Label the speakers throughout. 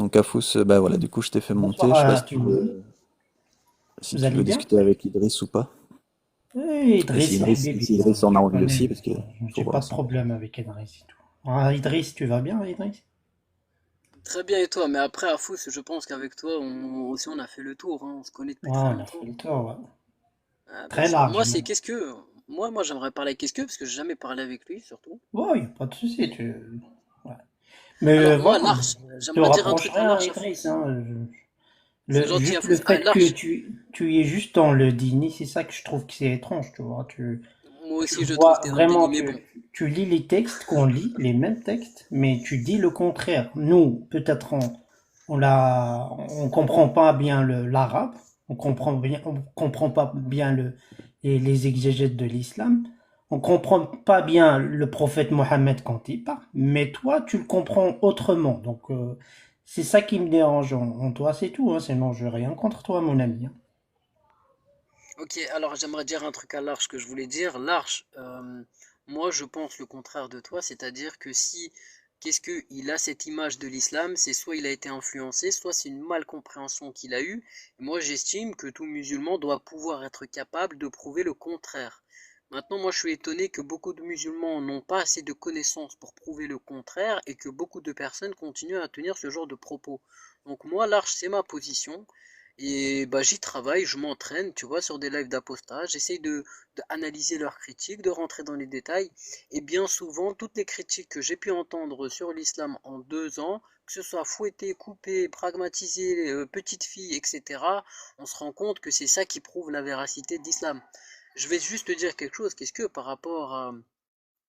Speaker 1: Donc Afous, bah voilà, du coup je t'ai fait monter.
Speaker 2: Bonsoir
Speaker 1: Je sais pas
Speaker 2: à
Speaker 1: si
Speaker 2: tout le monde.
Speaker 1: si
Speaker 2: Vous
Speaker 1: tu
Speaker 2: allez
Speaker 1: veux
Speaker 2: bien?
Speaker 1: discuter avec Idriss ou pas. Et si
Speaker 2: Idriss,
Speaker 1: Idriss, si
Speaker 2: Habibi, moi,
Speaker 1: Idriss en a
Speaker 2: tu
Speaker 1: envie aussi,
Speaker 2: connais,
Speaker 1: parce qu'il faut
Speaker 2: j'ai pas
Speaker 1: voir
Speaker 2: de
Speaker 1: ça.
Speaker 2: problème avec Idriss et tout. Ah, Idriss, tu vas bien, Idriss?
Speaker 3: Très bien et toi, mais après à Fous, je pense qu'avec toi aussi on a fait le tour, hein, on se connaît depuis
Speaker 2: Ouais,
Speaker 3: très
Speaker 2: on a fait
Speaker 3: longtemps.
Speaker 2: le tour, ouais.
Speaker 3: Ah, bien
Speaker 2: Très
Speaker 3: sûr.
Speaker 2: large
Speaker 3: Moi c'est
Speaker 2: même.
Speaker 3: qu'est-ce que moi j'aimerais parler avec qu'est-ce que parce que j'ai jamais parlé avec lui surtout.
Speaker 2: Ouais, y a pas de souci, ouais. Mais
Speaker 3: Alors moi
Speaker 2: voilà,
Speaker 3: l'Arche,
Speaker 2: je te
Speaker 3: j'aimerais dire un truc
Speaker 2: rapprocherai
Speaker 3: à
Speaker 2: à
Speaker 3: l'Arche à
Speaker 2: Idriss,
Speaker 3: Fous.
Speaker 2: hein.
Speaker 3: C'est gentil à
Speaker 2: Juste le
Speaker 3: Fous. Ah
Speaker 2: fait que
Speaker 3: l'Arche,
Speaker 2: tu es juste dans le dîner, c'est ça que je trouve que c'est étrange, tu vois.
Speaker 3: moi
Speaker 2: Tu
Speaker 3: aussi je trouve que
Speaker 2: vois
Speaker 3: t'es dans le
Speaker 2: vraiment,
Speaker 3: déni, mais bon.
Speaker 2: tu lis les textes qu'on lit, les mêmes textes, mais tu dis le contraire. Nous, peut-être on comprend pas bien l'arabe, on comprend pas bien les exégètes de l'islam, on comprend pas bien le prophète Mohammed quand il parle, mais toi, tu le comprends autrement. Donc, c'est ça qui me dérange en toi, c'est tout, hein, sinon je n'ai rien contre toi, mon ami, hein.
Speaker 3: Ok, alors j'aimerais dire un truc à l'Arche que je voulais dire. L'Arche, moi je pense le contraire de toi, c'est-à-dire que si, qu'est-ce que il a cette image de l'islam, c'est soit il a été influencé, soit c'est une malcompréhension qu'il a eue. Moi j'estime que tout musulman doit pouvoir être capable de prouver le contraire. Maintenant, moi je suis étonné que beaucoup de musulmans n'ont pas assez de connaissances pour prouver le contraire et que beaucoup de personnes continuent à tenir ce genre de propos. Donc moi, l'Arche, c'est ma position. Et bah, j'y travaille, je m'entraîne, tu vois, sur des lives d'apostage. J'essaye d'analyser leurs critiques, de rentrer dans les détails. Et bien souvent, toutes les critiques que j'ai pu entendre sur l'islam en 2 ans, que ce soit fouetté, coupé, pragmatisé, petite fille, etc., on se rend compte que c'est ça qui prouve la véracité de l'islam. Je vais juste te dire quelque chose. Qu'est-ce que par rapport à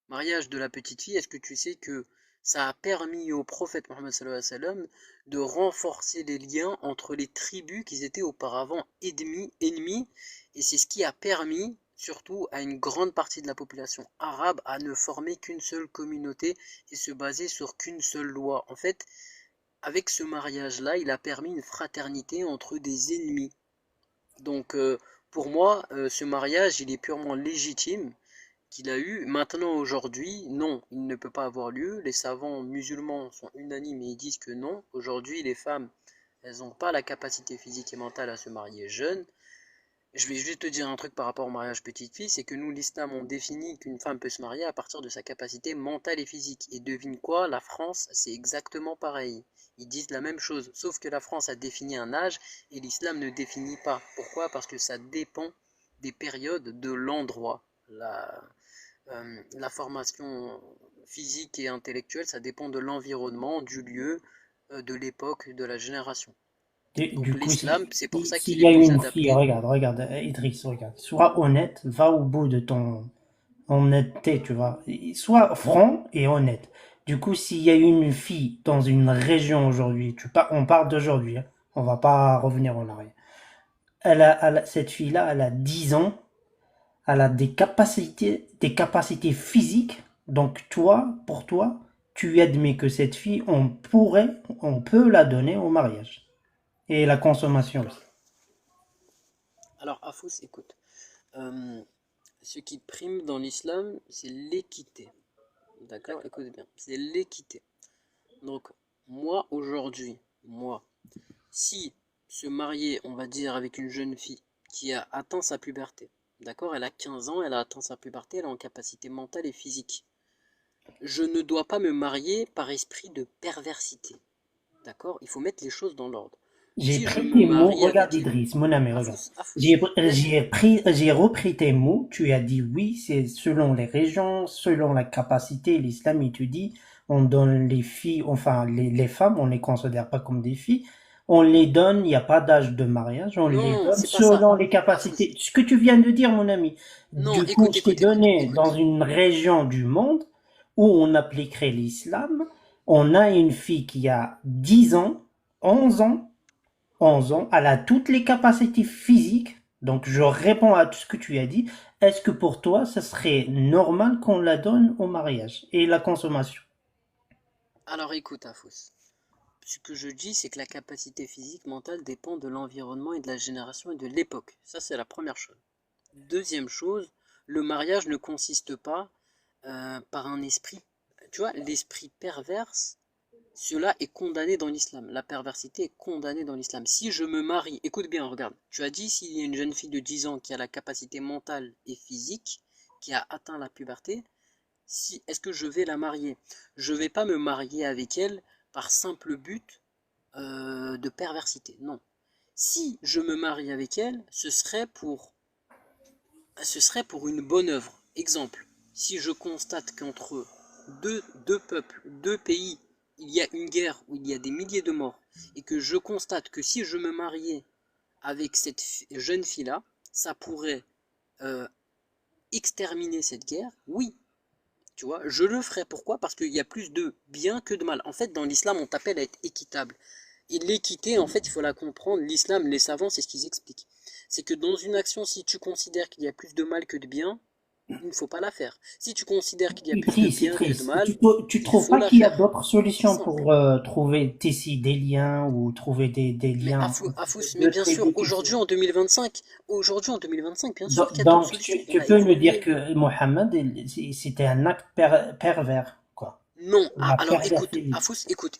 Speaker 3: mariage de la petite fille, est-ce que tu sais que ça a permis au prophète Mohammed sallallahu alayhi wa sallam de renforcer les liens entre les tribus qui étaient auparavant ennemies, et c'est ce qui a permis surtout à une grande partie de la population arabe à ne former qu'une seule communauté et se baser sur qu'une seule loi. En fait, avec ce mariage-là, il a permis une fraternité entre des ennemis. Donc, pour moi, ce mariage, il est purement légitime qu'il a eu. Maintenant, aujourd'hui, non, il ne peut pas avoir lieu. Les savants musulmans sont unanimes et ils disent que non. Aujourd'hui, les femmes, elles n'ont pas la capacité physique et mentale à se marier jeunes. Je vais juste te dire un truc par rapport au mariage petite fille, c'est que nous, l'islam, on définit qu'une femme peut se marier à partir de sa capacité mentale et physique. Et devine quoi, la France, c'est exactement pareil. Ils disent la même chose, sauf que la France a défini un âge et l'islam ne définit pas. Pourquoi? Parce que ça dépend des périodes, de l'endroit. La formation physique et intellectuelle, ça dépend de l'environnement, du lieu, de l'époque, de la génération. Donc
Speaker 2: Du coup,
Speaker 3: l'islam, c'est pour ça
Speaker 2: s'il
Speaker 3: qu'il
Speaker 2: y
Speaker 3: est
Speaker 2: a
Speaker 3: plus
Speaker 2: une fille,
Speaker 3: adapté.
Speaker 2: regarde, Idriss, regarde, sois honnête, va au bout de ton honnêteté, tu vois. Sois franc et honnête. Du coup, s'il y a une fille dans une région aujourd'hui, on parle d'aujourd'hui, hein, on va pas revenir en arrière. Cette fille-là, elle a 10 ans, elle a des capacités physiques. Donc toi, pour toi, tu admets que cette fille, on peut la donner au mariage et la consommation aussi.
Speaker 3: Alors, alors Afous, écoute. Euh, Ce qui prime dans l'islam, c'est l'équité. D'accord? Écoute bien, c'est l'équité. Donc, moi, aujourd'hui, moi, si se marier, on va dire, avec une jeune fille qui a atteint sa puberté, d'accord? Elle a 15 ans, elle a atteint sa puberté, elle est en capacité mentale et physique. Je ne dois pas me marier par esprit de perversité. D'accord? Il faut mettre les choses dans l'ordre.
Speaker 2: J'ai
Speaker 3: Si je
Speaker 2: pris
Speaker 3: me
Speaker 2: tes mots,
Speaker 3: marie
Speaker 2: regarde
Speaker 3: avec une...
Speaker 2: Idriss, mon ami, regarde.
Speaker 3: Afous, Afous, laisse-moi.
Speaker 2: J'ai repris tes mots, tu as dit oui, c'est selon les régions, selon la capacité, l'islam, il te dit, on donne les filles, enfin les femmes, on les considère pas comme des filles, on les donne, il n'y a pas d'âge de mariage, on les
Speaker 3: Non,
Speaker 2: donne
Speaker 3: c'est pas ça.
Speaker 2: selon les
Speaker 3: Afous.
Speaker 2: capacités. Ce que tu viens de dire, mon ami,
Speaker 3: Non,
Speaker 2: du coup,
Speaker 3: écoute,
Speaker 2: je t'ai
Speaker 3: écoute, écoute,
Speaker 2: donné dans
Speaker 3: écoute.
Speaker 2: une région du monde où on appliquerait l'islam, on a une fille qui a 10 ans, 11 ans, 11 ans, elle a toutes les capacités physiques. Donc, je réponds à tout ce que tu as dit. Est-ce que pour toi, ce serait normal qu'on la donne au mariage et la consommation?
Speaker 3: Alors écoute, Afous. Ce que je dis, c'est que la capacité physique mentale dépend de l'environnement et de la génération et de l'époque. Ça, c'est la première chose. Deuxième chose, le mariage ne consiste pas par un esprit. Tu vois, l'esprit perverse. cela est condamné dans l'islam. La perversité est condamnée dans l'islam. Si je me marie, écoute bien, regarde, tu as dit s'il y a une jeune fille de 10 ans qui a la capacité mentale et physique, qui a atteint la puberté, est-ce que je vais la marier? Je ne vais pas me marier avec elle par simple but de perversité, non. Si je me marie avec elle, ce serait pour une bonne œuvre. Exemple, si je constate qu'entre deux peuples, deux pays, il y a une guerre où il y a des milliers de morts, et que je constate que si je me mariais avec cette jeune fille-là, ça pourrait exterminer cette guerre, oui. Tu vois, je le ferai. Pourquoi? Parce qu'il y a plus de bien que de mal. En fait, dans l'islam, on t'appelle à être équitable. Et l'équité, en fait, il faut la comprendre. L'islam, les savants, c'est ce qu'ils expliquent. C'est que dans une action, si tu considères qu'il y a plus de mal que de bien, il ne faut pas la faire. Si tu considères qu'il y a plus de bien que de mal,
Speaker 2: Tu
Speaker 3: il
Speaker 2: trouves
Speaker 3: faut
Speaker 2: pas
Speaker 3: la
Speaker 2: qu'il y a
Speaker 3: faire.
Speaker 2: d'autres solutions
Speaker 3: C'est
Speaker 2: pour
Speaker 3: simple.
Speaker 2: tisser des liens ou trouver des
Speaker 3: Mais
Speaker 2: liens
Speaker 3: Afous,
Speaker 2: entre
Speaker 3: mais
Speaker 2: deux
Speaker 3: bien sûr,
Speaker 2: tribus qui se...
Speaker 3: aujourd'hui en 2025, bien sûr qu'il y a d'autres
Speaker 2: Donc,
Speaker 3: solutions. On
Speaker 2: tu
Speaker 3: a
Speaker 2: peux me dire
Speaker 3: évolué.
Speaker 2: que Mohammed, c'était un acte pervers, quoi.
Speaker 3: Non,
Speaker 2: Il a
Speaker 3: alors écoute,
Speaker 2: perverti.
Speaker 3: Afous,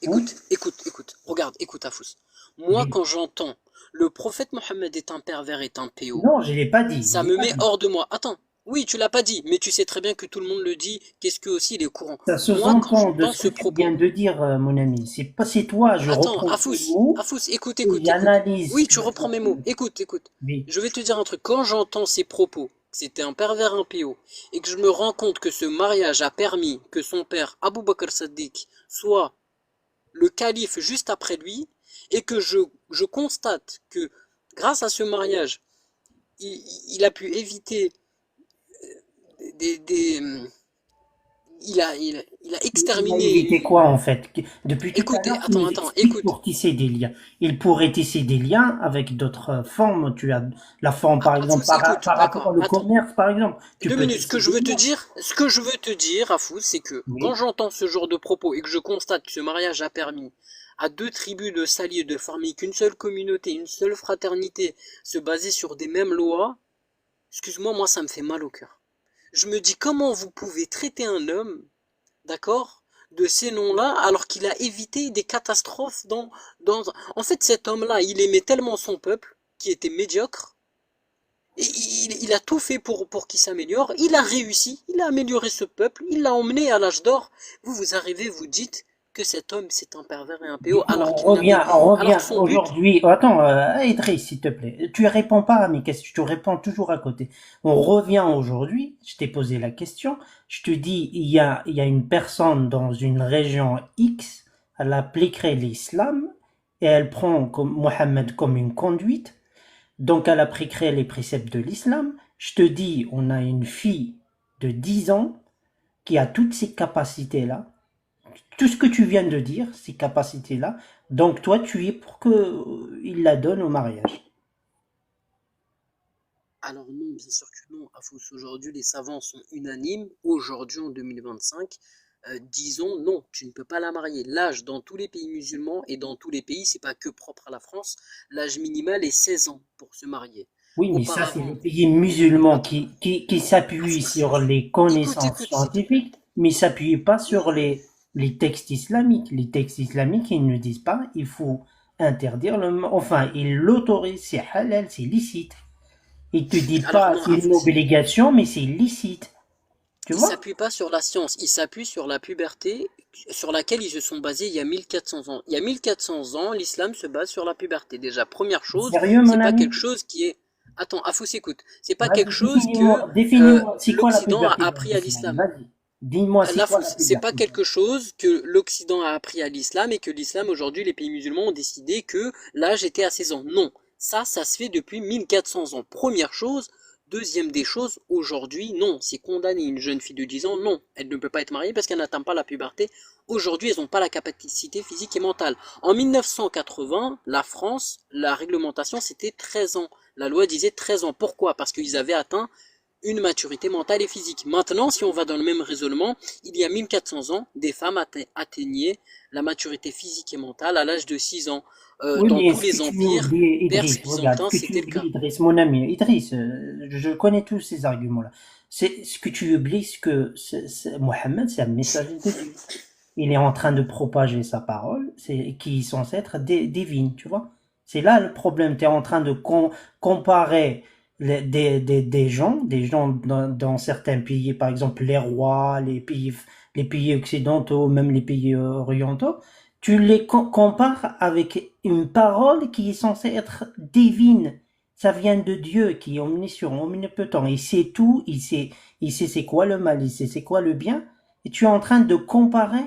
Speaker 2: Hein?
Speaker 3: écoute, regarde, écoute Afous. Moi,
Speaker 2: Oui.
Speaker 3: quand j'entends le prophète Mohammed est un pervers, est un péo,
Speaker 2: Non, je l'ai pas dit. Je
Speaker 3: ça
Speaker 2: l'ai
Speaker 3: me
Speaker 2: pas
Speaker 3: met
Speaker 2: dit.
Speaker 3: hors de moi. Attends, oui, tu l'as pas dit, mais tu sais très bien que tout le monde le dit, qu'est-ce que aussi il est courant.
Speaker 2: Ça
Speaker 3: Moi, quand
Speaker 2: sous-entend de
Speaker 3: j'entends
Speaker 2: ce que
Speaker 3: ce
Speaker 2: tu viens
Speaker 3: propos,
Speaker 2: de dire, mon ami. C'est toi. Je
Speaker 3: attends,
Speaker 2: reprends tes mots
Speaker 3: Afous, écoute,
Speaker 2: et
Speaker 3: écoute, écoute.
Speaker 2: j'analyse ce
Speaker 3: Oui,
Speaker 2: que
Speaker 3: tu
Speaker 2: tu
Speaker 3: reprends
Speaker 2: as
Speaker 3: mes mots.
Speaker 2: dit.
Speaker 3: Écoute.
Speaker 2: Oui.
Speaker 3: Je vais te dire un truc. Quand j'entends ces propos, que c'était un pervers, un péo, et que je me rends compte que ce mariage a permis que son père, Abu Bakr Saddiq, soit le calife juste après lui, et que je constate que grâce à ce mariage, il a pu éviter des il a
Speaker 2: Il a
Speaker 3: exterminé
Speaker 2: évité quoi en fait? Depuis tout à
Speaker 3: écoute,
Speaker 2: l'heure, tu nous
Speaker 3: attends,
Speaker 2: expliques
Speaker 3: écoute.
Speaker 2: pour tisser des liens. Il pourrait tisser des liens avec d'autres formes. Tu as la forme, par exemple,
Speaker 3: Afous, écoute,
Speaker 2: par rapport
Speaker 3: d'accord,
Speaker 2: au
Speaker 3: attends.
Speaker 2: commerce, par exemple. Tu
Speaker 3: Deux
Speaker 2: peux
Speaker 3: minutes,
Speaker 2: tisser des liens.
Speaker 3: ce que je veux te dire, Afous, c'est que quand
Speaker 2: Oui.
Speaker 3: j'entends ce genre de propos et que je constate que ce mariage a permis à deux tribus de s'allier, de former qu'une seule communauté, une seule fraternité, se baser sur des mêmes lois, excuse-moi, moi ça me fait mal au cœur. Je me dis comment vous pouvez traiter un homme, d'accord, de ces noms-là, alors qu'il a évité des catastrophes dans... En fait, cet homme-là, il aimait tellement son peuple, qui était médiocre, et il a tout fait pour qu'il s'améliore. Il a réussi, il a amélioré ce peuple, il l'a emmené à l'âge d'or. Vous arrivez, vous dites que cet homme c'est un pervers et un
Speaker 2: Du
Speaker 3: péo,
Speaker 2: coup,
Speaker 3: alors qu'il n'avait,
Speaker 2: on
Speaker 3: alors
Speaker 2: revient
Speaker 3: que son but,
Speaker 2: aujourd'hui. Attends, Idriss, s'il te plaît. Tu réponds pas à mes questions. Tu réponds toujours à côté. On revient aujourd'hui. Je t'ai posé la question. Je te dis, il y a une personne dans une région X. Elle appliquerait l'islam et elle prend comme Mohammed comme une conduite. Donc, elle appliquerait les préceptes de l'islam. Je te dis, on a une fille de 10 ans qui a toutes ces capacités-là, tout ce que tu viens de dire, ces capacités-là. Donc toi, tu es pour que il la donne au mariage.
Speaker 3: alors non, bien sûr que non, Afous, aujourd'hui les savants sont unanimes, aujourd'hui en 2025, disons non, tu ne peux pas la marier. L'âge dans tous les pays musulmans et dans tous les pays, c'est pas que propre à la France, l'âge minimal est 16 ans pour se marier.
Speaker 2: Oui, mais ça, c'est les
Speaker 3: Auparavant,
Speaker 2: pays musulmans
Speaker 3: attends,
Speaker 2: qui s'appuient
Speaker 3: Afous,
Speaker 2: sur les connaissances
Speaker 3: s'il te plaît.
Speaker 2: scientifiques, mais s'appuient pas sur
Speaker 3: Oui,
Speaker 2: les textes islamiques. Les textes islamiques, ils ne disent pas, il faut interdire enfin, ils l'autorisent, c'est halal, c'est licite. Ils te disent
Speaker 3: alors
Speaker 2: pas,
Speaker 3: non,
Speaker 2: c'est une
Speaker 3: Afous,
Speaker 2: obligation, mais c'est licite. Tu
Speaker 3: il
Speaker 2: vois?
Speaker 3: s'appuie pas sur la science, il s'appuie sur la puberté, sur laquelle ils se sont basés il y a 1400 ans. Il y a 1400 ans, l'islam se base sur la puberté. Déjà, première chose,
Speaker 2: Sérieux, mon
Speaker 3: c'est pas
Speaker 2: ami?
Speaker 3: quelque chose qui est... Attends, Afous, écoute, c'est pas quelque
Speaker 2: Vas-y,
Speaker 3: chose que
Speaker 2: définis-moi, c'est quoi la
Speaker 3: l'Occident a
Speaker 2: puberté dans
Speaker 3: appris à
Speaker 2: l'islam?
Speaker 3: l'islam.
Speaker 2: Vas-y, dis-moi, c'est quoi
Speaker 3: L'Afous,
Speaker 2: la
Speaker 3: c'est pas
Speaker 2: puberté?
Speaker 3: quelque chose que l'Occident a appris à l'islam et que l'islam, aujourd'hui, les pays musulmans ont décidé que l'âge était à 16 ans. Non, ça se fait depuis 1400 ans. Première chose. Deuxième des choses, aujourd'hui, non, c'est condamné. Une jeune fille de 10 ans, non, elle ne peut pas être mariée parce qu'elle n'atteint pas la puberté. Aujourd'hui, elles n'ont pas la capacité physique et mentale. En 1980, la France, la réglementation, c'était 13 ans. La loi disait 13 ans. Pourquoi? Parce qu'ils avaient atteint une maturité mentale et physique. Maintenant, si on va dans le même raisonnement, il y a 1400 ans, des femmes atteignaient la maturité physique et mentale à l'âge de 6 ans.
Speaker 2: Oui,
Speaker 3: Dans
Speaker 2: mais
Speaker 3: tous
Speaker 2: ce que
Speaker 3: les
Speaker 2: tu
Speaker 3: empires
Speaker 2: oublies,
Speaker 3: perses,
Speaker 2: Idriss, regarde, ce
Speaker 3: byzantins,
Speaker 2: que tu
Speaker 3: c'était le
Speaker 2: oublies,
Speaker 3: cas.
Speaker 2: Idriss, mon ami, Idriss, je connais tous ces arguments-là. C'est ce que tu oublies, c'est que Mohammed, c'est un messager de Dieu. il est en train de propager sa parole, qui est censée être divine, tu vois. C'est là le problème. Tu es en train de comparer des gens, dans certains pays, par exemple les rois, les pays occidentaux, même les pays orientaux. Tu les compares avec une parole qui est censée être divine. Ça vient de Dieu qui est omniscient, omnipotent. Il sait tout, il sait c'est quoi le mal, il sait c'est quoi le bien. Et tu es en train de comparer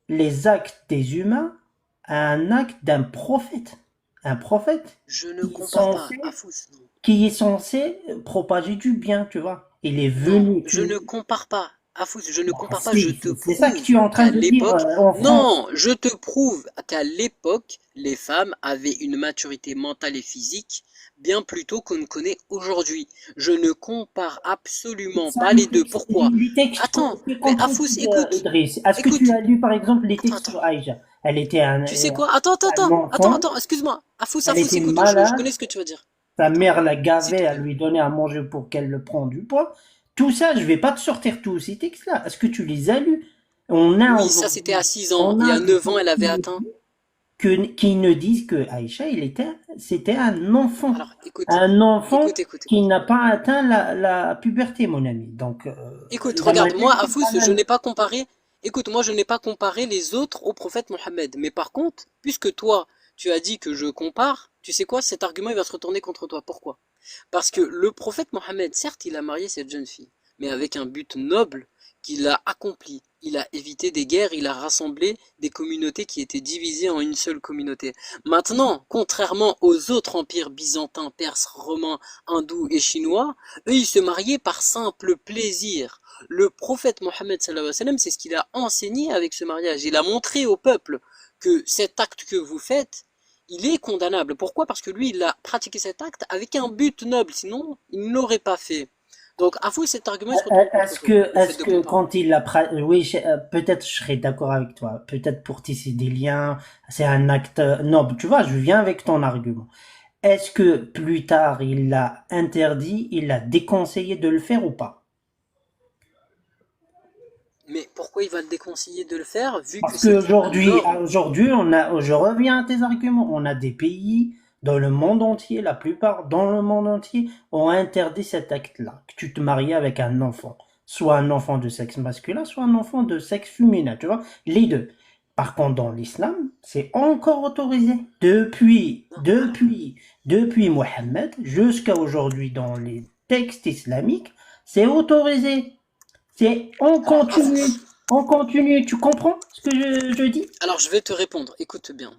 Speaker 2: les actes des humains à un acte d'un prophète. Un prophète
Speaker 3: Je ne
Speaker 2: qui est
Speaker 3: compare pas.
Speaker 2: censé,
Speaker 3: Afous, non.
Speaker 2: qui est censé propager du bien, tu vois. Il est
Speaker 3: Non,
Speaker 2: venu.
Speaker 3: je ne compare pas. Afous, je ne
Speaker 2: Bah,
Speaker 3: compare pas. Je te
Speaker 2: c'est ça que tu
Speaker 3: prouve
Speaker 2: es en train
Speaker 3: qu'à
Speaker 2: de dire
Speaker 3: l'époque,
Speaker 2: en France.
Speaker 3: non, je te prouve qu'à l'époque, les femmes avaient une maturité mentale et physique bien plus tôt qu'on ne connaît aujourd'hui. Je ne compare absolument
Speaker 2: Ça,
Speaker 3: pas les deux. Pourquoi?
Speaker 2: les textes
Speaker 3: Attends,
Speaker 2: que
Speaker 3: mais
Speaker 2: comprends
Speaker 3: Afous, écoute,
Speaker 2: Idriss. Est-ce que tu
Speaker 3: écoute.
Speaker 2: as lu par exemple les
Speaker 3: Attends,
Speaker 2: textes
Speaker 3: attends.
Speaker 2: sur Aïcha? Elle était
Speaker 3: Tu sais quoi? Attends, attends,
Speaker 2: un
Speaker 3: attends, attends,
Speaker 2: enfant,
Speaker 3: attends, excuse-moi. Afous,
Speaker 2: elle
Speaker 3: Afous,
Speaker 2: était
Speaker 3: écoute, je
Speaker 2: malade,
Speaker 3: connais ce que tu vas dire.
Speaker 2: sa
Speaker 3: Attends,
Speaker 2: mère la
Speaker 3: s'il te
Speaker 2: gavait à
Speaker 3: plaît.
Speaker 2: lui donner à manger pour qu'elle le prenne du poids. Tout ça, je vais pas te sortir tous ces textes-là. Est-ce que tu les as lus? On a
Speaker 3: Oui, ça c'était à
Speaker 2: aujourd'hui,
Speaker 3: 6 ans.
Speaker 2: on
Speaker 3: Il y
Speaker 2: a
Speaker 3: a
Speaker 2: des
Speaker 3: 9 ans, elle avait
Speaker 2: sourcils
Speaker 3: atteint.
Speaker 2: qui ne disent que Aïcha, c'était un enfant.
Speaker 3: Alors, écoute,
Speaker 2: Un enfant
Speaker 3: écoute, écoute,
Speaker 2: qui
Speaker 3: écoute.
Speaker 2: n'a pas atteint la puberté, mon ami. Donc,
Speaker 3: Écoute,
Speaker 2: la
Speaker 3: regarde, moi,
Speaker 2: majorité, c'est
Speaker 3: Afous,
Speaker 2: pas
Speaker 3: je
Speaker 2: mal.
Speaker 3: n'ai pas comparé. Écoute, moi, je n'ai pas comparé les autres au prophète Mohammed. Mais par contre, puisque toi, tu as dit que je compare, tu sais quoi, cet argument, il va se retourner contre toi. Pourquoi? Parce que le prophète Mohammed, certes, il a marié cette jeune fille, mais avec un but noble qu'il a accompli. Il a évité des guerres, il a rassemblé des communautés qui étaient divisées en une seule communauté. Maintenant, contrairement aux autres empires byzantins, perses, romains, hindous et chinois, eux, ils se mariaient par simple plaisir. Le prophète Mohammed sallallahu alayhi wa sallam, c'est ce qu'il a enseigné avec ce mariage. Il a montré au peuple que cet acte que vous faites, il est condamnable. Pourquoi? Parce que lui, il a pratiqué cet acte avec un but noble, sinon il ne l'aurait pas fait. Donc, à vous, cet argument, il se retourne contre toi, le fait
Speaker 2: Est-ce
Speaker 3: de
Speaker 2: que
Speaker 3: comparer.
Speaker 2: quand il l'a oui, peut-être je serais d'accord avec toi. Peut-être pour tisser des liens, c'est un acte noble. Tu vois, je viens avec ton argument. Est-ce que plus tard il l'a interdit, il l'a déconseillé de le faire ou pas?
Speaker 3: Mais pourquoi il va le déconseiller de le faire, vu que
Speaker 2: Parce
Speaker 3: c'était la
Speaker 2: qu'aujourd'hui,
Speaker 3: norme?
Speaker 2: je reviens à tes arguments, on a des pays dans le monde entier, la plupart dans le monde entier, ont interdit cet acte-là, que tu te maries avec un enfant, soit un enfant de sexe masculin, soit un enfant de sexe féminin, tu vois, les deux. Par contre, dans l'islam, c'est encore autorisé.
Speaker 3: Non, alors,
Speaker 2: Depuis Mohammed jusqu'à aujourd'hui dans les textes islamiques, c'est autorisé.
Speaker 3: alors, à vous.
Speaker 2: On continue, tu comprends ce que je dis?
Speaker 3: Alors, je vais te répondre. Écoute bien.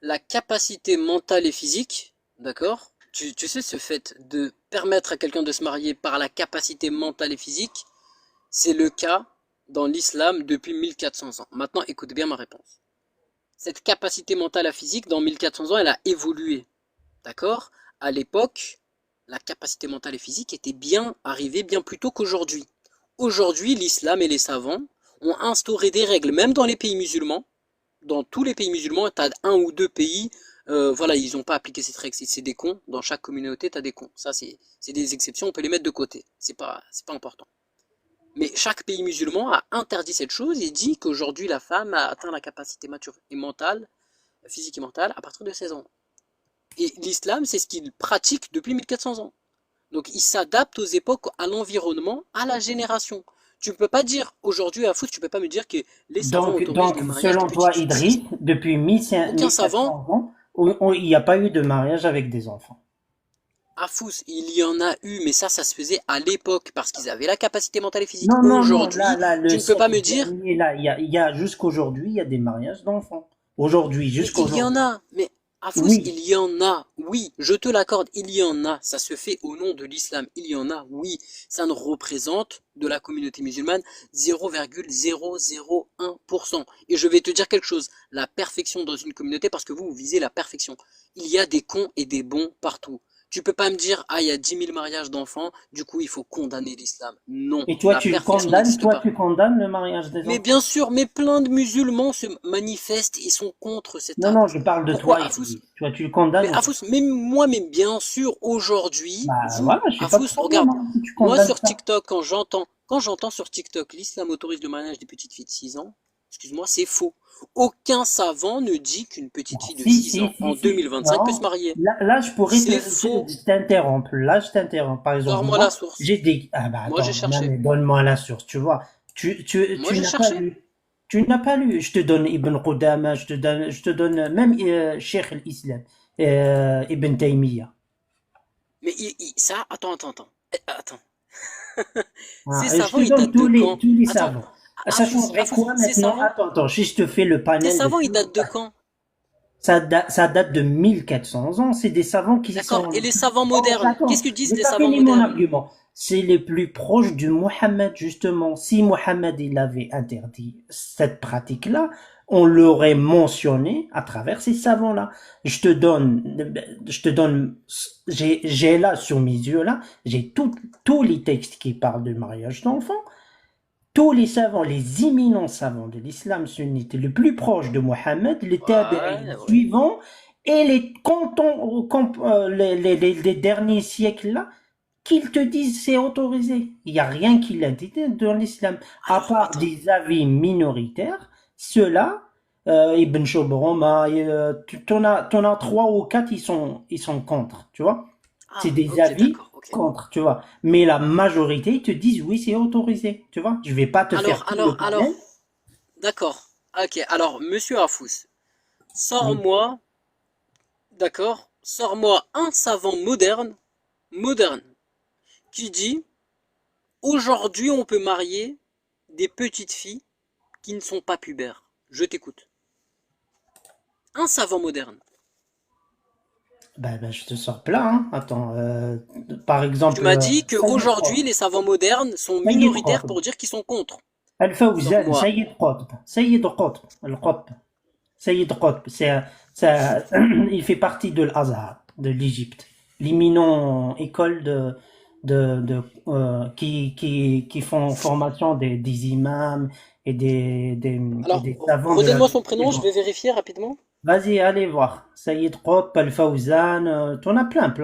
Speaker 3: La capacité mentale et physique, d'accord? Tu sais, ce fait de permettre à quelqu'un de se marier par la capacité mentale et physique, c'est le cas dans l'islam depuis 1400 ans. Maintenant, écoute bien ma réponse. Cette capacité mentale et physique, dans 1400 ans, elle a évolué. D'accord? À l'époque, la capacité mentale et physique était bien arrivée bien plus tôt qu'aujourd'hui. Aujourd'hui, l'islam et les savants ont instauré des règles, même dans les pays musulmans. Dans tous les pays musulmans, tu as un ou deux pays, voilà, ils n'ont pas appliqué cette règle, c'est des cons. Dans chaque communauté, tu as des cons. Ça, c'est des exceptions, on peut les mettre de côté. C'est pas important. Mais chaque pays musulman a interdit cette chose et dit qu'aujourd'hui, la femme a atteint la capacité mature et mentale, physique et mentale, à partir de 16 ans. Et l'islam, c'est ce qu'il pratique depuis 1400 ans. Donc il s'adapte aux époques, à l'environnement, à la génération. Tu ne peux pas dire, aujourd'hui à foot, tu ne peux pas me dire que les savants autorisent
Speaker 2: Donc,
Speaker 3: le mariage des
Speaker 2: selon toi,
Speaker 3: petites filles de 6
Speaker 2: Idriss,
Speaker 3: ans.
Speaker 2: depuis
Speaker 3: Aucun
Speaker 2: 1400
Speaker 3: savant,
Speaker 2: ans, il n'y a pas eu de mariage avec des enfants.
Speaker 3: à Fous, il y en a eu, mais ça se faisait à l'époque, parce qu'ils avaient la capacité mentale et physique.
Speaker 2: Non,
Speaker 3: Aujourd'hui,
Speaker 2: le
Speaker 3: tu ne peux pas
Speaker 2: siècle
Speaker 3: me dire,
Speaker 2: dernier, là, il y a jusqu'aujourd'hui, il y a des mariages d'enfants. Aujourd'hui,
Speaker 3: mais il y en
Speaker 2: jusqu'aujourd'hui.
Speaker 3: a, mais Afous,
Speaker 2: Oui.
Speaker 3: il y en a, oui, je te l'accorde, il y en a, ça se fait au nom de l'islam, il y en a, oui, ça ne représente de la communauté musulmane 0,001%. Et je vais te dire quelque chose, la perfection dans une communauté, parce que vous visez la perfection, il y a des cons et des bons partout. Tu peux pas me dire, ah, il y a 10 000 mariages d'enfants, du coup il faut condamner l'islam. Non,
Speaker 2: Et
Speaker 3: la perfection n'existe
Speaker 2: toi,
Speaker 3: pas.
Speaker 2: tu condamnes le mariage des
Speaker 3: Mais
Speaker 2: enfants?
Speaker 3: bien sûr, mais plein de musulmans se manifestent et sont contre cet
Speaker 2: Non,
Speaker 3: acte.
Speaker 2: je parle de toi,
Speaker 3: Pourquoi Afous?
Speaker 2: Idriss. Toi, tu le condamnes
Speaker 3: Mais
Speaker 2: ou pas?
Speaker 3: Afous, même moi, mais bien sûr, aujourd'hui,
Speaker 2: Bah
Speaker 3: vous,
Speaker 2: voilà, je sais pas de
Speaker 3: Afous,
Speaker 2: problème,
Speaker 3: regarde,
Speaker 2: hein, si tu
Speaker 3: moi
Speaker 2: condamnes
Speaker 3: sur
Speaker 2: ça.
Speaker 3: TikTok, quand j'entends sur TikTok, l'islam autorise le mariage des petites filles de 6 ans, Excuse-moi, c'est faux. Aucun savant ne dit qu'une petite
Speaker 2: Non,
Speaker 3: fille de
Speaker 2: si,
Speaker 3: 6
Speaker 2: si,
Speaker 3: ans
Speaker 2: si,
Speaker 3: en
Speaker 2: si.
Speaker 3: 2025 peut se
Speaker 2: Non,
Speaker 3: marier.
Speaker 2: là, je pourrais
Speaker 3: C'est faux.
Speaker 2: t'interrompre. Là, je t'interromps. Par exemple,
Speaker 3: Sors-moi la
Speaker 2: moi,
Speaker 3: source.
Speaker 2: j'ai des... Ah bah
Speaker 3: Moi, j'ai
Speaker 2: attends, non,
Speaker 3: cherché.
Speaker 2: mais donne-moi la source, tu vois.
Speaker 3: Moi,
Speaker 2: Tu
Speaker 3: j'ai
Speaker 2: n'as pas
Speaker 3: cherché.
Speaker 2: lu. Tu n'as pas lu. Je te donne Ibn Qudama, je te donne même Cheikh l'Islam, Ibn Taymiyyah.
Speaker 3: Mais ça, attends. Attends. Ces
Speaker 2: Ah, je
Speaker 3: savants,
Speaker 2: te
Speaker 3: ils
Speaker 2: donne
Speaker 3: datent de quand?
Speaker 2: tous les
Speaker 3: Attends,
Speaker 2: savants. Ça
Speaker 3: Afous,
Speaker 2: changerait
Speaker 3: Afous,
Speaker 2: quoi maintenant? Attends, attends, si je te fais le
Speaker 3: ces
Speaker 2: panel de
Speaker 3: savants, ils
Speaker 2: tous les
Speaker 3: datent de quand?
Speaker 2: ça date de 1400 ans. C'est des savants qui
Speaker 3: D'accord.
Speaker 2: sont
Speaker 3: Et les
Speaker 2: plus
Speaker 3: savants
Speaker 2: proches.
Speaker 3: modernes?
Speaker 2: Attends,
Speaker 3: Qu'est-ce que disent
Speaker 2: j'ai
Speaker 3: les
Speaker 2: pas
Speaker 3: savants
Speaker 2: fini mon
Speaker 3: modernes?
Speaker 2: argument. C'est les plus proches de Mohammed, justement. Si Mohammed, il avait interdit cette pratique-là, on l'aurait mentionné à travers ces savants-là. Je te donne, j'ai là, sur mes yeux, là, j'ai tous les textes qui parlent du mariage d'enfants. Tous les savants, les éminents savants de l'islam sunnite, le plus proche de Mohammed, les tabi'in, les
Speaker 3: Ouais.
Speaker 2: suivants, et les cantons, les derniers siècles là, qu'ils te disent c'est autorisé. Il n'y a rien qui l'a dit dans l'islam, à
Speaker 3: Alors,
Speaker 2: part
Speaker 3: attends.
Speaker 2: des avis minoritaires. Ceux-là, Ibn Shubroma, t'en as trois ou quatre, ils sont contre, tu vois. C'est
Speaker 3: Ah,
Speaker 2: des
Speaker 3: ok,
Speaker 2: avis
Speaker 3: d'accord, ok.
Speaker 2: contre, tu vois. Mais la majorité, ils te disent oui, c'est autorisé, tu vois. Je vais pas te faire tout le
Speaker 3: Alors,
Speaker 2: panel.
Speaker 3: d'accord. Ok, alors, monsieur Afous,
Speaker 2: Oui.
Speaker 3: sors-moi, d'accord, sors-moi un savant moderne, qui dit, aujourd'hui, on peut marier des petites filles qui ne sont pas pubères. Je t'écoute. Un savant moderne.
Speaker 2: Je te sors plein, hein. Attends, par
Speaker 3: Tu
Speaker 2: exemple,
Speaker 3: m'as dit
Speaker 2: Sayyid
Speaker 3: qu'aujourd'hui,
Speaker 2: Qutb.
Speaker 3: les savants modernes sont
Speaker 2: Sayyid
Speaker 3: minoritaires
Speaker 2: Qutb.
Speaker 3: pour dire qu'ils sont contre.
Speaker 2: Al-Fawzan,
Speaker 3: Sors-moi.
Speaker 2: Sayyid Qutb. Sayyid Qutb. Al-Qutb. Sayyid Qutb. Il fait partie de l'Azhar, de l'Égypte. L'éminent école qui font formation des imams et
Speaker 3: Alors,
Speaker 2: des savants de la
Speaker 3: redonne-moi son prénom, je
Speaker 2: suivante.
Speaker 3: vais vérifier rapidement.
Speaker 2: Vas-y, allez voir. Sayyid Qutb, Al-Fawzan, t'en as plein.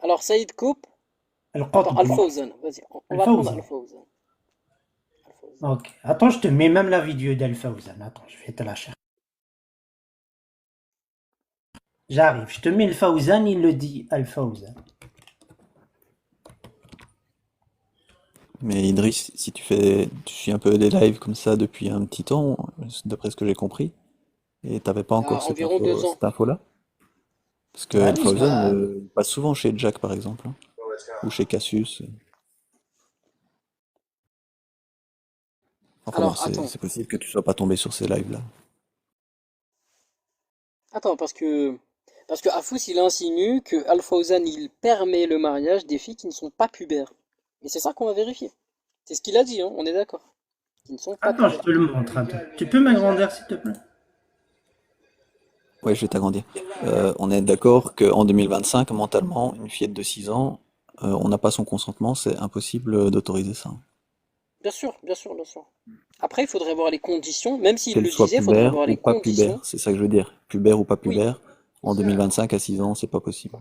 Speaker 3: Alors, Saïd Koup. Attends,
Speaker 2: Al-Qutb,
Speaker 3: Al-Fawzan. Vas-y, on va prendre
Speaker 2: Al-Fawzan.
Speaker 3: Al-Fawzan. Al-Fawzan.
Speaker 2: Ok. Attends, je te mets même la vidéo d'Al-Fawzan. Attends, je vais te la chercher. J'arrive. Je te mets le Fawzan, il le dit, Al-Fawzan.
Speaker 1: Mais Idriss, si tu suis un peu des lives comme ça depuis un petit temps, d'après ce que j'ai compris, et t'avais pas encore
Speaker 3: Environ 2 ans.
Speaker 1: cette info-là? Parce que
Speaker 2: Bah
Speaker 1: El
Speaker 2: oui,
Speaker 1: Fawzan il passe souvent chez Jack par exemple, hein, ou chez Cassius. Enfin bon,
Speaker 3: Alors, attends.
Speaker 1: c'est possible que tu sois pas tombé sur ces lives-là.
Speaker 3: Attends, parce que Afous, il insinue que Al-Fawzan, il permet le mariage des filles qui ne sont pas pubères. Et c'est ça qu'on va vérifier. C'est ce qu'il a dit, hein, on est d'accord. Qui ne sont pas
Speaker 2: attends, je
Speaker 3: pubères.
Speaker 2: te le montre. Attends. Tu peux m'agrandir, s'il te plaît?
Speaker 1: Ouais, je vais t'agrandir. On est d'accord qu'en 2025, mentalement, une fillette de 6 ans, on n'a pas son consentement, c'est impossible d'autoriser ça.
Speaker 3: Bien sûr, bien sûr, bien sûr. Après, il faudrait voir les conditions. Même s'il
Speaker 1: Qu'elle
Speaker 3: le
Speaker 1: soit
Speaker 3: disait, il faudrait
Speaker 1: pubère
Speaker 3: voir
Speaker 1: ou
Speaker 3: les
Speaker 1: pas
Speaker 3: conditions.
Speaker 1: pubère, c'est ça que je veux dire. Pubère ou pas
Speaker 3: Oui,
Speaker 1: pubère, en 2025 à 6 ans, c'est pas possible.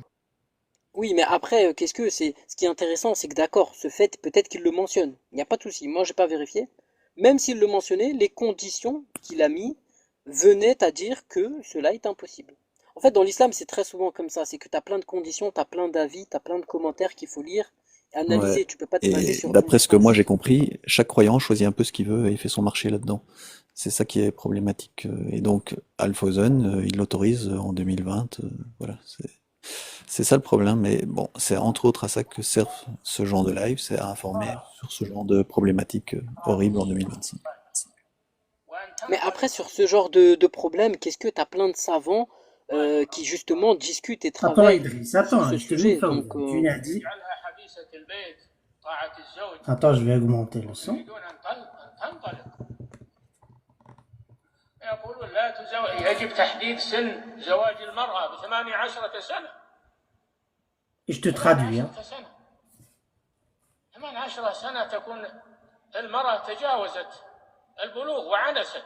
Speaker 3: oui, mais après, qu'est-ce que c'est? Ce qui est intéressant, c'est que d'accord, ce fait, peut-être qu'il le mentionne. Il n'y a pas de souci. Moi, j'ai pas vérifié. Même s'il le mentionnait, les conditions qu'il a mis venaient à dire que cela est impossible. En fait, dans l'islam, c'est très souvent comme ça. C'est que tu as plein de conditions, tu as plein d'avis, tu as plein de commentaires qu'il faut lire,
Speaker 1: Ouais.
Speaker 3: analyser. Tu peux pas te baser
Speaker 1: Et
Speaker 3: sur une
Speaker 1: d'après ce que moi
Speaker 3: phrase.
Speaker 1: j'ai compris, chaque croyant choisit un peu ce qu'il veut et il fait son marché là-dedans. C'est ça qui est problématique. Et donc, Alphazen, il l'autorise en 2020. Voilà, c'est ça le problème. Mais bon, c'est entre autres à ça que sert ce genre de live, c'est à informer sur ce genre de problématiques horribles en 2025.
Speaker 3: Mais après, sur ce genre de problème, qu'est-ce que tu as plein de savants qui justement discutent et
Speaker 2: Attends,
Speaker 3: travaillent
Speaker 2: Idriss,
Speaker 3: sur
Speaker 2: attends,
Speaker 3: ce
Speaker 2: je te mets
Speaker 3: sujet. Donc,
Speaker 2: Fawzan. Tu n'as dit. Attends, je vais augmenter le son.
Speaker 4: يقولون لا تزوج، يجب تحديد سن زواج المرأة ب18 سنة.
Speaker 2: Et je te traduis, hein.
Speaker 4: 18 سنة. 18 سنة تكون المرأة تجاوزت البلوغ وعنست.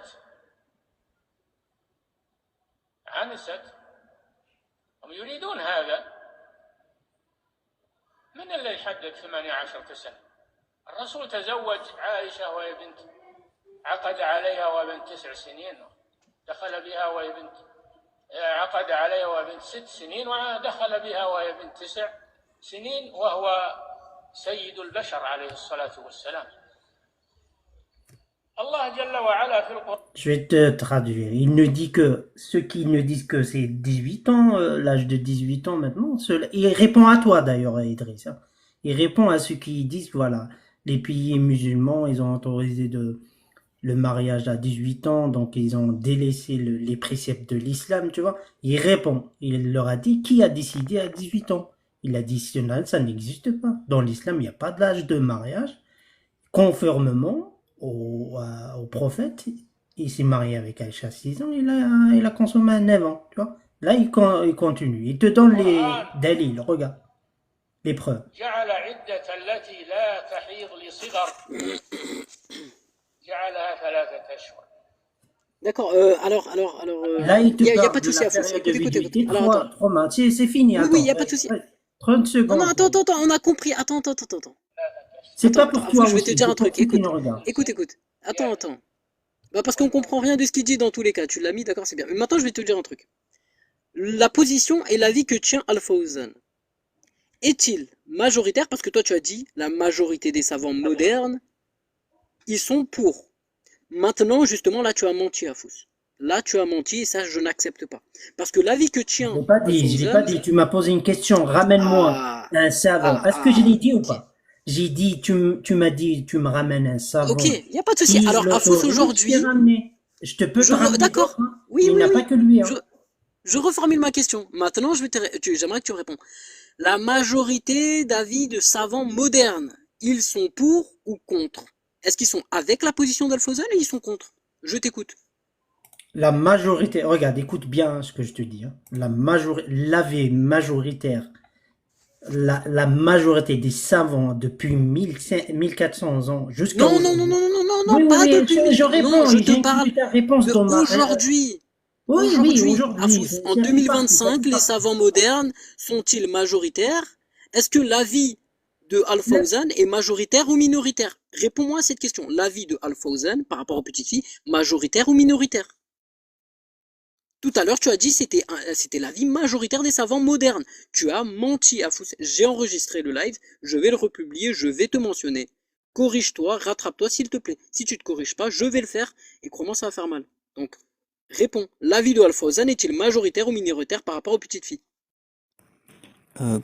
Speaker 4: هم يريدون هذا. من اللي يحدد 18 سنة؟ الرسول تزوج عائشة وهي بنت عقد عليها وهي بنت 9 سنين، دخل بها وهي بنت عقد عليها وهي بنت 6 سنين، ودخل بها وهي بنت 9 سنين، وهو سيد البشر عليه الصلاة والسلام. الله جل وعلا في القرآن.
Speaker 2: Je vais te traduire. Il ne dit que ceux qui ne disent que c'est 18 ans, l'âge de 18 ans maintenant, il répond à toi d'ailleurs, Idriss. Hein. Il répond à ceux qui disent voilà, les pays musulmans, ils ont autorisé le mariage à 18 ans, donc ils ont délaissé les préceptes de l'islam, tu vois. Il répond. Il leur a dit qui a décidé à 18 ans. Il a dit ça n'existe pas. Dans l'islam, il n'y a pas d'âge de mariage. Conformément au prophète, il s'est marié avec Aïcha à 6 ans, il a consommé à 9 ans, tu vois. Là, il continue. Il te donne les dalils, regarde, les preuves.
Speaker 4: جعل عدة التي لا تحيض لصغر جعلها 3 أشهر.
Speaker 3: D'accord, alors,
Speaker 2: Là, il te
Speaker 3: y a
Speaker 2: parle
Speaker 3: pas de
Speaker 2: de
Speaker 3: souci
Speaker 2: la
Speaker 3: à Fous.
Speaker 2: période de
Speaker 3: Écoute.
Speaker 2: viduité,
Speaker 3: Alors, attends.
Speaker 2: 3 mois. C'est fini,
Speaker 3: Oui,
Speaker 2: attends.
Speaker 3: il y a pas de souci.
Speaker 2: 30
Speaker 3: Non,
Speaker 2: secondes.
Speaker 3: non, attends, on a compris. Attends.
Speaker 2: C'est pas
Speaker 3: Attends,
Speaker 2: pour
Speaker 3: Fous,
Speaker 2: toi
Speaker 3: je vais
Speaker 2: aussi,
Speaker 3: te dire
Speaker 2: c'est
Speaker 3: un
Speaker 2: pour
Speaker 3: truc.
Speaker 2: ceux qui nous regardent.
Speaker 3: Écoute. Attends. Bah, parce qu'on comprend rien de ce qu'il dit dans tous les cas. Tu l'as mis, d'accord, c'est bien. Mais maintenant, je vais te dire un truc. La position et l'avis que tient Al-Fawzan est-il majoritaire? Parce que toi, tu as dit la majorité des savants modernes, ils sont pour. Maintenant, justement, là, tu as menti à Fous. Là, tu as menti et ça, je n'accepte pas. Parce que l'avis que tient
Speaker 2: Je l'ai pas dit. Tu m'as posé une question. Ramène-moi un savant. Est-ce que je l'ai dit ou pas? J'ai dit, tu m'as dit, tu me ramènes un savant.
Speaker 3: Ok, il n'y a pas de souci. Alors, à Fous, aujourd'hui...
Speaker 2: Je te peux te ramener.
Speaker 3: D'accord.
Speaker 2: Hein.
Speaker 3: Oui.
Speaker 2: Il n'y a pas que lui. Hein.
Speaker 3: Je reformule ma question. Maintenant, j'aimerais que tu réponds. La majorité d'avis de savants modernes, ils sont pour ou contre? Est-ce qu'ils sont avec la position d'Al-Fawzan et ils sont contre? Je t'écoute.
Speaker 2: La majorité, regarde, écoute bien ce que je te dis. Hein. L'avis majoritaire, la majorité des savants depuis 1400 ans jusqu'à
Speaker 3: Non,
Speaker 2: oui,
Speaker 3: pas
Speaker 2: oui,
Speaker 3: depuis.
Speaker 2: Je réponds,
Speaker 3: Non, je te
Speaker 2: j'ai
Speaker 3: parle
Speaker 2: inclus ta réponse
Speaker 3: de
Speaker 2: dans ma...
Speaker 3: aujourd'hui.
Speaker 2: Oui,
Speaker 3: En 2025, les savants modernes sont-ils majoritaires? Est-ce que l'avis de Al-Fawzan est majoritaire ou minoritaire? Réponds-moi à cette question. L'avis de Al-Fawzan par rapport aux petites filles, majoritaire ou minoritaire? Tout à l'heure, tu as dit c'était l'avis majoritaire des savants modernes. Tu as menti à Fous. J'ai enregistré le live, je vais le republier, je vais te mentionner. Corrige-toi, rattrape-toi s'il te plaît. Si tu te corriges pas, je vais le faire et crois-moi, ça va faire mal. Donc, réponds. L'avis de Al-Fawzan est-il majoritaire ou minoritaire par rapport aux petites filles?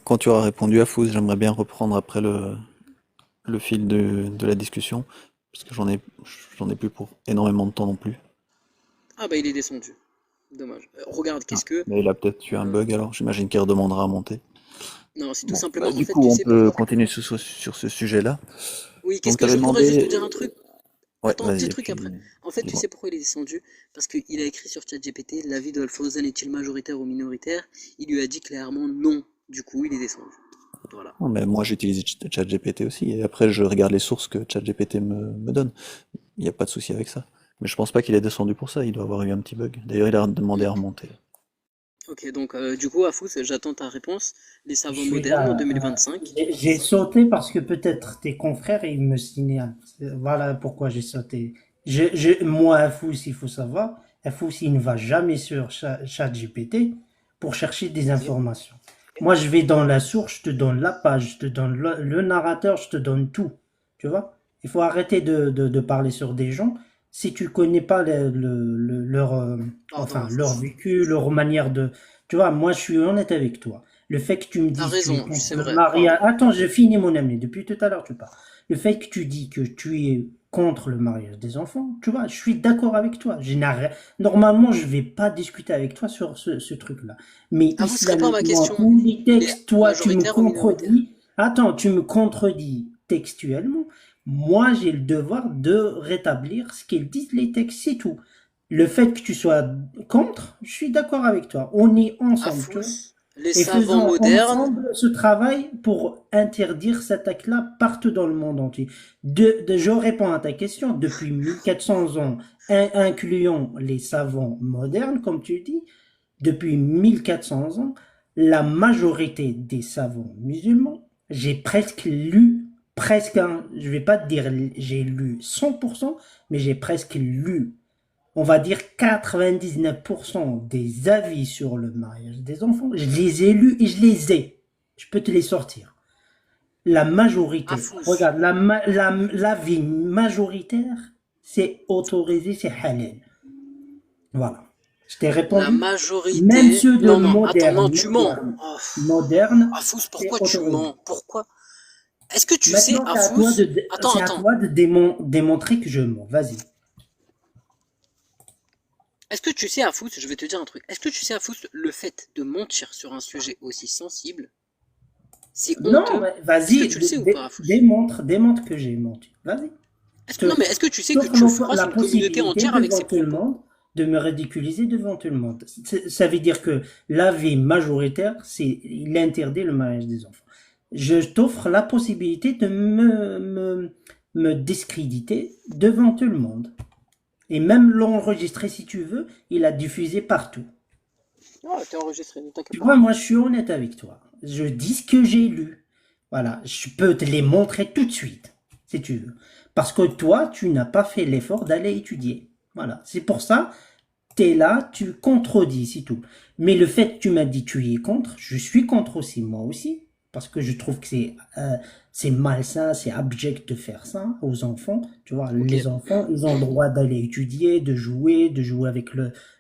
Speaker 1: Quand tu auras répondu à Fouz, j'aimerais bien reprendre après le fil de la discussion, parce que j'en ai plus pour énormément de temps non plus.
Speaker 3: Ah bah il est descendu. Dommage. Regarde, qu'est-ce que...
Speaker 1: Mais il a peut-être eu un bug, alors j'imagine qu'il redemandera à monter.
Speaker 3: Non, c'est tout
Speaker 1: Bon,
Speaker 3: simplement...
Speaker 1: du
Speaker 3: en fait,
Speaker 1: coup,
Speaker 3: tu
Speaker 1: on
Speaker 3: sais
Speaker 1: peut
Speaker 3: pourquoi...
Speaker 1: continuer sur ce sujet-là.
Speaker 3: Oui, qu'est-ce
Speaker 1: Donc,
Speaker 3: que je
Speaker 1: t'avais
Speaker 3: voudrais juste te
Speaker 1: demandé...
Speaker 3: dire un truc.
Speaker 1: Ouais,
Speaker 3: Attends, un petit
Speaker 1: vas-y,
Speaker 3: truc
Speaker 1: puis
Speaker 3: après. En fait, tu
Speaker 1: dis-moi.
Speaker 3: sais pourquoi il est descendu? Parce qu'il a écrit sur ChatGPT, l'avis de Al-Fawzan est-il majoritaire ou minoritaire? Il lui a dit clairement non. Du coup, il est descendu. Voilà.
Speaker 1: Non, mais moi, j'utilise ChatGPT aussi, et après, je regarde les sources que ChatGPT me donne. Il n'y a pas de souci avec ça. Mais je pense pas qu'il est descendu pour ça, il doit avoir eu un petit bug. D'ailleurs, il a demandé à remonter.
Speaker 3: Ok, donc du coup, Afous, j'attends ta réponse. Les
Speaker 2: Je
Speaker 3: savants
Speaker 2: suis
Speaker 3: modernes en
Speaker 2: là.
Speaker 3: 2025.
Speaker 2: J'ai sauté parce que peut-être tes confrères, ils me signalent. Voilà pourquoi j'ai sauté. Moi, Fous, il faut savoir, Fous, il ne va jamais sur ChatGPT pour chercher des informations. Moi, je vais dans la source, je te donne la page, je te donne le narrateur, je te donne tout. Tu vois? Il faut arrêter de parler sur des gens si tu connais pas leur,
Speaker 3: Pardon,
Speaker 2: leur
Speaker 3: Afous.
Speaker 2: vécu, leur manière de... Tu vois, moi, je suis honnête avec toi. Le fait que tu me
Speaker 3: T'as
Speaker 2: dises que tu es
Speaker 3: raison,
Speaker 2: contre
Speaker 3: c'est
Speaker 2: le
Speaker 3: vrai.
Speaker 2: mariage...
Speaker 3: Pardon.
Speaker 2: Attends, je finis mon ami. Depuis tout à l'heure, tu parles. Le fait que tu dis que tu es contre le mariage des enfants, tu vois, je suis d'accord avec toi. Normalement, je vais pas discuter avec toi sur ce truc-là. Mais
Speaker 3: Afous, réponds à ma
Speaker 2: islamiquement,
Speaker 3: question.
Speaker 2: tous les
Speaker 3: Il est
Speaker 2: textes, toi, tu me
Speaker 3: majoritaire ou minoritaire?
Speaker 2: contredis. Attends, tu me contredis textuellement. Moi, j'ai le devoir de rétablir ce qu'ils disent les textes, c'est tout. Le fait que tu sois contre, je suis d'accord avec toi. On est ensemble, tu vois.
Speaker 3: Afous, les
Speaker 2: Et
Speaker 3: savants
Speaker 2: faisons
Speaker 3: modernes.
Speaker 2: ensemble ce travail pour interdire cet acte-là partout dans le monde entier. Je réponds à ta question. Depuis 1400 ans, incluant les savants modernes, comme tu dis, depuis 1400 ans, la majorité des savants musulmans, j'ai presque lu presque, je vais pas te dire j'ai lu 100%, mais j'ai presque lu, on va dire 99% des avis sur le mariage des enfants. Je les ai lus et je les ai. Je peux te les sortir. La majorité,
Speaker 3: Afous.
Speaker 2: regarde, l'avis majoritaire, c'est autorisé, c'est halal. Voilà. Je t'ai
Speaker 3: La
Speaker 2: répondu. Même
Speaker 3: majorité.
Speaker 2: ceux de
Speaker 3: Non, non, attends, non,
Speaker 2: moderne,
Speaker 3: tu mens.
Speaker 2: moderne,
Speaker 3: Oh,
Speaker 2: moderne,
Speaker 3: Afous,
Speaker 2: c'est
Speaker 3: pourquoi tu
Speaker 2: autorisé.
Speaker 3: mens? Pourquoi? Est-ce que tu sais,
Speaker 2: Maintenant,
Speaker 3: Afous? Attends,
Speaker 2: c'est à
Speaker 3: attends.
Speaker 2: toi de démontrer que je mens. Vas-y.
Speaker 3: Est-ce que tu sais, Afous, je vais te dire un truc. Est-ce que tu sais, Afous, le fait de mentir sur un sujet aussi sensible, c'est
Speaker 2: Non,
Speaker 3: honteux?
Speaker 2: mais
Speaker 3: Est-ce que
Speaker 2: vas-y,
Speaker 3: tu le sais ou pas, Afous?
Speaker 2: démontre que j'ai menti. Vas-y.
Speaker 3: Non,
Speaker 2: Te-
Speaker 3: mais est-ce que tu sais que
Speaker 2: T'offres
Speaker 3: tu froisses
Speaker 2: la
Speaker 3: une communauté
Speaker 2: possibilité
Speaker 3: entière avec
Speaker 2: devant
Speaker 3: ces
Speaker 2: tout le
Speaker 3: propos?
Speaker 2: monde de me ridiculiser devant tout le monde. Ça veut dire que l'avis majoritaire, il interdit le mariage des enfants. Je t'offre la possibilité de me discréditer devant tout le monde. Et même l'enregistrer si tu veux, il a diffusé partout.
Speaker 3: Ah, t'es enregistré, ne t'inquiète
Speaker 2: Tu
Speaker 3: pas.
Speaker 2: vois, moi je suis honnête avec toi. Je dis ce que j'ai lu. Voilà, je peux te les montrer tout de suite, si tu veux. Parce que toi, tu n'as pas fait l'effort d'aller étudier. Voilà, c'est pour ça, tu es là, tu contredis, c'est tout. Mais le fait que tu m'as dit tu y es contre, je suis contre aussi, moi aussi. Parce que je trouve que c'est malsain, c'est abject de faire ça aux enfants. Tu vois,
Speaker 3: Ok.
Speaker 2: les enfants, ils ont le droit d'aller étudier, de jouer avec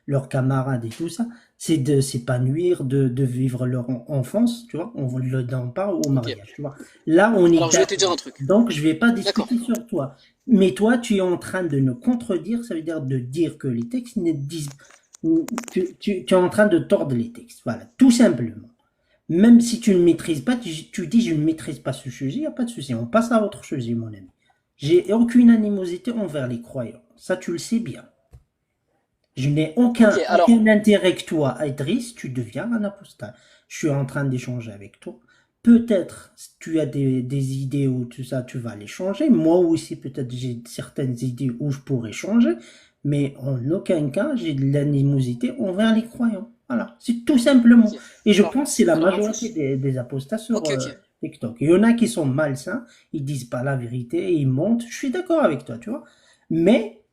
Speaker 2: leurs camarades et tout ça. C'est de s'épanouir, de vivre leur enfance, tu vois. On ne le donne pas au
Speaker 3: Ok.
Speaker 2: mariage, tu vois. Là, on est
Speaker 3: Alors, je vais te dire un
Speaker 2: d'accord.
Speaker 3: truc.
Speaker 2: Donc, je vais pas
Speaker 3: D'accord.
Speaker 2: discuter sur toi. Mais toi, tu es en train de nous contredire, ça veut dire de dire que les textes ne disent, tu es en train de tordre les textes. Voilà, tout simplement. Même si tu ne maîtrises pas, tu dis je ne maîtrise pas ce sujet, il n'y a pas de souci. On passe à autre sujet, mon ami. J'ai aucune animosité envers les croyants. Ça, tu le sais bien. Je n'ai
Speaker 3: Ok, alors,
Speaker 2: aucun intérêt que toi, Idriss, tu deviens un apostat. Je suis en train d'échanger avec toi. Peut-être tu as des idées où tout ça, tu vas les changer. Moi aussi, peut-être j'ai certaines idées où je pourrais changer. Mais en aucun cas, j'ai de l'animosité envers les croyants. Voilà, c'est tout simplement.
Speaker 3: ok.
Speaker 2: Et je
Speaker 3: Alors,
Speaker 2: pense que c'est la
Speaker 3: alors,
Speaker 2: majorité
Speaker 3: Afous.
Speaker 2: des apostats sur
Speaker 3: Ok, ok.
Speaker 2: TikTok. Il y en a qui sont malsains, ils disent pas la vérité, ils mentent. Je suis d'accord avec toi, tu vois. Mais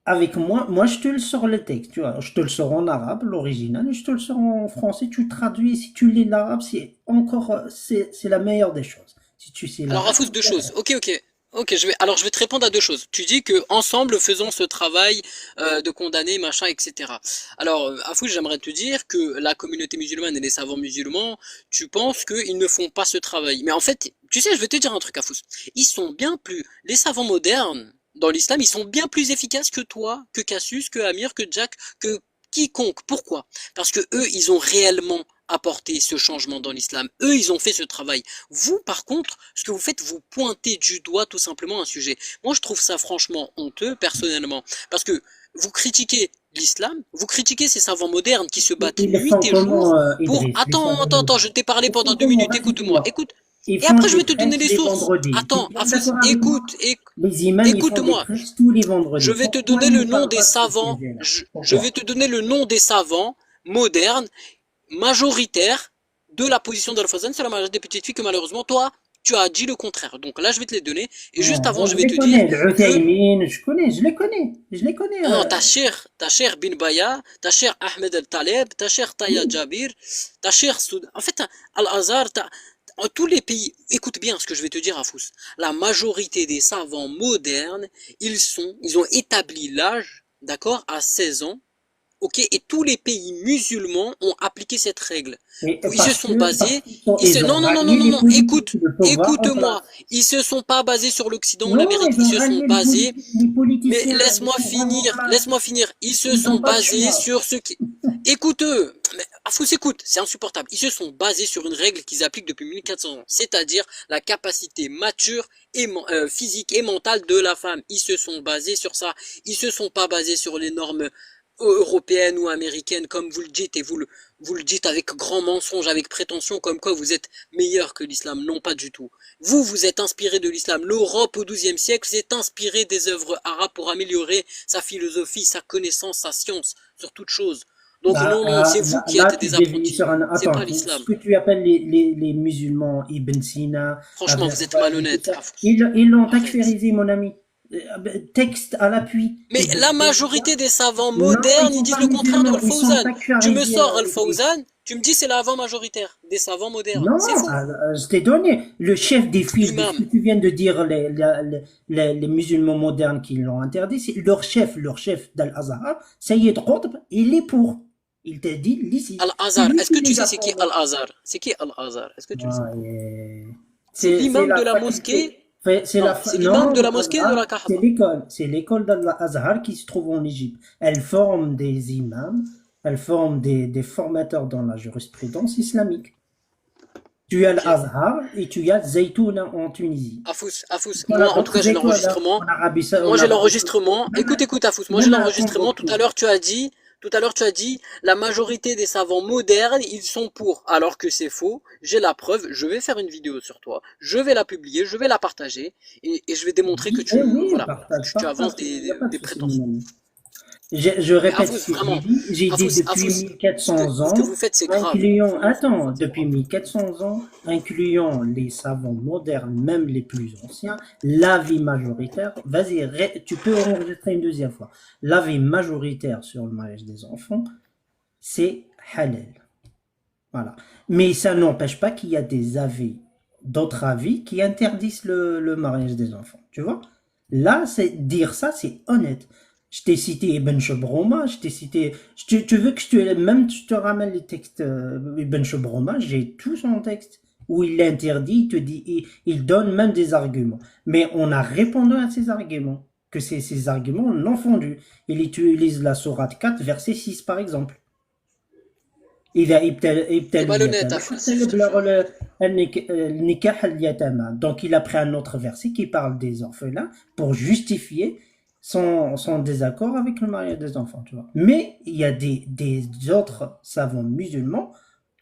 Speaker 2: avec moi, je te le sors le texte, tu vois. Je te le sors en arabe, l'original, et je te le sors en français. Tu traduis, si tu lis l'arabe, c'est encore, c'est la meilleure des choses. Si tu sais
Speaker 3: Alors,
Speaker 2: l'arabe,
Speaker 3: Afous, deux choses. Ok, ok. Ok, je vais te répondre à deux choses. Tu dis que ensemble faisons ce travail de condamner, machin, etc. Alors, Afous, j'aimerais te dire que la communauté musulmane et les savants musulmans, tu penses qu'ils ne font pas ce travail. Mais en fait, tu sais, je vais te dire un truc, Afous. Ils sont bien plus, les savants modernes dans l'islam, ils sont bien plus efficaces que toi, que Cassius, que Amir, que Jack, que quiconque. Pourquoi? Parce que eux, ils ont réellement apporté ce changement dans l'islam. Eux, ils ont fait ce travail. Vous, par contre, ce que vous faites, vous pointez du doigt tout simplement un sujet. Moi, je trouve ça franchement honteux, personnellement, parce que vous critiquez l'islam, vous critiquez ces savants modernes qui se battent
Speaker 2: ils le
Speaker 3: nuit
Speaker 2: font
Speaker 3: et jour
Speaker 2: comment,
Speaker 3: pour...
Speaker 2: Idriss, les
Speaker 3: Attends,
Speaker 2: savants
Speaker 3: attends, attends, je
Speaker 2: modernes?
Speaker 3: t'ai parlé
Speaker 2: Ils
Speaker 3: pendant
Speaker 2: font
Speaker 3: deux
Speaker 2: comment?
Speaker 3: minutes,
Speaker 2: Vas-y,
Speaker 3: écoute-moi,
Speaker 2: dis-moi.
Speaker 3: écoute.
Speaker 2: Ils
Speaker 3: Et
Speaker 2: font
Speaker 3: après, je
Speaker 2: des
Speaker 3: vais te donner
Speaker 2: prêches
Speaker 3: les
Speaker 2: les
Speaker 3: sources.
Speaker 2: vendredis. Tu es
Speaker 3: Attends,
Speaker 2: bien
Speaker 3: Afous,
Speaker 2: d'accord avec moi?
Speaker 3: écoute,
Speaker 2: Les imams, ils font des
Speaker 3: écoute-moi.
Speaker 2: prêches tous les
Speaker 3: Je
Speaker 2: vendredis.
Speaker 3: vais te
Speaker 2: Pourquoi
Speaker 3: donner
Speaker 2: ils ne
Speaker 3: le nom
Speaker 2: parlent
Speaker 3: des
Speaker 2: pas de ce
Speaker 3: savants,
Speaker 2: sujet-là?
Speaker 3: je vais
Speaker 2: Pourquoi?
Speaker 3: te donner le nom des savants modernes majoritaire de la position d'Al-Fawzan, c'est la majorité des petites filles que malheureusement, toi, tu as dit le contraire. Donc là, je vais te les donner. Et juste avant,
Speaker 2: Moi,
Speaker 3: je
Speaker 2: je
Speaker 3: vais
Speaker 2: les
Speaker 3: te dire
Speaker 2: connais, le
Speaker 3: que
Speaker 2: Uthaymin, je les connais.
Speaker 3: non, ta chère Bin Baya, ta chère Ahmed Al-Taleb, ta chère Taya Jabir, ta chère Soud. En fait, Al-Azhar, en tous les pays, écoute bien ce que je vais te dire, Afous. La majorité des savants modernes, ils ont établi l'âge, d'accord, à 16 ans. Ok, et tous les pays musulmans ont appliqué cette règle.
Speaker 2: Et
Speaker 3: Ils se sont basés,
Speaker 2: ils ont
Speaker 3: non, non, non, non,
Speaker 2: rallié
Speaker 3: non,
Speaker 2: les
Speaker 3: non,
Speaker 2: politiques
Speaker 3: écoute,
Speaker 2: de pouvoir en
Speaker 3: écoute-moi.
Speaker 2: place.
Speaker 3: Ils se sont pas basés sur l'Occident ou
Speaker 2: Non,
Speaker 3: l'Amérique,
Speaker 2: ils
Speaker 3: ils
Speaker 2: ont
Speaker 3: se sont
Speaker 2: rallié
Speaker 3: basés,
Speaker 2: les
Speaker 3: mais
Speaker 2: politiciens du
Speaker 3: laisse-moi
Speaker 2: pouvoir en
Speaker 3: finir,
Speaker 2: place.
Speaker 3: laisse-moi finir. Ils se
Speaker 2: Ils
Speaker 3: sont
Speaker 2: n'ont pas de
Speaker 3: basés
Speaker 2: choix.
Speaker 3: sur ce qui, écoute-eux, mais Afous, écoute, c'est insupportable. Ils se sont basés sur une règle qu'ils appliquent depuis 1400 ans, c'est-à-dire la capacité mature et physique et mentale de la femme. Ils se sont basés sur ça. Ils se sont pas basés sur les normes européenne ou américaine, comme vous le dites, et vous le dites avec grand mensonge, avec prétention, comme quoi vous êtes meilleur que l'islam. Non, pas du tout. Vous, vous êtes inspiré de l'islam. L'Europe au XIIe siècle s'est inspirée des œuvres arabes pour améliorer sa philosophie, sa connaissance, sa science, sur toute chose. Donc non, non, c'est vous qui
Speaker 2: Là,
Speaker 3: êtes
Speaker 2: tu
Speaker 3: des
Speaker 2: dévies
Speaker 3: apprentis.
Speaker 2: sur un...
Speaker 3: C'est
Speaker 2: Attends,
Speaker 3: pas l'islam.
Speaker 2: ce que tu appelles les musulmans, Ibn Sina,
Speaker 3: Franchement, vous êtes
Speaker 2: Averroès, et tout
Speaker 3: malhonnête,
Speaker 2: ça,
Speaker 3: Afous.
Speaker 2: ils l'ont
Speaker 3: Arrête.
Speaker 2: takfirisé, mon ami. Texte à l'appui.
Speaker 3: Mais
Speaker 2: Ibn
Speaker 3: la
Speaker 2: Taymiyyah.
Speaker 3: majorité des savants
Speaker 2: Non, ils
Speaker 3: modernes, ils
Speaker 2: sont
Speaker 3: disent
Speaker 2: pas
Speaker 3: le contraire de
Speaker 2: musulmans, ils sont
Speaker 3: Al-Fawzan. Tu me
Speaker 2: takfirisés,
Speaker 3: sors
Speaker 2: Idriss.
Speaker 3: Al-Fawzan, tu me dis c'est l'avant majoritaire des savants modernes.
Speaker 2: Non,
Speaker 3: C'est faux.
Speaker 2: je t'ai donné le chef des fils de ce que
Speaker 3: L'imam.
Speaker 2: tu viens de dire, les musulmans modernes qui l'ont interdit, c'est leur chef d'Al-Azhar, Sayyid Qutb, il est pour. Il t'a dit licite. C'est
Speaker 3: Al-Azhar.
Speaker 2: lui
Speaker 3: Est-ce
Speaker 2: qui
Speaker 3: que tu
Speaker 2: les
Speaker 3: sais
Speaker 2: a
Speaker 3: c'est qui
Speaker 2: fondés.
Speaker 3: Al-Azhar? C'est qui Al-Azhar? Est-ce que tu le sais?
Speaker 2: Ouais,
Speaker 3: C'est
Speaker 2: c'est
Speaker 3: l'imam
Speaker 2: la
Speaker 3: de la
Speaker 2: faculté.
Speaker 3: mosquée.
Speaker 2: C'est
Speaker 3: Non,
Speaker 2: la
Speaker 3: c'est l'imam de
Speaker 2: non,
Speaker 3: la mosquée de la
Speaker 2: c'est
Speaker 3: Kaaba.
Speaker 2: l'école. C'est l'école d'Al-Azhar qui se trouve en Égypte. Elle forme des imams, elle forme des formateurs dans la jurisprudence islamique. Tu as
Speaker 3: Ok.
Speaker 2: l'Azhar et tu as Zaytouna en Tunisie.
Speaker 3: Afous.
Speaker 2: Voilà,
Speaker 3: Moi, en tout cas,
Speaker 2: d'autres
Speaker 3: j'ai
Speaker 2: écoles hein,
Speaker 3: l'enregistrement.
Speaker 2: en Arabie Saoudite.
Speaker 3: Moi, j'ai l'enregistrement. Écoute, Afous. Moi, j'ai
Speaker 2: Même à
Speaker 3: l'enregistrement. Tout
Speaker 2: Tombouctou.
Speaker 3: à l'heure, tu as dit, la majorité des savants modernes, ils sont pour. Alors que c'est faux. J'ai la preuve. Je vais faire une vidéo sur toi. Je vais la publier. Je vais la partager. Et je vais démontrer que
Speaker 2: Eh oui,
Speaker 3: voilà,
Speaker 2: partage,
Speaker 3: tu avances
Speaker 2: il n'y a pas de
Speaker 3: des
Speaker 2: souci,
Speaker 3: prétentions.
Speaker 2: mon ami. Je
Speaker 3: Mais
Speaker 2: répète
Speaker 3: Afous,
Speaker 2: ce que
Speaker 3: vraiment.
Speaker 2: j'ai dit depuis
Speaker 3: Afous, ce
Speaker 2: 1400
Speaker 3: ce que
Speaker 2: ans,
Speaker 3: vous faites, c'est grave.
Speaker 2: incluant,
Speaker 3: Vraiment, ce que
Speaker 2: attends,
Speaker 3: vous faites, c'est
Speaker 2: depuis
Speaker 3: grave.
Speaker 2: 1400 ans, incluant les savants modernes, même les plus anciens, l'avis majoritaire, vas-y, tu peux enregistrer une deuxième fois. L'avis majoritaire sur le mariage des enfants, c'est halal. Voilà. Mais ça n'empêche pas qu'il y a d'autres avis qui interdisent le mariage des enfants. Tu vois? Là, dire ça, c'est honnête. Je t'ai cité Ibn Shubroma, je t'ai cité. Tu veux que je te ramène les textes Ibn Shubroma, j'ai tout son texte où il l'interdit, il te dit, il donne même des arguments. Mais on a répondu à ces arguments, que ces arguments non fondus. Il utilise la sourate 4, verset 6, par exemple. إذا
Speaker 3: T'es
Speaker 2: ابتلوا
Speaker 3: malhonnête,
Speaker 2: اليتامى
Speaker 3: Afous.
Speaker 2: فليبلغوا النكاح اليتامى. Donc il a pris un autre verset qui parle des orphelins pour justifier son désaccord avec le mariage des enfants, tu vois. Mais il y a des autres savants musulmans,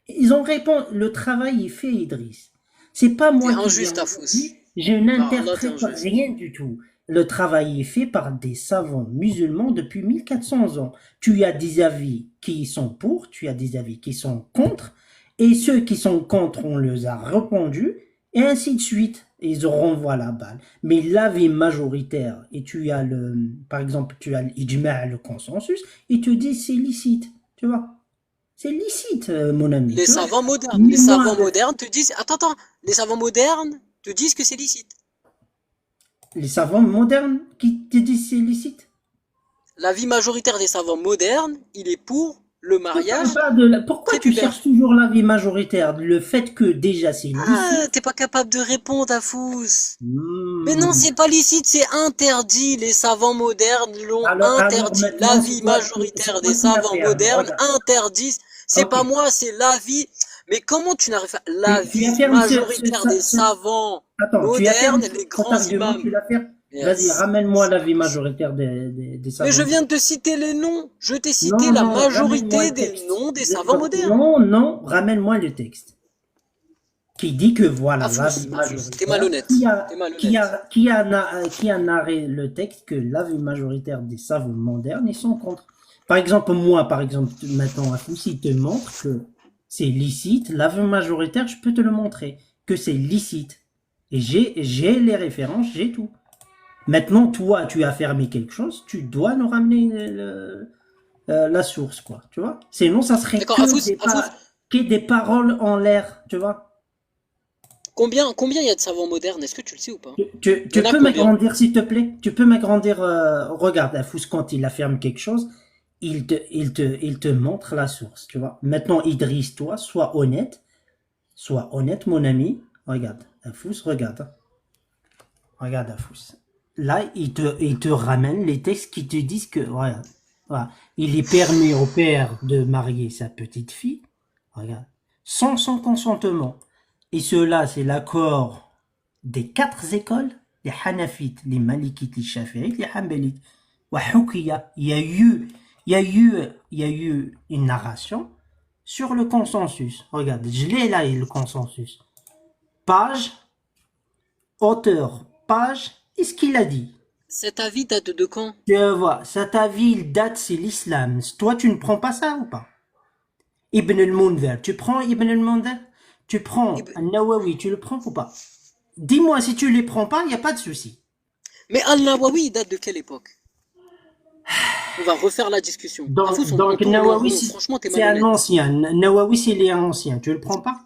Speaker 2: ils ont répondu, le travail est fait, Idriss. C'est pas
Speaker 3: T'es
Speaker 2: moi qui
Speaker 3: injuste,
Speaker 2: viens
Speaker 3: Afous.
Speaker 2: aujourd'hui, je
Speaker 3: Par Allah, t'es
Speaker 2: n'interprète
Speaker 3: injuste.
Speaker 2: rien du tout. Le travail est fait par des savants musulmans depuis 1400 ans. Tu as des avis qui sont pour, tu as des avis qui sont contre, et ceux qui sont contre, on les a répondus, et ainsi de suite. Ils renvoient la balle. Mais l'avis majoritaire, et par exemple, tu as l'ijma', le consensus, ils te disent c'est licite, tu vois. C'est licite, mon ami,
Speaker 3: Les
Speaker 2: tu vois.
Speaker 3: savants modernes.
Speaker 2: Mais
Speaker 3: Les
Speaker 2: moi,
Speaker 3: savants modernes te disent. Attends. Les savants modernes te disent que c'est licite.
Speaker 2: les savants modernes qui te disent c'est licite.
Speaker 3: L'avis majoritaire des savants modernes, il est pour le mariage
Speaker 2: Pourquoi tu
Speaker 3: prépubère.
Speaker 2: cherches toujours l'avis majoritaire? Le fait que déjà c'est
Speaker 3: Ah,
Speaker 2: licite.
Speaker 3: t'es pas capable de répondre à Fous. Mais non, c'est pas licite, c'est interdit. Les savants modernes l'ont
Speaker 2: Alors
Speaker 3: interdit.
Speaker 2: maintenant,
Speaker 3: L'avis
Speaker 2: c'est quoi
Speaker 3: majoritaire des
Speaker 2: qui va
Speaker 3: savants
Speaker 2: faire?
Speaker 3: modernes
Speaker 2: Regarde.
Speaker 3: interdisent. C'est
Speaker 2: Ok.
Speaker 3: pas moi, c'est l'avis. Mais comment tu n'arrives pas?
Speaker 2: Tu
Speaker 3: L'avis
Speaker 2: affirmes
Speaker 3: majoritaire des savants
Speaker 2: Attends, tu affirmes
Speaker 3: modernes, les
Speaker 2: cet
Speaker 3: grands
Speaker 2: argument,
Speaker 3: imams.
Speaker 2: tu l'affirmes?
Speaker 3: Yes.
Speaker 2: Vas-y, ramène-moi l'avis majoritaire des savants.
Speaker 3: Mais je viens de te citer les noms. Je t'ai
Speaker 2: Non,
Speaker 3: cité la
Speaker 2: non, ramène-moi
Speaker 3: majorité
Speaker 2: le
Speaker 3: des
Speaker 2: texte.
Speaker 3: noms des savants modernes.
Speaker 2: Non, ramène-moi le texte. Qui dit que voilà, l'avis
Speaker 3: Afous,
Speaker 2: majoritaire.
Speaker 3: t'es malhonnête. T'es malhonnête.
Speaker 2: Qui a narré le texte que l'avis majoritaire des savants modernes, ils sont contre. Par exemple, maintenant, Afous, il te montre que c'est licite, l'avis majoritaire, je peux te le montrer, que c'est licite. Et j'ai les références, j'ai tout. Maintenant, toi, tu as fermé quelque chose, tu dois nous ramener la source, quoi, tu vois. Sinon, ça serait
Speaker 3: D'accord,
Speaker 2: que des paroles en l'air, tu vois.
Speaker 3: Combien il y a de savants modernes? Est-ce que tu le sais ou pas?
Speaker 2: Tu
Speaker 3: Il y en a
Speaker 2: peux
Speaker 3: combien?
Speaker 2: m'agrandir, s'il te plaît? Tu peux m'agrandir, regarde, Afous, quand il affirme quelque chose, il te montre la source, tu vois. Maintenant, Idriss, toi, sois honnête, mon ami. Regarde, Afous, regarde. Hein. Regarde, Afous. Là, il te ramène les textes qui te disent que, voilà, il est permis au père de marier sa petite fille, regarde, sans son consentement. Et cela, c'est l'accord des 4 écoles, les Hanafites, les Malikites, les Shafi'ites, les Hanbalites. Il y a eu une narration sur le consensus. Regarde, je l'ai là, le consensus. Page, auteur, page, et ce qu'il a dit.
Speaker 3: Cet avis date de quand?
Speaker 2: Tu vois, cet avis, il date, c'est l'islam. Toi, tu ne prends pas ça ou pas? Ibn al-Mundhir, tu prends Ibn al-Mundhir? Tu
Speaker 3: Eh
Speaker 2: prends
Speaker 3: ben,
Speaker 2: An-Nawawi, tu le prends ou pas? Dis-moi, si tu les prends pas, il n'y a pas de souci.
Speaker 3: mais Al-Nawawi, il date de quelle époque? On va refaire la discussion. Afous, on
Speaker 2: Donc
Speaker 3: tourne en
Speaker 2: Nawawi,
Speaker 3: rond. Franchement, t'es
Speaker 2: c'est un
Speaker 3: malhonnête.
Speaker 2: ancien. Nawawi, c'est les anciens. Tu le prends pas?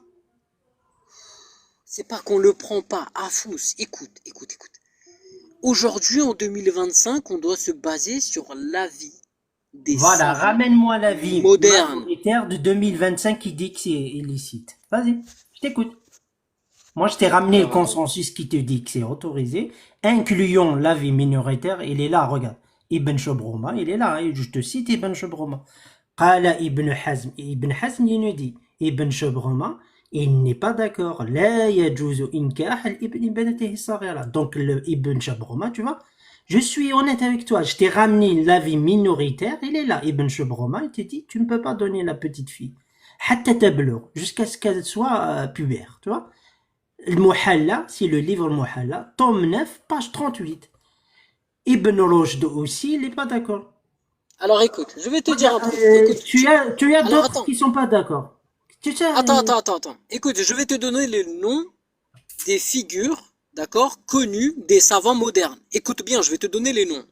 Speaker 3: C'est pas qu'on le prend pas. Afous, écoute. Aujourd'hui, en 2025, on doit se baser sur l'avis des
Speaker 2: Voilà,
Speaker 3: savants
Speaker 2: ramène-moi la vie
Speaker 3: modernes.
Speaker 2: majoritaire de 2025 qui dit que c'est illicite. Vas-y, je t'écoute. Moi, je t'ai ramené le
Speaker 3: Alors,
Speaker 2: consensus qui te dit que c'est autorisé, incluant l'avis minoritaire. Il est là, regarde. Ibn Shabroma, il est là. Hein, je te cite Ibn Shabroma. Qala Ibn Hazm. Ibn Hazm, il nous dit. Ibn Shabroma, il n'est pas d'accord. La yajuzu inkah al-ibn ibnatihi saghira. Donc, le Ibn Shabroma, tu vois, je suis honnête avec toi. Je t'ai ramené l'avis minoritaire. Il est là. Ibn Shabroma, il te dit, tu ne peux pas donner la petite fille. Hatta tablough, jusqu'à ce qu'elle soit pubère, tu vois. Le Muhalla, c'est le livre Muhalla, tome 9, page 38. Ibn Rushd aussi, il n'est pas d'accord.
Speaker 3: alors, écoute, je vais te dire un truc. Écoute,
Speaker 2: Tu as
Speaker 3: alors
Speaker 2: d'autres
Speaker 3: attends,
Speaker 2: qui sont pas d'accord. Tu sais,
Speaker 3: attends. Écoute, je vais te donner les noms des figures, d'accord, connues des savants modernes. Écoute bien, je vais te donner les noms.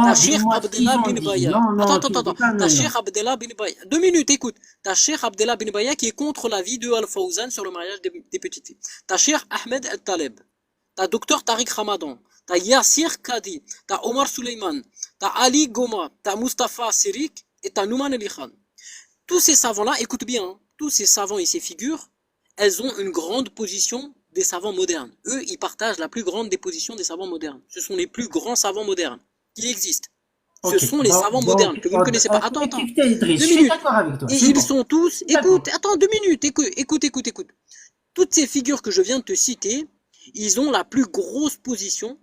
Speaker 3: T'as
Speaker 2: non,
Speaker 3: Cheikh
Speaker 2: dis-moi ce qu'ils
Speaker 3: Abdellah
Speaker 2: ont
Speaker 3: bin
Speaker 2: dit.
Speaker 3: Baya.
Speaker 2: Non,
Speaker 3: Attends,
Speaker 2: non, tu dis pas
Speaker 3: T'as
Speaker 2: non, non.
Speaker 3: Cheikh Abdellah bin Baya. 2 minutes, écoute. T'as Cheikh Abdellah bin Baya qui est contre l'avis de Al-Fawzan sur le mariage des petites filles. T'as Cheikh Ahmed El-Taleb. T'as Docteur Tariq Ramadan. T'as Yassir Kadi. T'as Omar Suleiman. T'as Ali Goma. T'as Mustafa Sirik. Et t'as Nouman Ali Khan. Tous ces savants-là, écoute bien, hein, tous ces savants et ces figures, elles ont une grande position des savants modernes. Eux, ils partagent la plus grande des positions des savants modernes. Ce sont les plus grands savants modernes qui existent. Ce
Speaker 2: Ok,
Speaker 3: sont les savants modernes que vous ne connaissez pas. Attends.
Speaker 2: écoutez, Idriss,
Speaker 3: Deux
Speaker 2: je suis
Speaker 3: minutes.
Speaker 2: d'accord avec toi,
Speaker 3: Et
Speaker 2: c'est
Speaker 3: ils
Speaker 2: bon.
Speaker 3: sont tous,
Speaker 2: D'accord.
Speaker 3: écoute, attends 2 minutes, écoute. Toutes ces figures que je viens de te citer, ils ont la plus grosse position,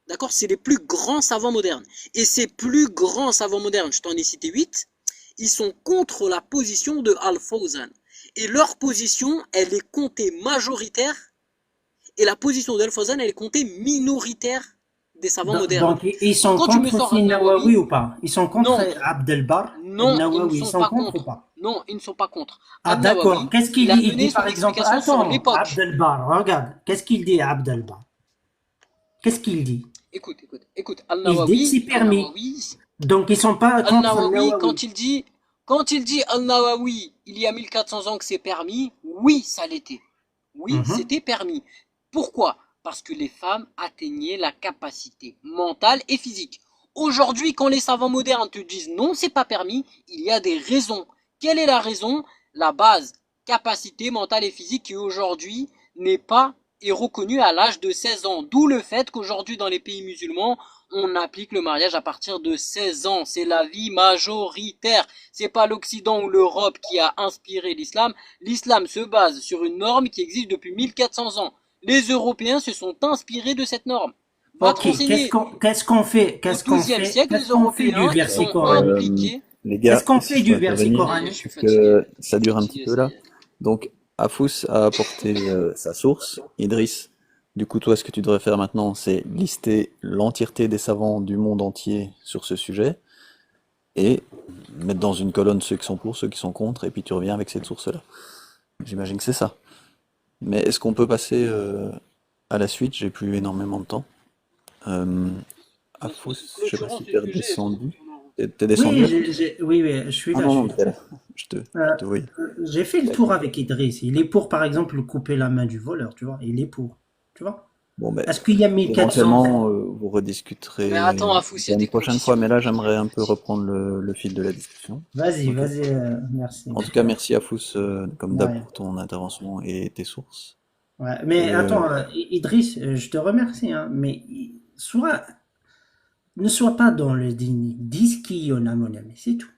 Speaker 3: d'accord? C'est les plus grands savants modernes. Et ces plus grands savants modernes, je t'en ai cité 8, ils sont contre la position de Al-Fawzan. Et leur position, elle est comptée majoritaire, et la position d'Al-Fawzan, elle est comptée minoritaire des savants modernes.
Speaker 2: Donc, ils
Speaker 3: Donc
Speaker 2: sont
Speaker 3: quand tu me
Speaker 2: contre
Speaker 3: sors
Speaker 2: aussi
Speaker 3: Al-Nawawi,
Speaker 2: Nawawi ou pas? Ils sont contre
Speaker 3: non,
Speaker 2: Abdelbar,
Speaker 3: non, ils ne
Speaker 2: Nawawi, ils
Speaker 3: sont
Speaker 2: sont
Speaker 3: pas
Speaker 2: contre ou
Speaker 3: contre.
Speaker 2: pas?
Speaker 3: Non, ils ne sont pas contre.
Speaker 2: Ah d'accord,
Speaker 3: Al-Nawawi,
Speaker 2: qu'est-ce qu'il
Speaker 3: il a
Speaker 2: dit? Il
Speaker 3: mené
Speaker 2: dit
Speaker 3: son
Speaker 2: par exemple,
Speaker 3: explication sur
Speaker 2: attends,
Speaker 3: l'époque.
Speaker 2: Abdelbar, regarde, qu'est-ce qu'il dit Abdelbar? Qu'est-ce qu'il dit?
Speaker 3: Écoute,
Speaker 2: Il dit que c'est permis. Donc ils sont pas contre
Speaker 3: Al-Nawawi,
Speaker 2: Nawawi.
Speaker 3: quand il dit Al-Nawawi, il y a 1400 ans que c'est permis, oui, ça l'était. Oui,
Speaker 2: Mhm.
Speaker 3: c'était permis. Pourquoi? Parce que les femmes atteignaient la capacité mentale et physique. Aujourd'hui, quand les savants modernes te disent non, c'est pas permis, il y a des raisons. Quelle est la raison? La base, capacité mentale et physique qui aujourd'hui n'est pas est reconnue à l'âge de 16 ans. D'où le fait qu'aujourd'hui dans les pays musulmans, on applique le mariage à partir de 16 ans. C'est l'avis majoritaire. C'est pas l'Occident ou l'Europe qui a inspiré l'islam. L'islam se base sur une norme qui existe depuis 1400 ans. Les Européens se sont inspirés de cette norme. Va te
Speaker 2: Ok,
Speaker 3: renseigner.
Speaker 2: qu'est-ce qu'on fait?
Speaker 3: Au XIIe siècle, les
Speaker 2: Qu'est-ce qu'on fait du
Speaker 3: Européens, ils
Speaker 2: verset
Speaker 3: sont
Speaker 2: coranique?
Speaker 3: impliqués.
Speaker 1: Les
Speaker 2: Qu'est-ce
Speaker 1: gars,
Speaker 2: qu'on
Speaker 1: si
Speaker 2: fait
Speaker 1: je peux
Speaker 2: du verset
Speaker 1: intervenir,
Speaker 3: Je
Speaker 2: coranique?
Speaker 3: suis fatigué.
Speaker 1: que
Speaker 3: Je
Speaker 1: ça
Speaker 3: suis
Speaker 1: dure un petit
Speaker 3: fatigué,
Speaker 1: peu
Speaker 3: ça
Speaker 1: là.
Speaker 3: y est.
Speaker 1: Donc, Afous a apporté sa source, Idriss. Du coup, toi, ce que tu devrais faire maintenant, c'est lister l'entièreté des savants du monde entier sur ce sujet et mettre dans une colonne ceux qui sont pour, ceux qui sont contre, et puis tu reviens avec cette source-là. J'imagine que c'est ça. Mais est-ce qu'on peut passer à la suite? J'ai plus énormément de temps. Euh, Afous, je sais pas
Speaker 3: Clôturons
Speaker 1: si
Speaker 3: ce
Speaker 1: t'es
Speaker 3: sujet, sinon on
Speaker 1: redescendu.
Speaker 3: tourne en rond.
Speaker 1: T'es
Speaker 2: Oui,
Speaker 1: descendu, Afous?
Speaker 2: oui, je suis
Speaker 1: Ah
Speaker 2: là, je
Speaker 1: non,
Speaker 2: suis
Speaker 1: non,
Speaker 2: là.
Speaker 1: t'es là.
Speaker 2: Euh,
Speaker 1: Oui.
Speaker 2: j'ai fait le tour avec Idriss. Il est pour, par exemple, couper la main du voleur, tu vois. Il est pour, tu vois.
Speaker 1: Bon, ben,
Speaker 2: Est-ce qu'il y a 1400 ans?
Speaker 1: éventuellement, vous
Speaker 3: Mais attends,
Speaker 1: rediscuterez
Speaker 3: Afous, il y a
Speaker 1: une
Speaker 3: des
Speaker 1: prochaine fois,
Speaker 3: conditions.
Speaker 1: mais là, j'aimerais un peu reprendre le fil de la discussion.
Speaker 2: Vas-y,
Speaker 1: Ok?
Speaker 2: vas-y, merci.
Speaker 1: En tout cas, merci à Fous, comme d'hab,
Speaker 2: Ouais,
Speaker 1: pour ton intervention et tes sources.
Speaker 2: ouais. Mais
Speaker 1: Et
Speaker 2: attends, Idriss, je te remercie, hein, mais ne sois pas dans le déni. Dis ce qu'il y en a, mon ami, c'est tout.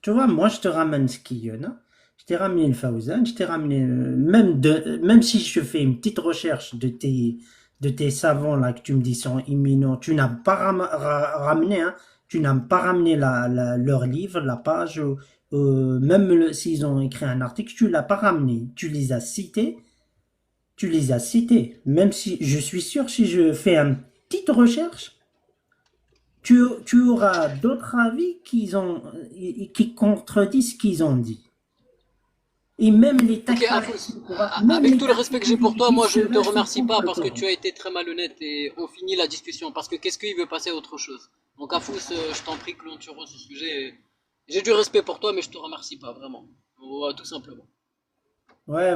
Speaker 2: Tu vois, moi, je te ramène ce qu'il y en a. Je t'ai ramené le Fawzan, je t'ai ramené, même si je fais une petite recherche de tes savants là que tu me dis sont imminents, tu n'as pas ramené, hein, tu n'as pas ramené leur livre, la page, même s'ils ont écrit un article, tu l'as pas ramené. Tu les as cités. Même si je suis sûr, si je fais une petite recherche, tu auras d'autres avis qui contredisent ce qu'ils ont dit. Et même les
Speaker 3: Ok,
Speaker 2: takfir,
Speaker 3: Afous,
Speaker 2: même
Speaker 3: avec
Speaker 2: les
Speaker 3: tout le respect que j'ai pour toi,
Speaker 2: disent
Speaker 3: moi je ne te
Speaker 2: cela sont
Speaker 3: remercie pas
Speaker 2: contre le
Speaker 3: parce que
Speaker 2: Coran.
Speaker 3: tu as été très malhonnête et on finit la discussion. Parce que qu'est-ce qu'il veut passer à autre chose? Donc Afous, je t'en prie, clôturons ce sujet. J'ai du respect pour toi, mais je te remercie pas, vraiment. Tout simplement.
Speaker 2: Ouais,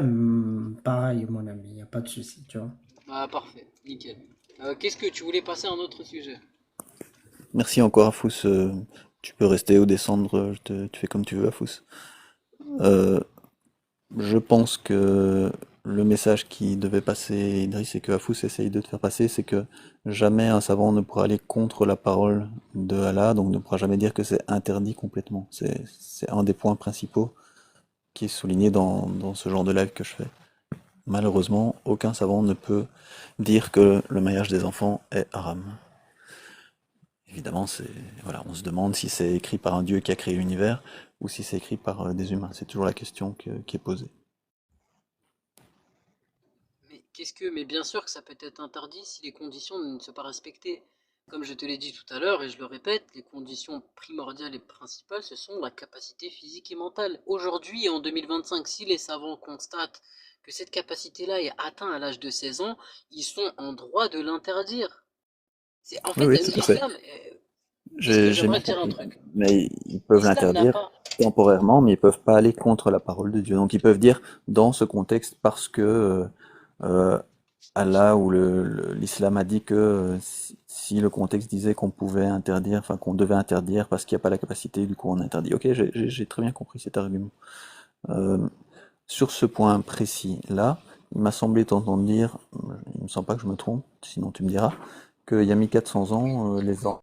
Speaker 2: pareil, mon ami, il n'y a pas de souci, tu vois.
Speaker 3: Ah, parfait, nickel. Qu'est-ce que tu voulais passer à un autre sujet?
Speaker 1: Merci encore Afous, tu peux rester ou descendre, tu fais comme tu veux Afous. Euh, je pense que le message qui devait passer Idriss et que Afous essaye de te faire passer, c'est que jamais un savant ne pourra aller contre la parole de Allah, donc ne pourra jamais dire que c'est interdit complètement. C'est un des points principaux qui est souligné dans ce genre de live que je fais. Malheureusement, aucun savant ne peut dire que le mariage des enfants est haram. Évidemment, voilà, on se demande si c'est écrit par un dieu qui a créé l'univers ou si c'est écrit par des humains. C'est toujours la question qui est posée.
Speaker 3: Mais bien sûr que ça peut être interdit si les conditions ne sont pas respectées. Comme je te l'ai dit tout à l'heure et je le répète, les conditions primordiales et principales, ce sont la capacité physique et mentale. Aujourd'hui et en 2025, si les savants constatent que cette capacité-là est atteinte à l'âge de 16 ans, ils sont en droit de l'interdire. C'est en
Speaker 1: Oui,
Speaker 3: fait
Speaker 1: oui, tout à fait.
Speaker 3: l'islam. Qu'est-ce que
Speaker 1: J'ai bien
Speaker 3: j'aimerais te dire un
Speaker 1: compris.
Speaker 3: truc?
Speaker 1: Mais ils peuvent
Speaker 3: L'islam n'a
Speaker 1: l'interdire
Speaker 3: pas.
Speaker 1: temporairement, mais ils peuvent pas aller contre la parole de Dieu. Donc ils peuvent dire dans ce contexte parce que euh, Allah ou l'islam a dit que si le contexte disait qu'on pouvait interdire, enfin qu'on devait interdire parce qu'il n'y a pas la capacité, du coup on interdit. Ok, j'ai très bien compris cet argument. Euh, sur ce point précis-là, il m'a semblé t'entendre dire, il ne me semble pas que je me trompe, sinon tu me diras, qu'il y a 1400 ans, les enfants.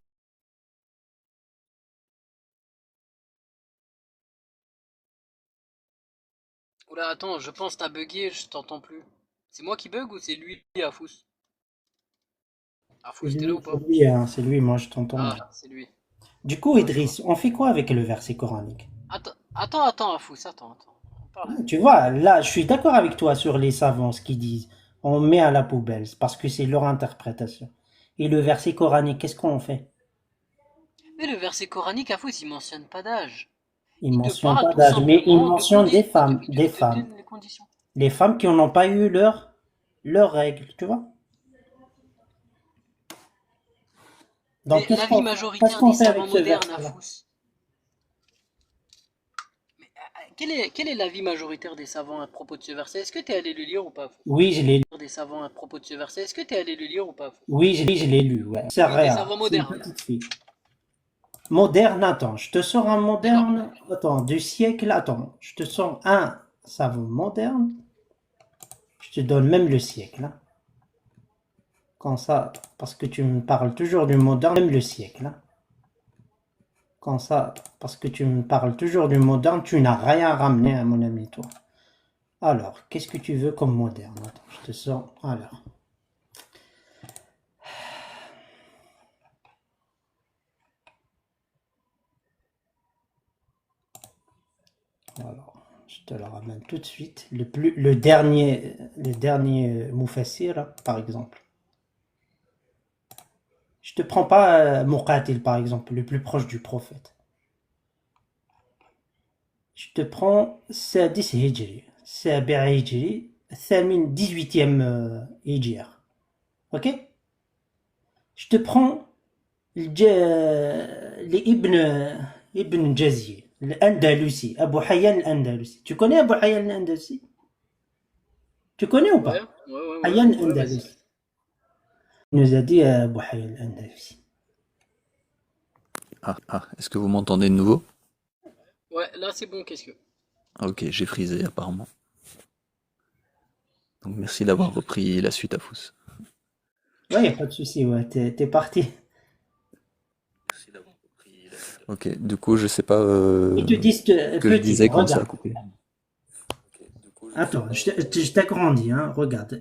Speaker 3: Oula, attends, je pense que t'as bugué, je t'entends plus. C'est moi qui bug ou c'est lui, Afous? Afous, t'es là ou pas?
Speaker 2: C'est lui, moi je t'entends
Speaker 3: Ah,
Speaker 2: là.
Speaker 3: c'est lui.
Speaker 2: Du coup,
Speaker 3: Ah, je vois.
Speaker 2: Idriss, on fait quoi avec le verset coranique?
Speaker 3: Attends, Afous, attends. On parle avec.
Speaker 2: Tu vois, là, je suis d'accord avec toi sur les savants, ce qu'ils disent. On met à la poubelle, parce que c'est leur interprétation. Et le verset coranique, qu'est-ce qu'on fait?
Speaker 3: Mais le verset coranique, Afous, il mentionne pas d'âge.
Speaker 2: Il
Speaker 3: Il te
Speaker 2: mentionne
Speaker 3: parle
Speaker 2: pas
Speaker 3: tout
Speaker 2: d'âge, mais il
Speaker 3: simplement de
Speaker 2: mentionne des
Speaker 3: conditions.
Speaker 2: femmes,
Speaker 3: Il
Speaker 2: des
Speaker 3: te
Speaker 2: femmes.
Speaker 3: donne les conditions.
Speaker 2: Les femmes qui n'ont pas eu leurs règles, tu vois? Donc,
Speaker 3: Mais l'avis
Speaker 2: qu'est-ce
Speaker 3: majoritaire
Speaker 2: qu'on
Speaker 3: des
Speaker 2: fait avec
Speaker 3: savants
Speaker 2: ce
Speaker 3: modernes,
Speaker 2: verset-là?
Speaker 3: Afous. Quel est l'avis majoritaire des savants à propos de ce verset? Est-ce que tu es allé le lire ou pas, Afous?
Speaker 2: Oui, je l'ai,
Speaker 3: Des savants à propos de ce verset, est-ce que tu es allé le lire ou pas, Afous?
Speaker 2: oui, je l'ai lu, ouais. C'est
Speaker 3: Oui, des
Speaker 2: Réa,
Speaker 3: savants
Speaker 2: c'est une
Speaker 3: modernes.
Speaker 2: petite fille. Moderne, attends, je te sors un
Speaker 3: D'accord.
Speaker 2: moderne, attends, du siècle, attends, je te sors un savon moderne, je te donne même le siècle, hein. Quand ça, parce que tu me parles toujours du moderne, même le siècle, hein. Quand ça, parce que tu me parles toujours du moderne, tu n'as rien ramené à mon ami, toi. Alors, qu'est-ce que tu veux comme moderne? Attends, je te sors, alors. Alors, je te le ramène tout de suite. Le dernier Mufassir, hein, par exemple. Je te prends pas Muqatil, par exemple, le plus proche du prophète. Je te prends Sadis Hijri, Sabi' Hijri, Thamin 18e Hijr. Ok? Je te prends les Ibn Jazir, l'Andalusi, Abu Hayyan l'Andalusi. Tu connais Abu Hayyan l'Andalusi? Tu connais ou
Speaker 3: Ouais,
Speaker 2: pas? Hayyan
Speaker 3: ouais, vas-y,
Speaker 2: l'Andalusi.
Speaker 3: vas-y.
Speaker 2: Il nous a dit Abu Hayyan l'Andalusi.
Speaker 1: Est-ce que vous m'entendez de nouveau?
Speaker 3: Ouais, là c'est bon, qu'est-ce que.
Speaker 1: Ah, ok, j'ai frisé apparemment. Donc merci d'avoir repris la suite à Fous.
Speaker 2: Ouais, y a pas de souci, ouais, t'es parti.
Speaker 1: Ok, du coup je sais pas
Speaker 2: Ils te disent,
Speaker 1: ce que je
Speaker 2: petit,
Speaker 1: disais quand ça a
Speaker 2: regarde.
Speaker 1: coupé.
Speaker 2: Attends, je t'agrandis, hein, regarde.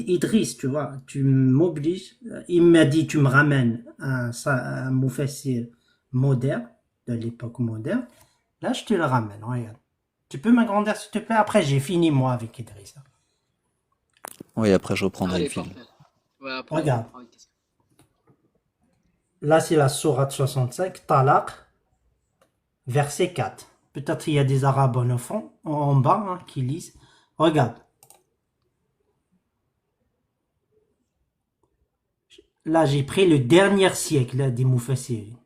Speaker 2: Idriss, tu vois, tu m'obliges. Il m'a dit, tu me ramènes un Mufassir moderne, de l'époque moderne. Là, je te le ramène, regarde. Tu peux m'agrandir, s'il te plaît? Après, j'ai fini, moi, avec Idriss.
Speaker 1: Oui, après je reprendrai le
Speaker 3: Allez,
Speaker 1: fil.
Speaker 3: parfait. Ouais, après on
Speaker 2: Regarde.
Speaker 3: reprend. Qu'est-ce que.
Speaker 2: Là, c'est la sourate 65, Talaq, verset 4. Peut-être il y a des arabes en bas, hein, qui lisent. Regarde. Là, j'ai pris le dernier siècle là, des Mufassirin.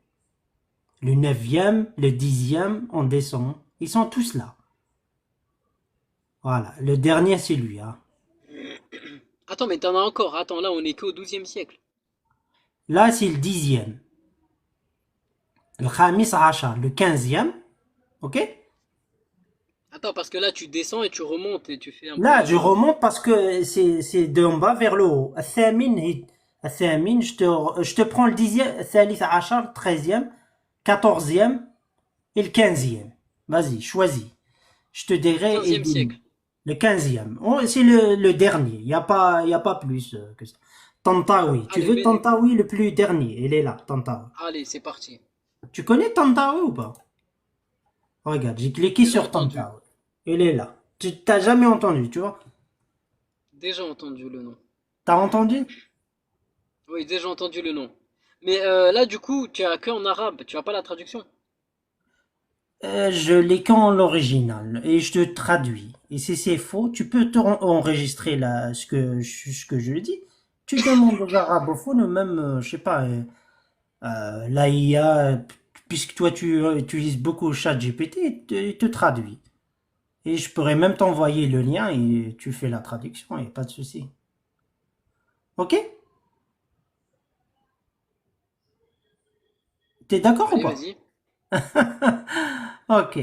Speaker 2: Le 9e, le 10e, on descend. Ils sont tous là. Voilà. Le dernier, c'est lui. Hein.
Speaker 3: Attends, mais t'en as encore. Attends, là, on est qu'au 12e siècle.
Speaker 2: Là, c'est le 10e. Le Khamis Ashar, le 15e. Ok?
Speaker 3: Attends, parce que là, tu descends et tu remontes et tu fais un
Speaker 2: Là,
Speaker 3: peu.
Speaker 2: je remonte parce que c'est d'en bas vers le haut. الثامن, je te prends le 10e, الثالث عشر, 13e, 14e et le 15e. Vas-y, choisis. Je te dirai et
Speaker 3: 15e
Speaker 2: dis-moi.
Speaker 3: siècle.
Speaker 2: Le 15e. Oh, c'est le dernier. Il y a pas plus que ça. Tantawi. Tu
Speaker 3: Allez,
Speaker 2: veux
Speaker 3: mets-les.
Speaker 2: Tantawi le plus dernier? Il est là, Tantawi.
Speaker 3: Allez, c'est parti.
Speaker 2: Tu connais Tantawi ou pas? Regarde, j'ai cliqué
Speaker 3: Déjà
Speaker 2: sur
Speaker 3: entendu.
Speaker 2: Tantawi. Il est là. Tu t'as jamais entendu, tu vois?
Speaker 3: Déjà entendu le nom.
Speaker 2: T'as entendu?
Speaker 3: Oui, déjà entendu le nom. Mais là, du coup, tu as que en arabe. Tu as pas la traduction.
Speaker 2: Je l'ai qu'en l'original et je te traduis. Et si c'est faux, tu peux enregistrer là ce que je dis. Tu demandes aux arabophones ou même, je sais pas, l'AIA, puisque toi tu utilises beaucoup ChatGPT, il te traduit. Et je pourrais même t'envoyer le lien et tu fais la traduction, il n'y a pas de souci. Ok? T'es d'accord ou
Speaker 3: Allez,
Speaker 2: pas?
Speaker 3: vas-y.
Speaker 2: Ok.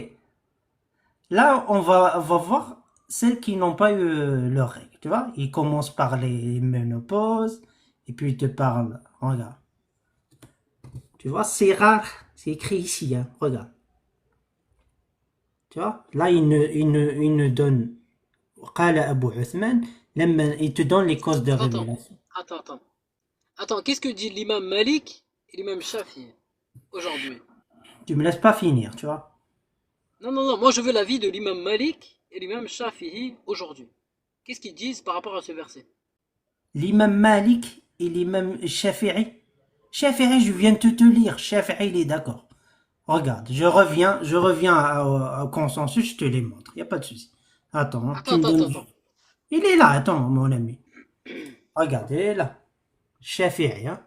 Speaker 2: Là, on va voir celles qui n'ont pas eu leurs règles, tu vois. Ils commencent par les ménopauses, et puis ils te parlent. Regarde. Tu vois, c'est rare. C'est écrit ici, hein. Regarde. Tu vois, là, il ne donne. قال أبو عثمان, il te donne les causes de
Speaker 3: Attends,
Speaker 2: révélation.
Speaker 3: attends. Attends, qu'est-ce que dit l'imam Malik et l'imam Shafi aujourd'hui?
Speaker 2: Tu me laisses pas finir, tu vois.
Speaker 3: Non, moi je veux l'avis de l'imam Malik et l'imam Shafi'i aujourd'hui. Qu'est-ce qu'ils disent par rapport à ce verset?
Speaker 2: L'imam Malik et l'imam Shafi'i. Shafi'i, je viens de te lire. Shafi'i, il est d'accord. Regarde, je reviens au consensus, je te les montre. Il n'y a pas de souci. Attends, hein, tu me donnes.
Speaker 3: Attends.
Speaker 2: Il est là, attends, mon ami. Regarde, il est là. Shafi'i, hein.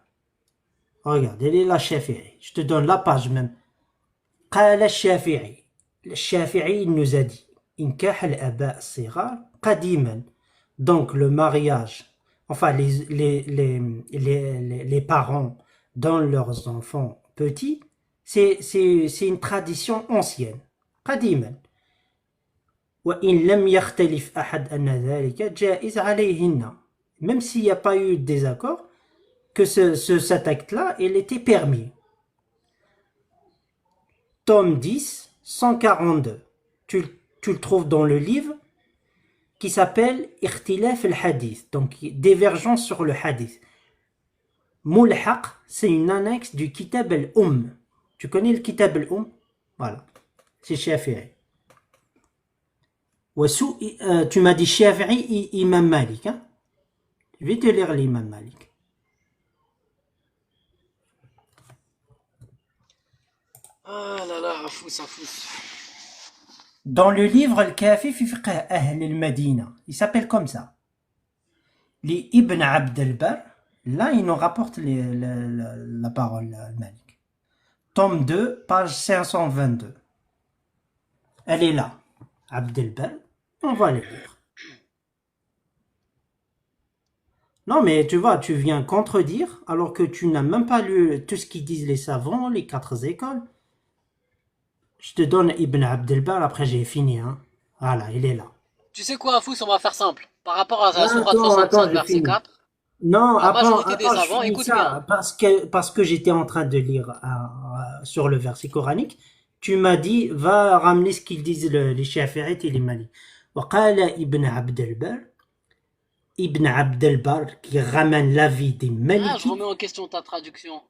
Speaker 2: Regarde, il est là, Shafi'i. Je te donne la page même. قال الشافعي. الشافعي, il nous a dit. إنكاح الآباء الصغار قديما. Donc, le mariage, enfin, les parents donnent leurs enfants petits, c'est une tradition ancienne. قديما. وإن لم يختلف أحد أن ذلك جائز عليهن. Même s'il n'y a pas eu de désaccord, que cet acte-là, il était permis. Tome 10, 142. Tu le trouves dans le livre qui s'appelle Ikhtilaf al-Hadith, donc divergence sur le hadith. Mulhaq, c'est une annexe du Kitab al-Umm. Tu connais le Kitab al-Umm? Voilà, c'est Shafi'i. Tu m'as dit Shafi'i, Imam Malik. Hein? Je vais te lire l'Imam Malik.
Speaker 3: Ah là là, Afous.
Speaker 2: Dans le livre Al-Kafi fi fiqh Ahl al-Madina, il s'appelle comme ça. Les Ibn Abd al-Barr, là il nous rapporte la parole al-Malik. Tome 2, page 522. Elle est là. Abd al-Barr, on va les lire. Non mais tu vois, tu viens contredire alors que tu n'as même pas lu tout ce qu'ils disent les savants, les 4 écoles. Je te donne Ibn Abd al-Barr, après j'ai fini. Hein. Voilà, il est là.
Speaker 3: Tu sais quoi, Afous, on va faire simple. Par rapport à la sourate
Speaker 2: Attends,
Speaker 3: 65,
Speaker 2: j'ai
Speaker 3: verset
Speaker 2: fini.
Speaker 3: 4,
Speaker 2: Non,
Speaker 3: la majorité des
Speaker 2: je
Speaker 3: savants,
Speaker 2: finis
Speaker 3: écoute bien.
Speaker 2: ça parce que j'étais en train de lire sur le verset coranique. Tu m'as dit, va ramener ce qu'ils disent les Shafi'ites et les Malikites. وقال Ibn Abd al-Barr qui ramène l'avis des
Speaker 3: Ah, je
Speaker 2: Malikites.
Speaker 3: remets en question ta traduction.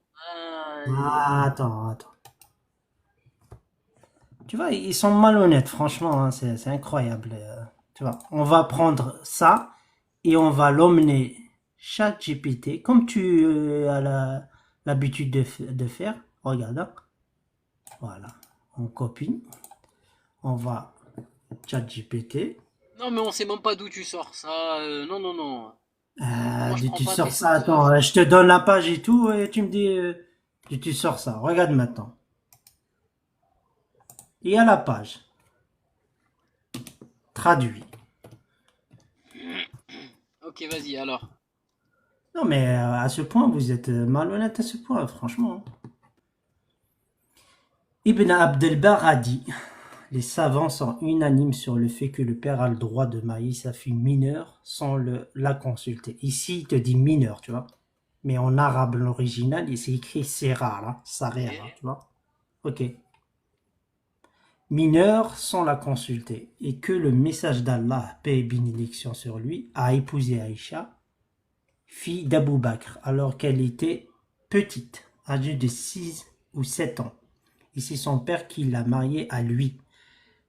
Speaker 2: Attends. Tu vois, ils sont malhonnêtes, franchement, hein, c'est incroyable. Tu vois, on va prendre ça et on va l'emmener ChatGPT, comme tu as l'habitude de faire. Regarde, hein. Voilà. On copie. On va ChatGPT.
Speaker 3: Non, mais on sait même pas d'où tu sors ça. Non, non, non. Moi, je prends
Speaker 2: Tu
Speaker 3: pas
Speaker 2: sors
Speaker 3: tes
Speaker 2: ça,
Speaker 3: sources.
Speaker 2: attends, je te donne la page et tout, et tu me dis, tu sors ça. Regarde maintenant. Il y a la page. Traduit.
Speaker 3: Ok, vas-y, alors.
Speaker 2: Non, mais à ce point, vous êtes malhonnête à ce point, franchement. Ibn Abdelbar a dit, les savants sont unanimes sur le fait que le père a le droit de marier sa fille mineure sans la consulter. Ici, il te dit mineur, tu vois. Mais en arabe, l'original, c'est écrit Sera, là. Sarera,
Speaker 3: Ok.
Speaker 2: tu vois. Ok. Mineur sans la consulter. Et que le message d'Allah, paix et bénédiction sur lui, a épousé Aïcha, fille d'Abou Bakr, alors qu'elle était petite, âgée de 6 ou 7 ans. Et c'est son père qui l'a mariée à lui.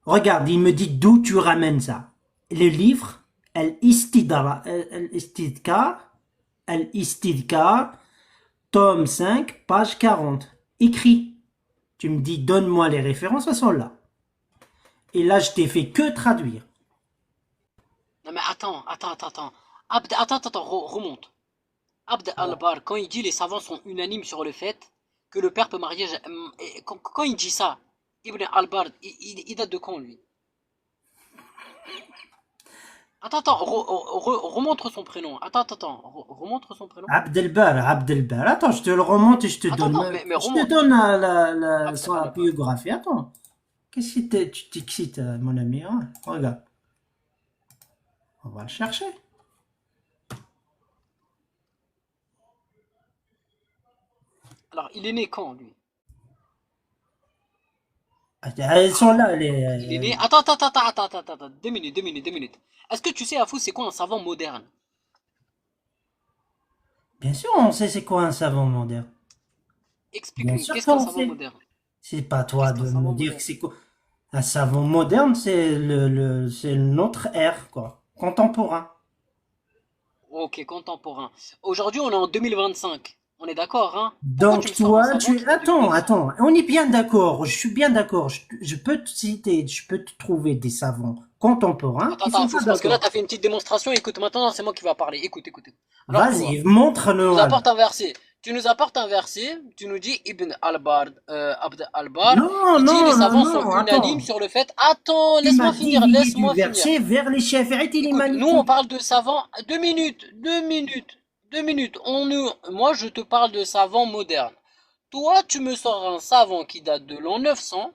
Speaker 2: Regarde, il me dit d'où tu ramènes ça. Le livre, Al-Istidkar, tome 5, page 40. Écrit. Tu me dis, donne-moi les références, elles sont là. Et là, je t'ai fait que traduire.
Speaker 3: Non, mais attends. Attends, remonte. Abd al-Bar, quand il dit les savants sont unanimes sur le fait que le père peut marier. Quand il dit ça, Ibn al-Bar, il date de quand lui? Attends, remontre son prénom. Remontre son prénom.
Speaker 2: Abdelbar. Attends, je te le remonte et je te donne,
Speaker 3: Mais
Speaker 2: je te
Speaker 3: remonte.
Speaker 2: donne
Speaker 3: Abd
Speaker 2: sa
Speaker 3: al-Bar.
Speaker 2: biographie. Attends. Qu'est-ce que tu t'excites, mon ami, hein? Regarde. On va le chercher.
Speaker 3: Alors, il est né quand lui?
Speaker 2: Elles sont là,
Speaker 3: Il est né. Attends. 2 minutes. Est-ce que tu sais, Afou, c'est quoi un savant moderne?
Speaker 2: Bien sûr, on sait c'est quoi un savant moderne. Bien
Speaker 3: Explique-nous,
Speaker 2: sûr
Speaker 3: qu'est-ce qu'un
Speaker 2: qu'on
Speaker 3: savant
Speaker 2: sait.
Speaker 3: moderne?
Speaker 2: C'est pas toi
Speaker 3: Qu'est-ce qu'un
Speaker 2: de me
Speaker 3: savant
Speaker 2: dire que
Speaker 3: moderne?
Speaker 2: c'est quoi. Un savant moderne, c'est c'est notre ère, quoi. Contemporain.
Speaker 3: Ok, contemporain. Aujourd'hui, on est en 2025. On est d'accord, hein? Pourquoi tu
Speaker 2: Donc
Speaker 3: me sors un
Speaker 2: toi,
Speaker 3: savant qui date de
Speaker 2: attends,
Speaker 3: 1900?
Speaker 2: attends, on est bien d'accord, je suis bien d'accord, je peux te citer, je peux te trouver des savants contemporains qui sont pas
Speaker 3: Fous, parce que là,
Speaker 2: d'accord.
Speaker 3: t'as fait une petite démonstration. Écoute, maintenant, c'est moi qui va parler. Écoute. Alors, toi,
Speaker 2: Vas-y,
Speaker 3: tu nous
Speaker 2: montre-nous
Speaker 3: apportes
Speaker 2: alors.
Speaker 3: un verset. Tu nous dis Ibn al-Bar, Abd al-Bar,
Speaker 2: Non,
Speaker 3: il dit les
Speaker 2: non, non,
Speaker 3: savants sont
Speaker 2: non,
Speaker 3: unanimes
Speaker 2: attends.
Speaker 3: sur le fait. Attends,
Speaker 2: Tu m'as dévié du
Speaker 3: laisse-moi finir.
Speaker 2: verset vers les Shafi'ites et les
Speaker 3: Écoute, nous on
Speaker 2: Malikites.
Speaker 3: parle de savants. 2 minutes. Moi je te parle de savants modernes. Toi, tu me sors un savant qui date de l'an 900.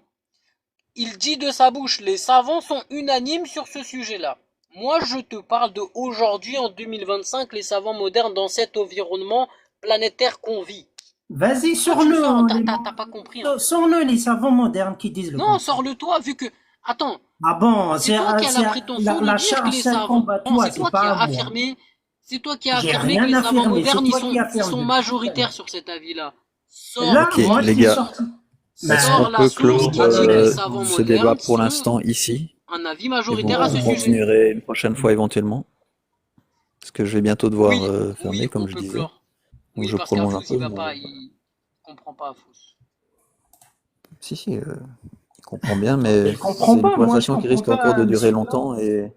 Speaker 3: Il dit de sa bouche, les savants sont unanimes sur ce sujet-là. Moi, je te parle de aujourd'hui, en 2025, les savants modernes dans cet environnement planétaire qu'on vit.
Speaker 2: Vas-y,
Speaker 3: Toi, tu me sors,
Speaker 2: sors-nous
Speaker 3: t'as pas compris en fait.
Speaker 2: sors-nous les savants modernes qui disent le
Speaker 3: Non,
Speaker 2: contraire.
Speaker 3: sors-le toi, vu que, attends,
Speaker 2: Ah bon,
Speaker 3: c'est toi qui as la
Speaker 2: la,
Speaker 3: prétention de
Speaker 2: la
Speaker 3: dire que
Speaker 2: charge
Speaker 3: les savants,
Speaker 2: s'incombe à toi,
Speaker 3: c'est
Speaker 2: c'est
Speaker 3: toi
Speaker 2: pas
Speaker 3: qui
Speaker 2: à
Speaker 3: as
Speaker 2: moi.
Speaker 3: affirmé, c'est toi qui as
Speaker 2: J'ai
Speaker 3: affirmé que
Speaker 2: rien
Speaker 3: les savants
Speaker 2: affirmé, c'est
Speaker 3: modernes,
Speaker 2: toi qui
Speaker 3: ils
Speaker 2: affirmes
Speaker 3: sont
Speaker 2: depuis tout à
Speaker 3: majoritaires
Speaker 2: l'heure.
Speaker 3: sur cet avis-là.
Speaker 2: Là,
Speaker 1: Ok,
Speaker 3: Sors
Speaker 2: moi, je
Speaker 1: les
Speaker 2: t'ai
Speaker 1: gars,
Speaker 2: sorti.
Speaker 1: est-ce qu'on
Speaker 3: sors la
Speaker 1: peut
Speaker 3: source
Speaker 1: clore
Speaker 3: qui dit que les savants
Speaker 2: Attends.
Speaker 1: ce débat
Speaker 3: modernes
Speaker 1: pour
Speaker 3: sont
Speaker 1: l'instant ici
Speaker 3: un avis
Speaker 1: et
Speaker 3: majoritaire à
Speaker 1: vous
Speaker 3: ce
Speaker 2: Ouais.
Speaker 3: sujet.
Speaker 1: continuerez une prochaine fois éventuellement? Parce que je vais bientôt devoir fermer,
Speaker 3: Oui,
Speaker 1: comme
Speaker 3: on
Speaker 1: je
Speaker 3: peut
Speaker 1: disais.
Speaker 3: clore.
Speaker 1: Donc
Speaker 3: Oui,
Speaker 1: je
Speaker 3: parce
Speaker 1: prolonge un
Speaker 3: qu'Afous, il
Speaker 1: peu,
Speaker 3: va
Speaker 1: mais
Speaker 3: pas, il comprend pas Afous.
Speaker 1: si, il comprend bien,
Speaker 2: Il
Speaker 1: mais
Speaker 2: comprend
Speaker 1: c'est une
Speaker 2: pas, moi, je
Speaker 1: conversation qui
Speaker 2: comprends
Speaker 1: risque encore
Speaker 2: pas
Speaker 1: de durer
Speaker 2: ce plan.
Speaker 1: longtemps et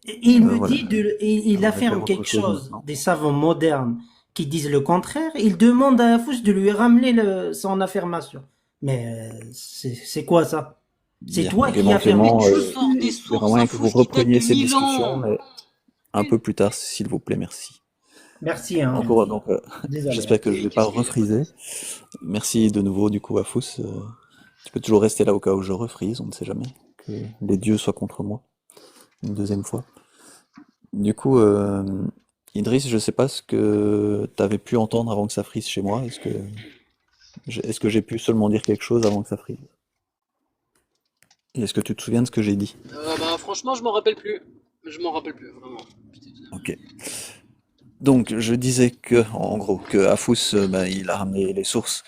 Speaker 2: Et il me
Speaker 1: voilà,
Speaker 2: dit, il
Speaker 1: j'aimerais faire
Speaker 2: affirme
Speaker 1: autre
Speaker 2: quelque
Speaker 1: chose
Speaker 2: chose,
Speaker 1: maintenant.
Speaker 2: des savants modernes qui disent le contraire. Il demande à Fous de lui ramener son affirmation. Mais c'est quoi ça? C'est
Speaker 1: Bien,
Speaker 2: toi
Speaker 1: donc
Speaker 2: qui affirmes
Speaker 3: Mais
Speaker 2: une
Speaker 1: éventuellement,
Speaker 3: tu
Speaker 2: chose.
Speaker 3: sors des
Speaker 1: il y aura
Speaker 3: sources
Speaker 1: moyen que
Speaker 3: Afous
Speaker 1: vous
Speaker 3: qui datent
Speaker 1: repreniez
Speaker 3: de
Speaker 1: cette
Speaker 3: 1000
Speaker 1: discussion,
Speaker 3: ans.
Speaker 1: mais un peu plus tard, s'il vous plaît, merci.
Speaker 2: Merci, hein.
Speaker 1: Encore, donc,
Speaker 2: Désolé.
Speaker 1: j'espère que je vais pas
Speaker 3: Qu'est-ce qu'il y a pas de
Speaker 1: refriser. Merci de nouveau, du coup, à Fous. Tu peux toujours rester là au cas où je refrise, on ne sait jamais. Que les dieux soient contre moi, une deuxième fois. Du coup, Idriss, je sais pas ce que tu avais pu entendre avant que ça frise chez moi. Est-ce que j'ai pu seulement dire quelque chose avant que ça frise? Et est-ce que tu te souviens de ce que j'ai dit?
Speaker 3: Bah, franchement, je m'en rappelle plus. Je m'en rappelle plus, vraiment.
Speaker 1: Ok. Donc, je disais que, en gros, que Afous, il a ramené les sources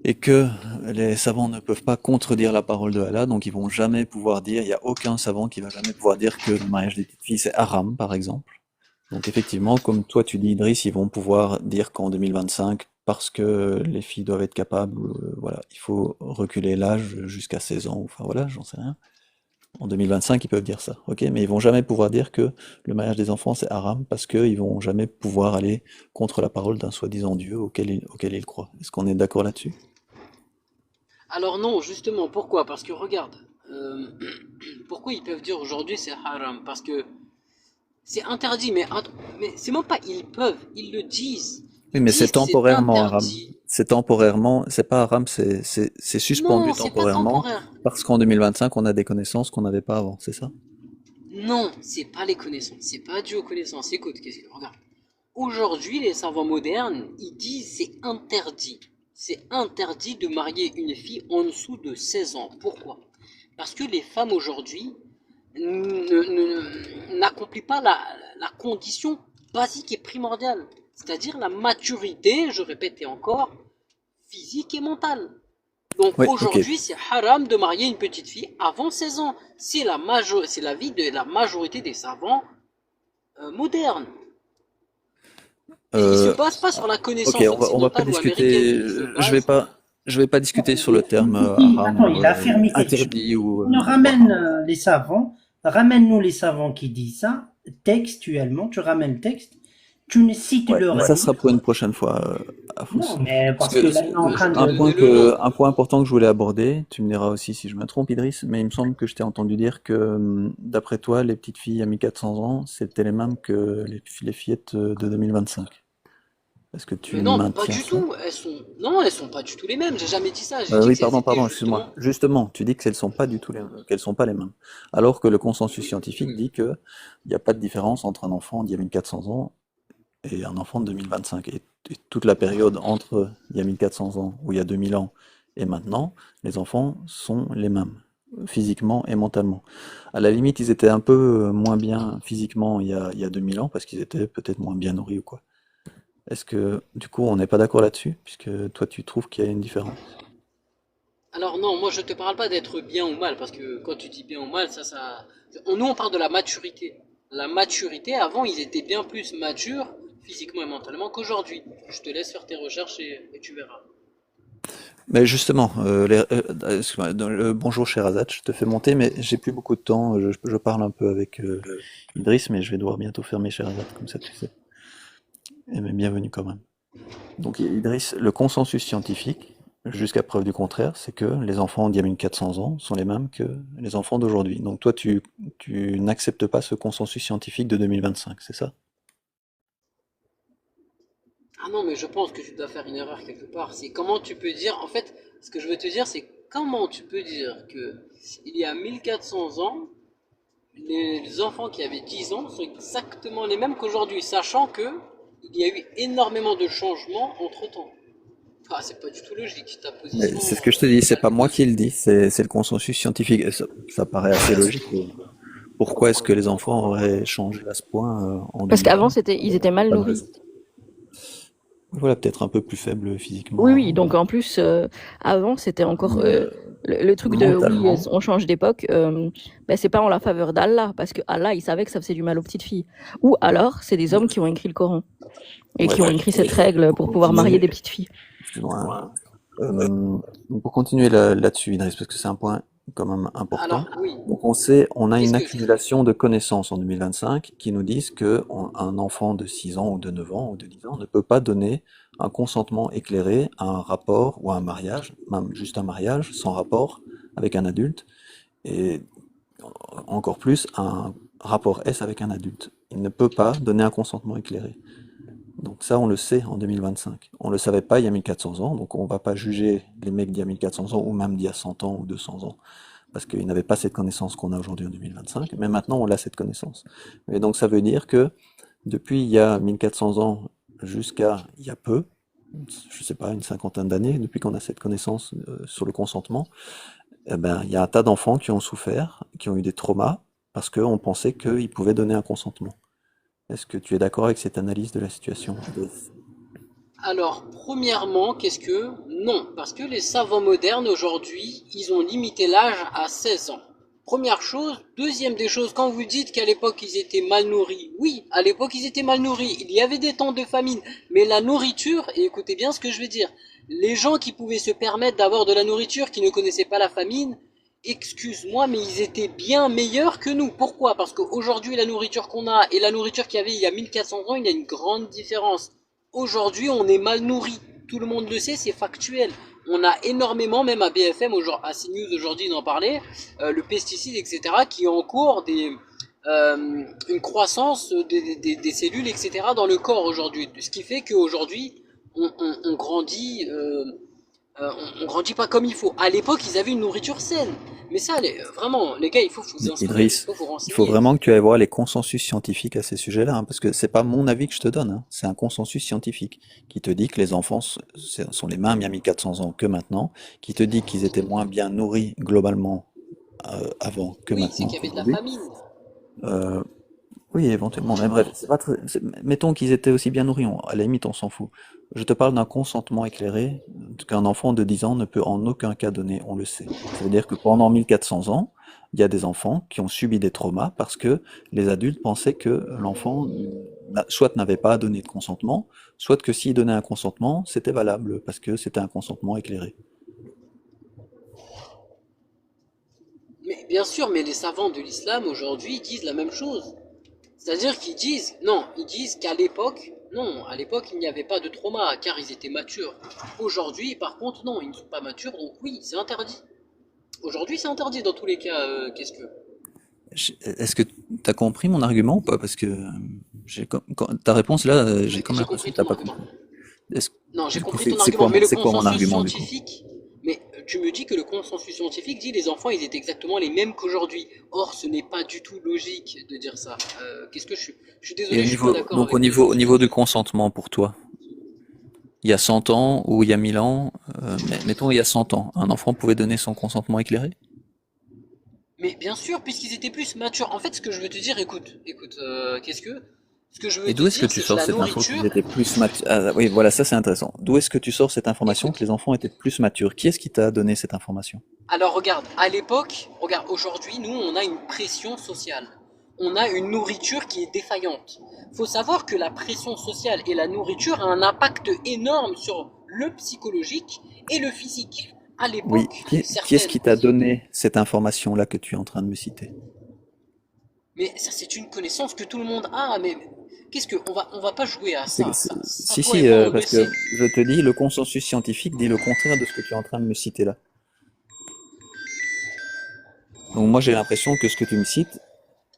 Speaker 1: et que les savants ne peuvent pas contredire la parole de Allah, donc ils vont jamais pouvoir dire, il n'y a aucun savant qui va jamais pouvoir dire que le mariage des petites filles c'est haram, par exemple. Donc effectivement, comme toi tu dis Idriss, ils vont pouvoir dire qu'en 2025, parce que les filles doivent être capables, voilà, il faut reculer l'âge jusqu'à 16 ans, enfin voilà, j'en sais rien. En 2025, ils peuvent dire ça, ok, mais ils vont jamais pouvoir dire que le mariage des enfants c'est haram parce qu'ils vont jamais pouvoir aller contre la parole d'un soi-disant Dieu auquel ils croient. Est-ce qu'on est d'accord là-dessus?
Speaker 3: Alors non, justement, pourquoi? Parce que regarde, euh, pourquoi ils peuvent dire aujourd'hui c'est haram? Parce que c'est interdit, mais c'est même pas ils peuvent, ils le disent.
Speaker 1: Oui,
Speaker 3: Ils
Speaker 1: mais c'est
Speaker 3: disent que c'est
Speaker 1: temporairement haram.
Speaker 3: interdit.
Speaker 1: C'est temporairement, c'est pas haram, c'est suspendu
Speaker 3: Non, c'est pas
Speaker 1: temporairement
Speaker 3: temporaire.
Speaker 1: parce qu'en 2025, on a des connaissances qu'on n'avait pas avant, c'est ça?
Speaker 3: Non, c'est pas les connaissances, c'est pas dû aux connaissances. Écoute, regarde. Aujourd'hui, les savants modernes, ils disent c'est interdit. C'est interdit de marier une fille en dessous de 16 ans. Pourquoi? Parce que les femmes aujourd'hui n'accomplissent pas la condition basique et primordiale. C'est-à-dire la maturité, je répète et encore, physique et mentale. Donc
Speaker 1: Oui, ok.
Speaker 3: aujourd'hui, c'est haram de marier une petite fille avant 16 ans. C'est l'avis de la majorité des savants modernes. Et ils se
Speaker 1: Euh,
Speaker 3: basent pas sur la
Speaker 1: ok,
Speaker 3: connaissance
Speaker 1: on va pas
Speaker 3: occidentale ou américaine.
Speaker 1: discuter.
Speaker 3: Ils se
Speaker 1: Je vais
Speaker 3: basent.
Speaker 1: je vais pas discuter sur le terme haram
Speaker 2: Attends,
Speaker 1: ou
Speaker 2: il a affirmé quelque chose.
Speaker 1: interdit ou
Speaker 2: Nous
Speaker 1: ou
Speaker 2: ramène
Speaker 1: haram.
Speaker 2: les savants, ramène-nous les savants qui disent ça, textuellement, tu ramènes le texte, tu ne cites
Speaker 1: Ouais,
Speaker 2: leur
Speaker 1: mais ça
Speaker 2: livre.
Speaker 1: sera pour une prochaine fois,
Speaker 2: Non,
Speaker 1: Afous.
Speaker 2: mais
Speaker 1: Parce
Speaker 2: parce que
Speaker 1: que
Speaker 2: là, il est en train de...
Speaker 3: Donnez-le nom.
Speaker 1: un point important que je voulais aborder, tu me diras aussi si je me trompe, Idriss, mais il me semble que je t'ai entendu dire que, d'après toi, les petites filles à 1400 ans, c'était les mêmes que les fillettes de 2025. Est-ce que tu
Speaker 3: Mais non, pas
Speaker 1: maintiens
Speaker 3: du
Speaker 1: ça?
Speaker 3: tout. Non, elles sont pas du tout les mêmes. J'ai jamais dit ça. J'ai dit
Speaker 1: Oui,
Speaker 3: qu'elles étaient
Speaker 1: pardon, excuse-moi.
Speaker 3: justement.
Speaker 1: Justement, tu dis qu'elles sont pas du tout qu'elles sont pas les mêmes. Alors que le consensus
Speaker 3: Oui,
Speaker 1: scientifique dit que il n'y a pas de différence entre un enfant d'il y a 1400 ans et un enfant de 2025. Et toute la période entre il y a 1400 ans ou il y a 2000 ans et maintenant, les enfants sont les mêmes, physiquement et mentalement. À la limite, ils étaient un peu moins bien physiquement il y a 2000 ans parce qu'ils étaient peut-être moins bien nourris ou quoi. Est-ce que, du coup, on n'est pas d'accord là-dessus, puisque toi, tu trouves qu'il y a une différence?
Speaker 3: alors non, moi je te parle pas d'être bien ou mal, parce que quand tu dis bien ou mal, Nous on parle de la maturité. La maturité, avant ils étaient bien plus matures, physiquement et mentalement, qu'aujourd'hui. Je te laisse faire tes recherches et tu verras.
Speaker 1: Mais justement, excuse-moi, bonjour Sherazade, je te fais monter, mais j'ai plus beaucoup de temps. Je parle un peu avec Idriss, mais je vais devoir bientôt fermer Sherazade, comme ça tu sais. Mais bienvenue quand même. Donc Idriss, le consensus scientifique, jusqu'à preuve du contraire, c'est que les enfants d'il y a 1400 ans sont les mêmes que les enfants d'aujourd'hui. Donc toi, tu n'acceptes pas ce consensus scientifique de 2025, c'est ça?
Speaker 3: Ah non, mais je pense que tu dois faire une erreur quelque part. C'est comment tu peux dire, en fait, ce que je veux te dire, c'est comment tu peux dire que il y a 1400 ans, les enfants qui avaient 10 ans sont exactement les mêmes qu'aujourd'hui, sachant que il y a eu énormément de changements entre-temps. Ah, c'est pas du tout logique, ta
Speaker 1: Mais
Speaker 3: position,
Speaker 1: c'est ce que je te dis, c'est
Speaker 3: elle
Speaker 1: pas
Speaker 3: n'est pas
Speaker 1: moi qui le dis,
Speaker 3: acceptée.
Speaker 1: c'est le consensus scientifique. Et ça paraît assez logique. Pourquoi est-ce que les enfants auraient changé à ce point en
Speaker 5: Parce
Speaker 1: 2020?
Speaker 5: qu'avant, ils étaient mal
Speaker 1: Pas de
Speaker 5: nourris.
Speaker 1: raison. Voilà, peut-être un peu plus faible physiquement
Speaker 5: Oui, oui.
Speaker 1: avant,
Speaker 5: Donc en plus, avant, c'était encore
Speaker 1: mais
Speaker 5: le truc de oui,
Speaker 1: mentalement,
Speaker 5: on change d'époque. Ben, c'est pas en la faveur d'Allah, parce que Allah, il savait que ça faisait du mal aux petites filles. Ou alors, c'est des hommes qui ont écrit le Coran et
Speaker 1: ouais,
Speaker 5: qui ont
Speaker 1: bref,
Speaker 5: écrit cette règle pour pouvoir marier des petites filles.
Speaker 1: excuse-moi, hein. Donc pour continuer là-dessus, Idriss, parce que c'est un point quand même important.
Speaker 3: Alors, oui,
Speaker 1: Donc on a une
Speaker 3: qu'est-ce que...
Speaker 1: accumulation de connaissances en 2025 qui nous disent que un enfant de 6 ans ou de 9 ans ou de 10 ans ne peut pas donner un consentement éclairé à un rapport ou à un mariage, même juste un mariage sans rapport avec un adulte, et encore plus un rapport S avec un adulte. Il ne peut pas donner un consentement éclairé. Donc ça, on le sait en 2025. On le savait pas il y a 1400 ans, donc on va pas juger les mecs d'il y a 1400 ans ou même d'il y a 100 ans ou 200 ans, parce qu'ils n'avaient pas cette connaissance qu'on a aujourd'hui en 2025, mais maintenant on a cette connaissance. Et donc ça veut dire que depuis il y a 1400 ans jusqu'à il y a peu, je sais pas, une cinquantaine d'années, depuis qu'on a cette connaissance sur le consentement, eh ben, il y a un tas d'enfants qui ont souffert, qui ont eu des traumas, parce qu'on pensait qu'ils pouvaient donner un consentement. Est-ce que tu es d'accord avec cette analyse de la situation?
Speaker 3: Alors, premièrement, qu'est-ce que... Non, parce que les savants modernes, aujourd'hui, ils ont limité l'âge à 16 ans. Première chose. Deuxième des choses, quand vous dites qu'à l'époque ils étaient mal nourris, oui, à l'époque ils étaient mal nourris. Il y avait des temps de famine, mais la nourriture, et écoutez bien ce que je vais dire, les gens qui pouvaient se permettre d'avoir de la nourriture, qui ne connaissaient pas la famine, excuse-moi, mais ils étaient bien meilleurs que nous. Pourquoi? Parce qu'aujourd'hui, la nourriture qu'on a et la nourriture qu'il y avait il y a 1400 ans, il y a une grande différence. Aujourd'hui, on est mal nourri. Tout le monde le sait, c'est factuel. On a énormément, même à BFM, à CNews aujourd'hui, d'en parler, le pesticide, etc., qui encourt une croissance des cellules, etc., dans le corps aujourd'hui. Ce qui fait qu'aujourd'hui, on grandit, on grandit pas comme il faut. À l'époque, ils avaient une nourriture saine. Mais ça, vraiment, les gars, il faut vous instruire, il
Speaker 1: Idriss,
Speaker 3: faut vous
Speaker 1: il faut
Speaker 3: renseigner.
Speaker 1: vraiment que tu ailles voir les consensus scientifiques à ces sujets-là, hein, parce que c'est pas mon avis que je te donne, hein, c'est un consensus scientifique qui te dit que les enfants sont les mêmes il y a 1400 ans que maintenant, qui te dit qu'ils étaient moins bien nourris globalement avant que
Speaker 3: Oui, c'est
Speaker 1: maintenant
Speaker 3: qu'il y avait de la
Speaker 1: qu'aujourd'hui.
Speaker 3: famine.
Speaker 1: Euh, oui, éventuellement, mais bref, c'est pas mettons qu'ils étaient aussi bien nourris, à la limite on s'en fout. Je te parle d'un consentement éclairé qu'un enfant de 10 ans ne peut en aucun cas donner, on le sait. Ça veut dire que pendant 1400 ans, il y a des enfants qui ont subi des traumas parce que les adultes pensaient que l'enfant soit n'avait pas donné de consentement, soit que s'il donnait un consentement, c'était valable parce que c'était un consentement éclairé.
Speaker 3: Mais bien sûr, mais les savants de l'islam aujourd'hui disent la même chose. C'est-à-dire qu'ils disent, non, ils disent qu'à l'époque, non, à l'époque il n'y avait pas de trauma car ils étaient matures. Aujourd'hui, par contre, non, ils ne sont pas matures, donc oui, c'est interdit. Aujourd'hui, c'est interdit dans tous les cas. Qu'est-ce que.
Speaker 1: Est-ce que tu as compris mon argument ou pas? Parce que ta réponse là, j'ai
Speaker 3: Oui,
Speaker 1: comme
Speaker 3: j'ai
Speaker 1: l'impression
Speaker 3: compris
Speaker 1: que t'as
Speaker 3: ton
Speaker 1: pas
Speaker 3: argument.
Speaker 1: compris. Est-ce-
Speaker 3: Non, j'ai
Speaker 1: du coup,
Speaker 3: compris ton argument, mais le
Speaker 1: c'est quoi mon
Speaker 3: consensus
Speaker 1: argument du coup?
Speaker 3: scientifique, mais tu me dis que le consensus scientifique dit les enfants ils étaient exactement les mêmes qu'aujourd'hui. Or, ce n'est pas du tout logique de dire ça. Qu'est-ce que je suis
Speaker 1: Et
Speaker 3: désolé, je suis pas d'accord
Speaker 1: donc
Speaker 3: avec toi sur
Speaker 1: au
Speaker 3: ce que
Speaker 1: niveau
Speaker 3: tu
Speaker 1: du
Speaker 3: dis.
Speaker 1: consentement pour toi, il y a 100 ans ou il y a 1000 ans, mettons il y a 100 ans, un enfant pouvait donner son consentement éclairé?
Speaker 3: Mais bien sûr, puisqu'ils étaient plus matures. En fait, ce que je veux te dire, écoute, ce que je veux
Speaker 1: Et
Speaker 3: te
Speaker 1: d'où est-ce que
Speaker 3: dire,
Speaker 1: tu
Speaker 3: c'est que
Speaker 1: sors
Speaker 3: la
Speaker 1: cette info qu'ils
Speaker 3: nourriture.
Speaker 1: étaient plus matures? Ah, oui, voilà, ça c'est intéressant. D'où est-ce que tu sors cette information que
Speaker 3: Écoute,
Speaker 1: les enfants étaient plus matures? Qui est-ce qui t'a donné cette information?
Speaker 3: alors regarde, à l'époque, regarde, aujourd'hui, nous, on a une pression sociale. On a une nourriture qui est défaillante. Faut savoir que la pression sociale et la nourriture a un impact énorme sur le psychologique et le physique. À
Speaker 1: Oui,
Speaker 3: l'époque,
Speaker 1: qui est-ce
Speaker 3: certaines,
Speaker 1: qui t'a donné cette information-là que tu es en train de me citer?
Speaker 3: mais ça c'est une connaissance que tout le monde a, mais qu'est-ce que, on va pas jouer à ça, ça,
Speaker 1: Si,
Speaker 3: toi et
Speaker 1: si,
Speaker 3: moi on le
Speaker 1: parce
Speaker 3: sait.
Speaker 1: que je te dis, le consensus scientifique dit le contraire de ce que tu es en train de me citer là. Donc moi j'ai l'impression que ce que tu me cites,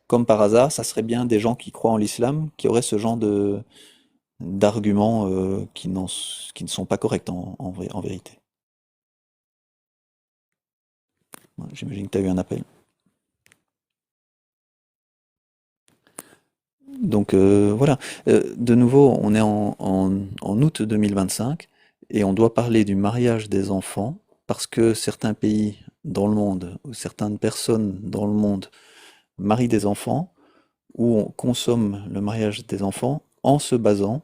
Speaker 1: comme par hasard, ça serait bien des gens qui croient en l'islam, qui auraient ce genre de d'arguments qui ne sont pas corrects en vérité. Ouais, j'imagine que tu as eu un appel. Donc voilà. De nouveau, on est en août 2025 et on doit parler du mariage des enfants parce que certains pays dans le monde, ou certaines personnes dans le monde marient des enfants ou on consomme le mariage des enfants en se basant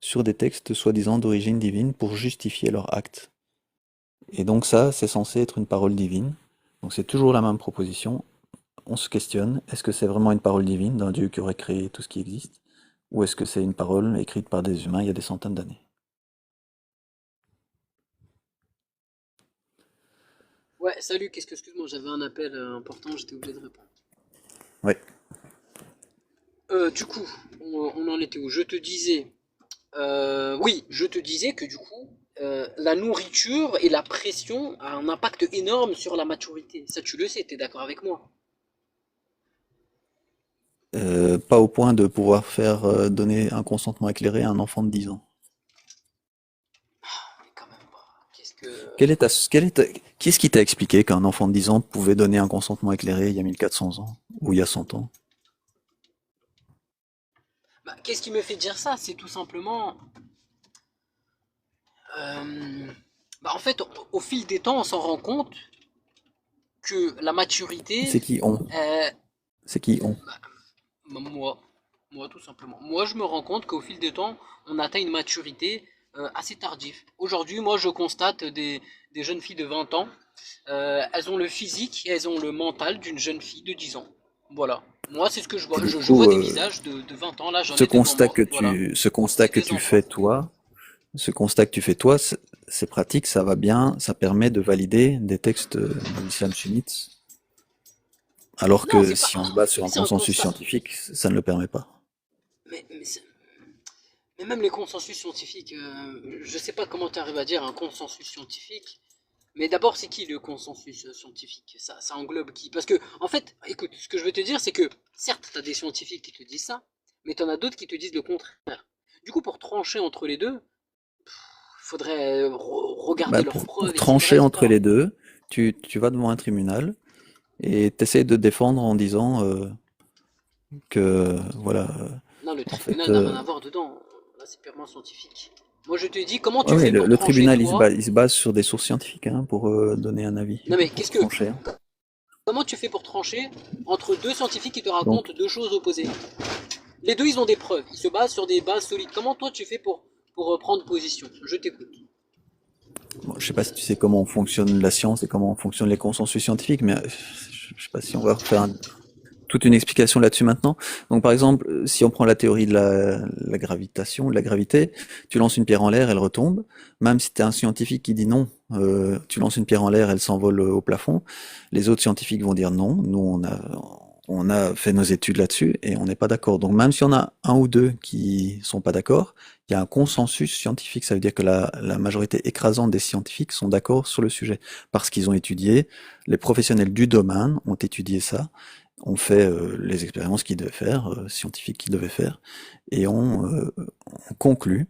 Speaker 1: sur des textes soi-disant d'origine divine pour justifier leur acte. Et donc ça, c'est censé être une parole divine. Donc c'est toujours la même proposition. On se questionne, est-ce que c'est vraiment une parole divine d'un Dieu qui aurait créé tout ce qui existe? Ou est-ce que c'est une parole écrite par des humains il y a des centaines d'années?
Speaker 3: Ouais, salut, excuse-moi, j'avais un appel important, j'étais obligé de répondre.
Speaker 1: Ouais.
Speaker 3: Du coup, on en était où? Je te disais, oui, je te disais que du coup, la nourriture et la pression a un impact énorme sur la maturité. Ça, tu le sais, t'es d'accord avec moi?
Speaker 1: Pas au point de pouvoir faire donner un consentement éclairé à un enfant de 10 ans.
Speaker 3: Mais quand même pas.
Speaker 1: Quelle est ta, quelle est ta- Qui est-ce qui t'a expliqué qu'un enfant de 10 ans pouvait donner un consentement éclairé il y a 1400 ans? Ou il y a 100 ans?
Speaker 3: Bah, qu'est-ce qui me fait dire ça? C'est tout simplement, euh, bah, en fait, au fil des temps, on s'en rend compte que la maturité,
Speaker 1: C'est qui on?
Speaker 3: euh,
Speaker 1: C'est qui on?
Speaker 3: moi, moi tout simplement. Moi, je me rends compte qu'au fil des temps, on atteint une maturité. assez tardif. Aujourd'hui, moi, je constate des jeunes filles de 20 ans, elles ont le physique et elles ont le mental d'une jeune fille de 10 ans. Voilà. Moi, c'est ce que je
Speaker 1: Et
Speaker 3: vois.
Speaker 1: du
Speaker 3: Je
Speaker 1: coup,
Speaker 3: vois des visages de 20 ans, là, j'en ai devant moi. Voilà.
Speaker 1: ce constat
Speaker 3: C'est
Speaker 1: que
Speaker 3: des
Speaker 1: tu
Speaker 3: enfants.
Speaker 1: fais toi, ce constat que tu fais toi, c'est pratique, ça va bien, ça permet de valider des textes de l'islam sunnite, alors
Speaker 3: Non,
Speaker 1: que
Speaker 3: c'est pas.
Speaker 1: si on se base sur
Speaker 3: Mais
Speaker 1: un
Speaker 3: c'est un
Speaker 1: consensus
Speaker 3: constat.
Speaker 1: scientifique, ça ne le permet pas.
Speaker 3: Mais, mais, mais même les consensus scientifiques, je sais pas comment tu arrives à dire un consensus scientifique. Mais d'abord, c'est qui le consensus scientifique? Ça englobe qui? Parce que, en fait, écoute, ce que je veux te dire, c'est que, certes, tu as des scientifiques qui te disent ça, mais tu en as d'autres qui te disent le contraire. Du coup, pour trancher entre les deux, il faudrait
Speaker 1: Bah,
Speaker 3: regarder leurs
Speaker 1: pour
Speaker 3: preuves, etc.,
Speaker 1: trancher entre
Speaker 3: etc.
Speaker 1: les deux, tu vas devant un tribunal et t'essayes de défendre en disant que, voilà,
Speaker 3: Non, le
Speaker 1: en fait,
Speaker 3: tribunal n'a rien à voir dedans. Là, c'est purement scientifique. Moi, je te dis, comment
Speaker 1: ouais,
Speaker 3: tu
Speaker 1: ouais,
Speaker 3: fais pour
Speaker 1: le
Speaker 3: trancher,
Speaker 1: tribunal,
Speaker 3: toi?
Speaker 1: il se base sur des sources scientifiques hein, pour donner un avis,
Speaker 3: Non, mais
Speaker 1: pour
Speaker 3: qu'est-ce que.
Speaker 1: trancher. Hein.
Speaker 3: Comment tu fais pour trancher entre deux scientifiques qui te racontent
Speaker 1: Donc,
Speaker 3: deux choses opposées? Les deux, ils ont des preuves. Ils se basent sur des bases solides. Comment toi, tu fais pour prendre position? Je t'écoute.
Speaker 1: bon, je sais pas si tu sais comment fonctionne la science et comment fonctionnent les consensus scientifiques, mais je sais pas si on va refaire toute une explication là-dessus maintenant. Donc, par exemple, si on prend la théorie de la gravitation, de la gravité, tu lances une pierre en l'air, elle retombe. Même si tu es un scientifique qui dit non, tu lances une pierre en l'air, elle s'envole au plafond. Les autres scientifiques vont dire non. Nous, on a fait nos études là-dessus et on n'est pas d'accord. Donc, même si on a un ou deux qui sont pas d'accord, il y a un consensus scientifique. Ça veut dire que la majorité écrasante des scientifiques sont d'accord sur le sujet parce qu'ils ont étudié. Les professionnels du domaine ont étudié ça, on fait les expériences qu'ils devaient faire, scientifiques qu'ils devaient faire, et on conclut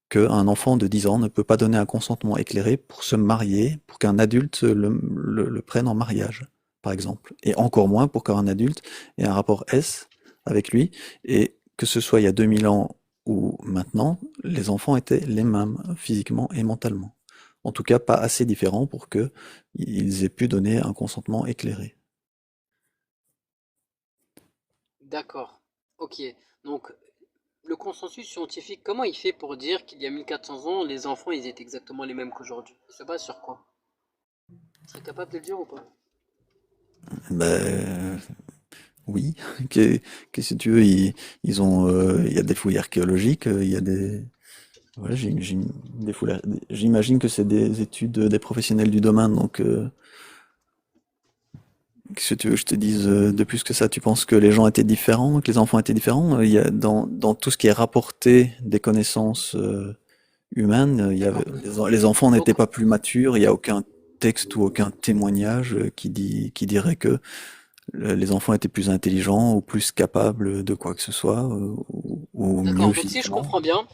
Speaker 1: qu'un enfant de 10 ans ne peut pas donner un consentement éclairé pour se marier, pour qu'un adulte le prenne en mariage, par exemple. Et encore moins pour qu'un adulte ait un rapport S avec lui, et que ce soit il y a 2000 ans ou maintenant, les enfants étaient les mêmes, physiquement et mentalement. En tout cas, pas assez différents pour qu'ils aient pu donner un consentement éclairé.
Speaker 3: D'accord. Ok. Donc, le consensus scientifique, comment il fait pour dire qu'il y a 1400 ans, les enfants, ils étaient exactement les mêmes qu'aujourd'hui? Il se base sur quoi? Tu serais capable de le dire ou pas?
Speaker 1: Ben, oui, qu'est-ce que tu veux, il y a des fouilles archéologiques, il y a des, voilà, j'imagine que c'est des études des professionnels du domaine, donc, qu'est-ce que tu veux que je te dise de plus que ça? Tu penses que les gens étaient différents, que les enfants étaient différents? Il y a, dans tout ce qui est rapporté des connaissances humaines,
Speaker 3: D'accord.
Speaker 1: les enfants n'étaient
Speaker 3: Donc,
Speaker 1: pas plus matures, il n'y a aucun texte ou aucun témoignage qui dirait que les enfants étaient plus intelligents ou plus capables de quoi que ce soit, ou mieux
Speaker 3: d'accord. Donc, si je
Speaker 1: physiquement.
Speaker 3: comprends bien,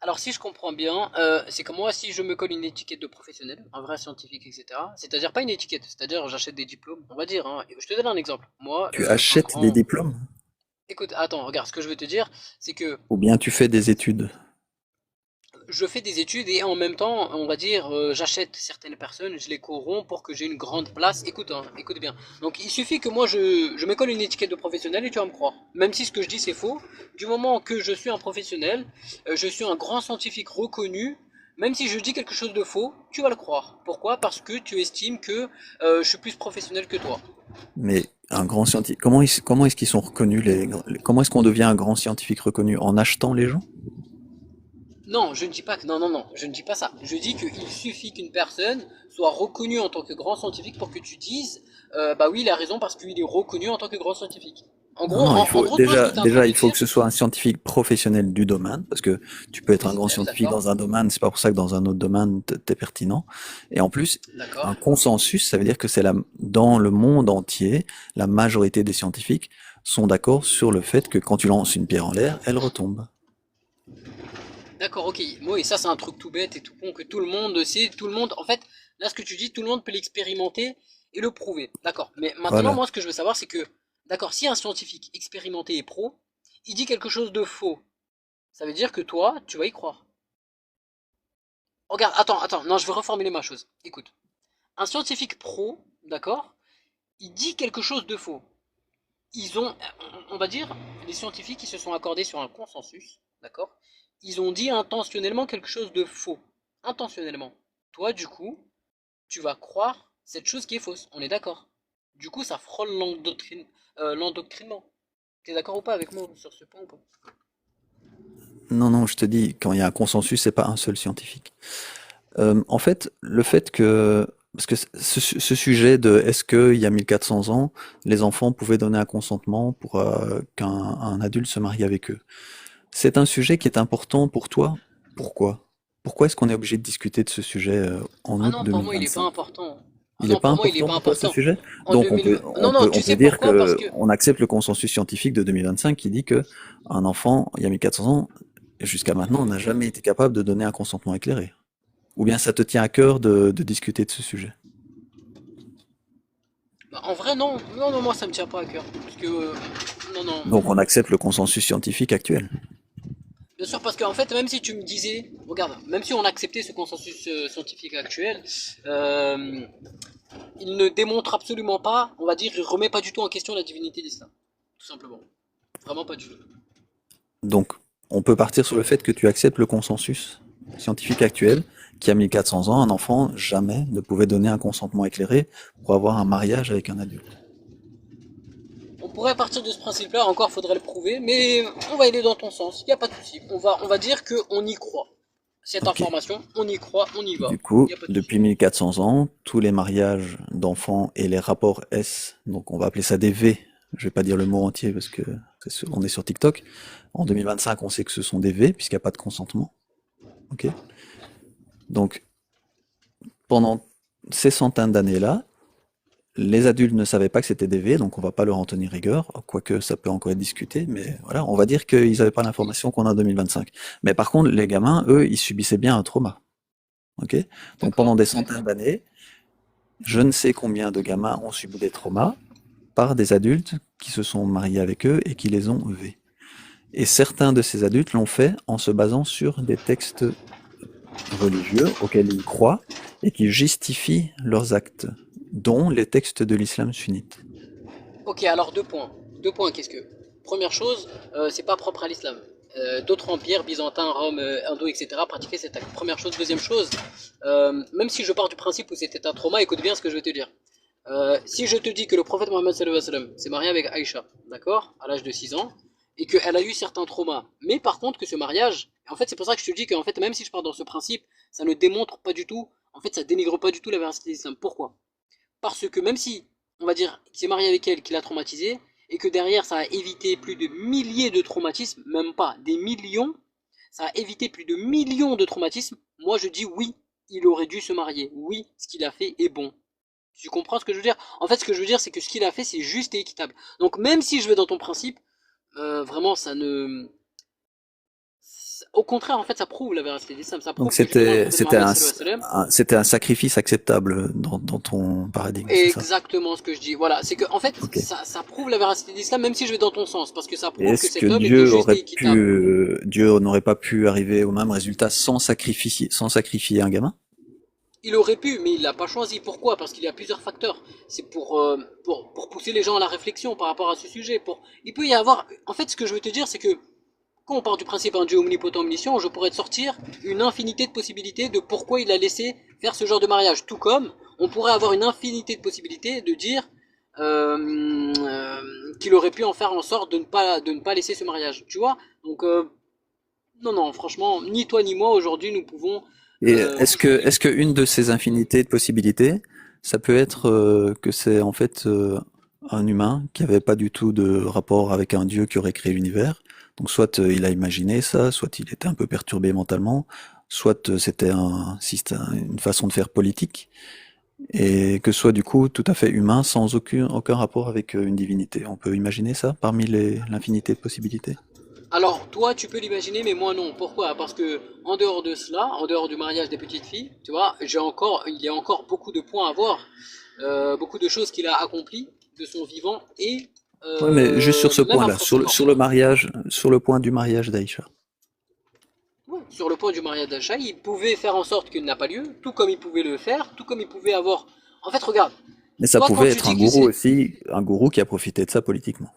Speaker 3: alors si je comprends bien, c'est comme moi si je me colle une étiquette de professionnel, un vrai scientifique, etc. C'est-à-dire pas une étiquette, c'est-à-dire j'achète des diplômes, on va dire, hein. Je te donne un exemple. Moi,
Speaker 1: Tu
Speaker 3: un
Speaker 1: achètes des
Speaker 3: grand.
Speaker 1: diplômes,
Speaker 3: Écoute, attends, regarde, ce que je veux te dire, c'est que
Speaker 1: ou bien tu fais des études.
Speaker 3: je fais des études et en même temps, on va dire, j'achète certaines personnes, je les corromps pour que j'ai une grande place. Écoute, hein, écoute bien. Donc il suffit que moi je me colle une étiquette de professionnel et tu vas me croire. Même si ce que je dis c'est faux, du moment que je suis un professionnel, je suis un grand scientifique reconnu, même si je dis quelque chose de faux, tu vas le croire. Pourquoi? Parce que tu estimes que je suis plus professionnel que toi.
Speaker 1: Mais un grand scientifique, comment est-ce qu'ils sont reconnus comment est-ce qu'on devient un grand scientifique reconnu? En achetant les gens?
Speaker 3: Non, je ne dis pas que. Non, non, non, je ne dis pas ça. Je dis qu'il suffit qu'une personne soit reconnue en tant que grand scientifique pour que tu dises bah oui, il a raison parce qu'il est reconnu en tant que grand scientifique. En
Speaker 1: Non,
Speaker 3: gros,
Speaker 1: non,
Speaker 3: en gros, toi, ce que tu es en train
Speaker 1: déjà,
Speaker 3: de
Speaker 1: il faut
Speaker 3: dire,
Speaker 1: que ce soit un scientifique professionnel du domaine, parce que tu peux être un grand scientifique
Speaker 3: d'accord,
Speaker 1: dans un domaine, c'est pas pour ça que dans un autre domaine, t'es pertinent. Et en plus,
Speaker 3: d'accord,
Speaker 1: un consensus, ça veut dire que dans le monde entier, la majorité des scientifiques sont d'accord sur le fait que quand tu lances une pierre en l'air, elle retombe.
Speaker 3: d'accord, ok. Moi, et ça, c'est un truc tout bête et tout con que tout le monde sait, tout le monde. En fait, là, ce que tu dis, tout le monde peut l'expérimenter et le prouver. D'accord. Mais maintenant,
Speaker 1: Voilà.
Speaker 3: moi, ce que je veux savoir, c'est que, d'accord, si un scientifique expérimenté et pro, il dit quelque chose de faux, ça veut dire que toi, tu vas y croire. Regarde, attends, non, je vais reformuler ma chose. Écoute, un scientifique pro, d'accord, il dit quelque chose de faux. Ils ont, on va dire, les scientifiques qui se sont accordés sur un consensus. d'accord? Ils ont dit intentionnellement quelque chose de faux. Intentionnellement. Toi, du coup, tu vas croire cette chose qui est fausse. On est d'accord? Du coup, ça frôle l'endoctrinement. T'es d'accord ou pas avec moi sur ce point ou pas?
Speaker 1: Non, non, je te dis, quand il y a un consensus, c'est pas un seul scientifique. En fait, le fait que, parce que ce sujet de est-ce qu'il y a 1400 ans, les enfants pouvaient donner un consentement pour qu'un un adulte se marie avec eux. C'est un sujet qui est important pour toi. Pourquoi? Pourquoi est-ce qu'on est obligé de discuter de ce sujet en
Speaker 3: Ah
Speaker 1: août
Speaker 3: non, pour moi, il est pas
Speaker 1: 2025?
Speaker 3: important. Ah
Speaker 1: Il n'est
Speaker 3: non,
Speaker 1: pas
Speaker 3: pour moi, il est
Speaker 1: important
Speaker 3: pas
Speaker 1: pour toi ce
Speaker 3: important.
Speaker 1: sujet?
Speaker 3: En
Speaker 1: Donc
Speaker 3: 2000... Non, non, tu
Speaker 1: on peut
Speaker 3: sais
Speaker 1: dire
Speaker 3: pourquoi? Parce
Speaker 1: que
Speaker 3: que...
Speaker 1: on accepte le consensus scientifique de 2025 qui dit que un enfant, il y a 1400 ans, jusqu'à maintenant, on n'a jamais été capable de donner un consentement éclairé. Ou bien ça te tient à cœur de discuter de ce sujet?
Speaker 3: Bah, en vrai, non. Non, non, moi, ça me tient pas à cœur. Parce que... non, non.
Speaker 1: Donc on accepte le consensus scientifique actuel.
Speaker 3: Bien sûr, parce qu'en fait, même si tu me disais... Regarde, même si on acceptait ce consensus scientifique actuel, euh, il ne démontre absolument pas, on va dire, il remet pas du tout en question la divinité d'Islam. Tout simplement. Vraiment pas du tout.
Speaker 1: Donc on peut partir sur le fait que tu acceptes le consensus scientifique actuel, qui a 1400 ans, un enfant jamais ne pouvait donner un consentement éclairé pour avoir un mariage avec un adulte.
Speaker 3: On pourrait partir de ce principe-là, encore faudrait le prouver, mais on va aller dans ton sens, il n'y a pas de souci. On va dire qu'on y croit. Cette
Speaker 1: Ok.
Speaker 3: information, on y croit, on y va.
Speaker 1: Du coup,
Speaker 3: Il n'y a pas de souci.
Speaker 1: depuis 1400 ans, tous les mariages d'enfants et les rapports S, donc on va appeler ça des V, je vais pas dire le mot entier parce que on est sur TikTok. En 2025, on sait que ce sont des V puisqu'il n'y a pas de consentement. Ok. Donc, pendant ces centaines d'années-là, les adultes ne savaient pas que c'était des V, donc on va pas leur en tenir rigueur, quoique ça peut encore être discuté, mais voilà, on va dire qu'ils n'avaient pas l'information qu'on a en 2025. Mais par contre, les gamins, eux, ils subissaient bien un trauma. Ok. Donc pendant
Speaker 3: D'accord.
Speaker 1: des centaines d'années, je ne sais combien de gamins ont subi des traumas par des adultes qui se sont mariés avec eux et qui les ont V. Et certains de ces adultes l'ont fait en se basant sur des textes religieux auxquels ils croient et qui justifient leurs actes, dont les textes de l'islam sunnite.
Speaker 3: Ok, alors deux points. Deux points, qu'est-ce que? Première chose, c'est pas propre à l'islam. D'autres empires, byzantins, Rome, hindou, etc., pratiquaient cet acte. Première chose. Deuxième chose, même si je pars du principe où c'était un trauma, écoute bien ce que je vais te dire. Si je te dis que le prophète Mohammed sallallahu alayhi wa sallam s'est marié avec Aïcha, d'accord, à l'âge de 6 ans, et qu'elle a eu certains traumas, mais par contre que ce mariage, en fait c'est pour ça que je te dis qu'en fait même si je pars dans ce principe, ça ne démontre pas du tout, en fait ça dénigre pas du tout la véracité de l'islam. Pourquoi? Parce que même si, on va dire, qu'il s'est marié avec elle, qu'il a traumatisé, et que derrière ça a évité plus de milliers de traumatismes, même pas des millions, ça a évité plus de millions de traumatismes, moi je dis oui, il aurait dû se marier, oui, ce qu'il a fait est bon. Tu comprends ce que je veux dire? En fait, ce que je veux dire, c'est que ce qu'il a fait, c'est juste et équitable. Donc, même si je vais dans ton principe, vraiment, ça ne. Au contraire, en fait, ça prouve la véracité des l'islam. Ça
Speaker 1: Donc
Speaker 3: prouve que justement, le prophète Mohammed sallallahu alayhi wa sallam,
Speaker 1: c'était un sacrifice acceptable dans ton paradigme, c'est ça?
Speaker 3: exactement ce que je dis. Voilà, c'est que, en fait,
Speaker 1: Ok.
Speaker 3: ça prouve la véracité de l'islam, même si je vais dans ton sens, parce que ça
Speaker 1: Et
Speaker 3: prouve que
Speaker 1: est-ce que
Speaker 3: cet homme était juste et équitable.
Speaker 1: Dieu n'aurait pas pu arriver au même résultat sans sacrifier un gamin?
Speaker 3: Il aurait pu, mais il l'a pas choisi. Pourquoi? Parce qu'il y a plusieurs facteurs. C'est pour pousser les gens à la réflexion par rapport à ce sujet. Il peut y avoir. En fait, ce que je veux te dire, c'est que quand on part du principe un Dieu omnipotent, omniscient, je pourrais te sortir une infinité de possibilités de pourquoi il a laissé faire ce genre de mariage. Tout comme on pourrait avoir une infinité de possibilités de dire qu'il aurait pu en faire en sorte de ne pas laisser ce mariage. Tu vois? Donc, non, non, franchement, ni toi ni moi aujourd'hui nous pouvons
Speaker 1: Et
Speaker 3: justifier.
Speaker 1: est-ce que une de ces infinités de possibilités, ça peut être que c'est en fait un humain qui avait pas du tout de rapport avec un dieu qui aurait créé l'univers. Donc soit il a imaginé ça, soit il était un peu perturbé mentalement, soit c'était un système, une façon de faire politique, et que ce soit du coup tout à fait humain sans aucun rapport avec une divinité. On peut imaginer ça parmi l'infinité de possibilités.
Speaker 3: Alors, toi, tu peux l'imaginer, mais moi non. Pourquoi? Parce que, en dehors de cela, en dehors du mariage des petites filles, tu vois, il y a encore beaucoup de points à voir, beaucoup de choses qu'il a accomplies de son vivant et
Speaker 1: Ouais, mais juste sur ce
Speaker 3: même
Speaker 1: point-là,
Speaker 3: après sa mort.
Speaker 1: sur le mariage, sur le point du mariage d'Aïcha.
Speaker 3: Ouais. Sur le point du mariage d'Acha, il pouvait faire en sorte qu'il n'a pas lieu, tout comme il pouvait le faire, tout comme il pouvait avoir. En fait, regarde,
Speaker 1: Mais ça
Speaker 3: toi, quand
Speaker 1: pouvait
Speaker 3: tu
Speaker 1: être un
Speaker 3: dis que
Speaker 1: gourou
Speaker 3: c'est.
Speaker 1: aussi, un gourou qui a profité de ça politiquement.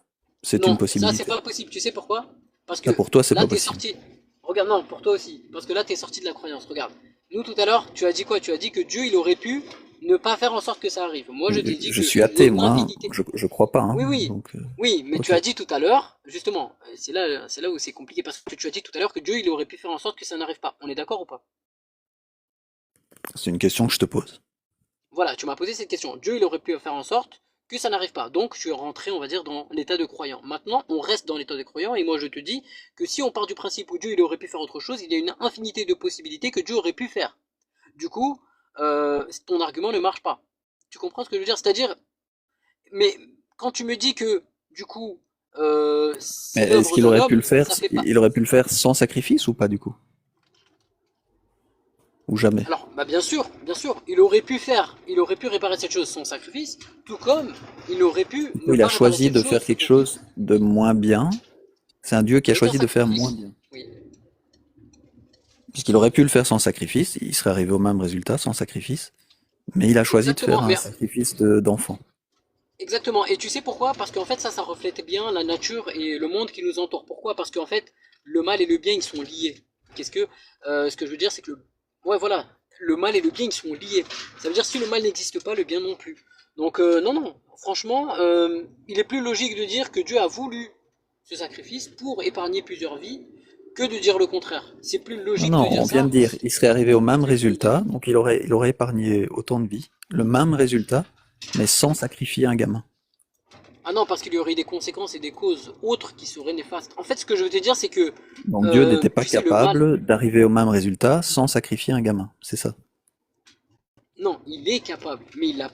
Speaker 1: C'est une
Speaker 3: Non, ça, c'est
Speaker 1: possibilité.
Speaker 3: pas possible. Tu sais pourquoi? Parce
Speaker 1: Là,
Speaker 3: que
Speaker 1: pour toi, c'est
Speaker 3: là,
Speaker 1: pas
Speaker 3: t'es
Speaker 1: possible.
Speaker 3: sorti. Regarde, non, pour toi aussi. Parce que là, t'es sorti de la croyance. Regarde. Nous, tout à l'heure, tu as dit quoi? Tu as dit que Dieu, il aurait pu ne pas faire en sorte que ça arrive. Moi, je t'ai dit
Speaker 1: Je
Speaker 3: que
Speaker 1: suis athée, moi,
Speaker 3: l'infinité.
Speaker 1: je crois pas, hein.
Speaker 3: Oui, oui.
Speaker 1: Donc,
Speaker 3: Oui, mais tu
Speaker 1: ok.
Speaker 3: as dit tout à l'heure, justement, c'est là où c'est compliqué parce que tu as dit tout à l'heure que Dieu, il aurait pu faire en sorte que ça n'arrive pas. On est d'accord ou pas?
Speaker 1: C'est une question que je te pose.
Speaker 3: Voilà, tu m'as posé cette question. Dieu, il aurait pu faire en sorte que ça n'arrive pas. Donc, tu es rentré, on va dire, dans l'état de croyant. Maintenant, on reste dans l'état de croyant, et moi, je te dis que si on part du principe où Dieu, il aurait pu faire autre chose, il y a une infinité de possibilités que Dieu aurait pu faire. Du coup, ton argument ne marche pas. Tu comprends ce que je veux dire? C'est-à-dire, mais quand tu me dis que, du coup,
Speaker 1: Mais
Speaker 3: c'est
Speaker 1: est-ce
Speaker 3: l'œuvre
Speaker 1: qu'il
Speaker 3: d'un
Speaker 1: aurait pu
Speaker 3: homme,
Speaker 1: le faire,
Speaker 3: ça fait pas.
Speaker 1: il aurait pu le faire sans sacrifice ou pas du coup? Ou jamais?
Speaker 3: Alors, bah bien sûr, il aurait pu réparer cette chose sans sacrifice, tout comme il aurait pu
Speaker 1: Du coup,
Speaker 3: ne
Speaker 1: il a
Speaker 3: pas réparer
Speaker 1: choisi
Speaker 3: cette
Speaker 1: de faire
Speaker 3: chose
Speaker 1: quelque chose de moins bien. C'est un Dieu qui a
Speaker 3: avec un
Speaker 1: choisi de faire moins
Speaker 3: sacrifice.
Speaker 1: bien.
Speaker 3: Oui.
Speaker 1: Puisqu'il aurait pu le faire sans sacrifice, il serait arrivé au même résultat sans sacrifice. Mais il a choisi de faire
Speaker 3: Exactement,
Speaker 1: un
Speaker 3: mais
Speaker 1: sacrifice d'enfant.
Speaker 3: exactement. Et tu sais pourquoi? Parce qu'en fait, ça reflète bien la nature et le monde qui nous entoure. Pourquoi? Parce qu'en fait, le mal et le bien, ils sont liés. Qu'est-ce que, ce que je veux dire, c'est que ouais, voilà, le mal et le bien, ils sont liés. Ça veut dire si le mal n'existe pas, le bien non plus. Donc, non, non, franchement, il est plus logique de dire que Dieu a voulu ce sacrifice pour épargner plusieurs vies que de dire le contraire. C'est plus
Speaker 1: Non,
Speaker 3: logique de
Speaker 1: non, on
Speaker 3: dire
Speaker 1: vient de
Speaker 3: ça.
Speaker 1: dire, il serait arrivé au même
Speaker 3: C'est plus
Speaker 1: résultat, donc il aurait épargné autant de vies, le même résultat, mais sans sacrifier un gamin.
Speaker 3: Ah non, parce qu'il y aurait des conséquences et des causes autres qui seraient néfastes. En fait, ce que je veux te dire, c'est que,
Speaker 1: Donc Dieu n'était pas
Speaker 3: tu sais, le mal,
Speaker 1: capable d'arriver au même résultat sans sacrifier un gamin, c'est ça.
Speaker 3: non, il est capable, mais il a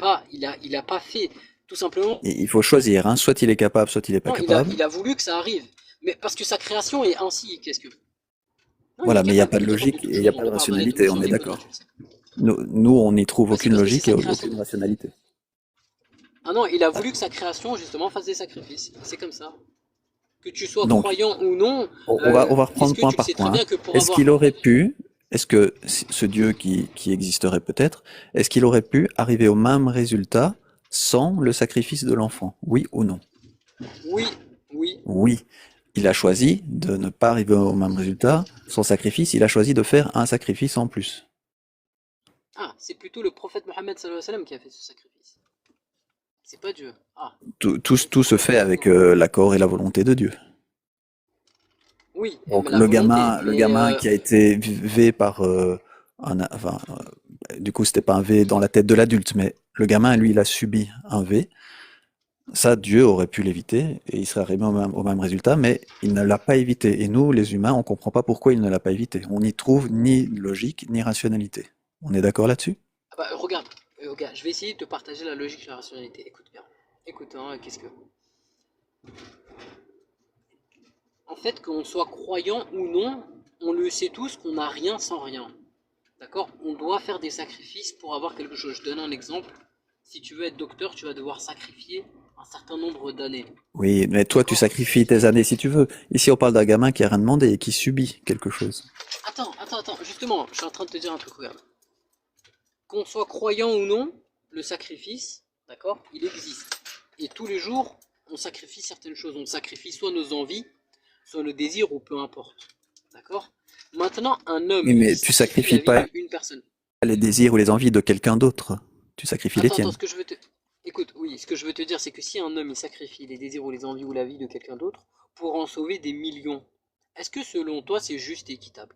Speaker 3: pas fait, tout simplement.
Speaker 1: Et il faut choisir, hein, soit il est capable, soit il n'est pas
Speaker 3: Non,
Speaker 1: capable.
Speaker 3: il a voulu que ça arrive. Mais parce que sa création est ainsi, qu'est-ce que... Non,
Speaker 1: Voilà, mais
Speaker 3: il
Speaker 1: il
Speaker 3: est
Speaker 1: n'y a
Speaker 3: capable
Speaker 1: pas de
Speaker 3: de
Speaker 1: logique
Speaker 3: toutes
Speaker 1: et il n'y a
Speaker 3: choses,
Speaker 1: pas
Speaker 3: on
Speaker 1: de
Speaker 3: te parle d'un être
Speaker 1: rationalité, on est
Speaker 3: miséricordieux,
Speaker 1: d'accord.
Speaker 3: tu le sais.
Speaker 1: Nous, on n'y trouve
Speaker 3: Bah, c'est
Speaker 1: aucune
Speaker 3: parce que c'est
Speaker 1: logique et
Speaker 3: sa création.
Speaker 1: aucune rationalité.
Speaker 3: Ah non, il a voulu que sa création, justement, fasse des sacrifices. C'est comme ça. Que tu sois
Speaker 1: Donc,
Speaker 3: croyant ou non,
Speaker 1: on va
Speaker 3: est-ce
Speaker 1: reprendre
Speaker 3: que
Speaker 1: point
Speaker 3: tu le
Speaker 1: par
Speaker 3: sais très
Speaker 1: point.
Speaker 3: bien que pour
Speaker 1: Est-ce
Speaker 3: avoir...
Speaker 1: qu'il aurait pu, est-ce que ce Dieu qui existerait peut-être, est-ce qu'il aurait pu arriver au même résultat sans le sacrifice de l'enfant? Oui ou non?
Speaker 3: Oui, oui.
Speaker 1: Oui. Il a choisi de ne pas arriver au même résultat sans sacrifice, il a choisi de faire un sacrifice en plus.
Speaker 3: Ah, c'est plutôt le prophète Mohammed sallallahu alayhi wa sallam qui a fait ce sacrifice. C'est pas Dieu. Ah,
Speaker 1: Tout se fait avec l'accord et la volonté de Dieu.
Speaker 3: oui,
Speaker 1: Donc
Speaker 3: mais la volonté.
Speaker 1: le
Speaker 3: Mais
Speaker 1: gamin qui a été V par enfin, du coup c'était pas un V dans la tête de l'adulte, mais le gamin lui il a subi un V. Ça, Dieu aurait pu l'éviter et il serait arrivé au même résultat, mais il ne l'a pas évité. Et nous, les humains, on comprend pas pourquoi il ne l'a pas évité. On n'y trouve ni logique ni rationalité. On est d'accord là-dessus?
Speaker 3: ah bah, regarde, je vais essayer de te partager la logique et la rationalité. Écoute bien. Écoute, hein, qu'est-ce que. En fait, qu'on soit croyant ou non, on le sait tous qu'on n'a rien sans rien. D'accord? On doit faire des sacrifices pour avoir quelque chose. Je donne un exemple. Si tu veux être docteur, tu vas devoir sacrifier un certain nombre d'années.
Speaker 1: Oui, mais toi, tu
Speaker 3: D'accord?
Speaker 1: sacrifies tes années si tu veux. Ici, on parle d'un gamin qui a rien demandé et qui subit quelque chose.
Speaker 3: Attends. Justement, je suis en train de te dire un truc, regarde. Qu'on soit croyant ou non, le sacrifice, d'accord, il existe. Et tous les jours, on sacrifie certaines choses. On sacrifie soit nos envies, soit nos désirs, ou peu importe. D'accord? Maintenant, un homme
Speaker 1: Oui, mais
Speaker 3: qui
Speaker 1: tu
Speaker 3: sacrifie la
Speaker 1: sacrifies
Speaker 3: vie
Speaker 1: pas
Speaker 3: d'une personne.
Speaker 1: les désirs ou les envies de quelqu'un d'autre. Tu sacrifies les
Speaker 3: Attends,
Speaker 1: tiennes.
Speaker 3: ce que je veux te... Écoute, oui, ce que je veux te dire, c'est que si un homme, il sacrifie les désirs ou les envies ou la vie de quelqu'un d'autre pour en sauver des millions, est-ce que selon toi, c'est juste et équitable?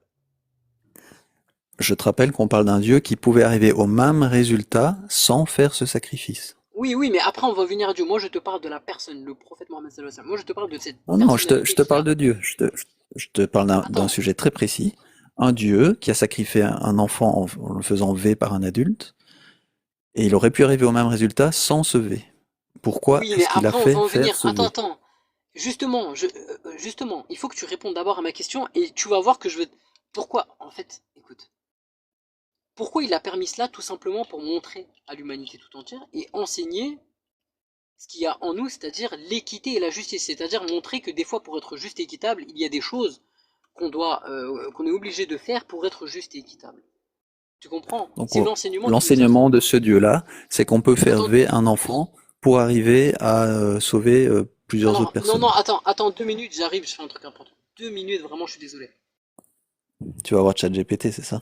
Speaker 1: Je te rappelle qu'on parle d'un Dieu qui pouvait arriver au même résultat sans faire ce sacrifice.
Speaker 3: Oui, oui, mais après, on va venir à Dieu. Moi, je te parle de la personne, le prophète Mohammed sallallahu alayhi wa sallam. Moi, je te parle de cette
Speaker 1: Non, non,
Speaker 3: personnalité
Speaker 1: je te
Speaker 3: qui
Speaker 1: parle
Speaker 3: a...
Speaker 1: de Dieu. Je te parle d'un
Speaker 3: Attends,
Speaker 1: sujet très précis. Un Dieu qui a sacrifié un enfant en le faisant V par un adulte, et il aurait pu arriver au même résultat sans ce V. Pourquoi
Speaker 3: oui, mais
Speaker 1: est-ce qu'il a
Speaker 3: après, on va
Speaker 1: fait
Speaker 3: en
Speaker 1: faire
Speaker 3: venir.
Speaker 1: ce
Speaker 3: Attends,
Speaker 1: V?
Speaker 3: attends. Justement, il faut que tu répondes d'abord à ma question et tu vas voir que je vais... Pourquoi? En fait, écoute. Pourquoi il a permis cela? Tout simplement pour montrer à l'humanité tout entière et enseigner ce qu'il y a en nous, c'est-à-dire l'équité et la justice. C'est-à-dire montrer que des fois, pour être juste et équitable, il y a des choses qu'on est obligé de faire pour être juste et équitable. Tu comprends?
Speaker 1: Donc,
Speaker 3: C'est l'enseignement qui nous
Speaker 1: l'enseignement
Speaker 3: instruit.
Speaker 1: de ce Dieu-là, c'est qu'on peut faire
Speaker 3: Attends,
Speaker 1: V un enfant pour arriver à sauver plusieurs autres
Speaker 3: alors, non,
Speaker 1: personnes.
Speaker 3: attends 2 minutes, j'arrive, je fais un truc important. 2 minutes, vraiment, je suis désolé.
Speaker 1: Tu vas voir ChatGPT, c'est ça?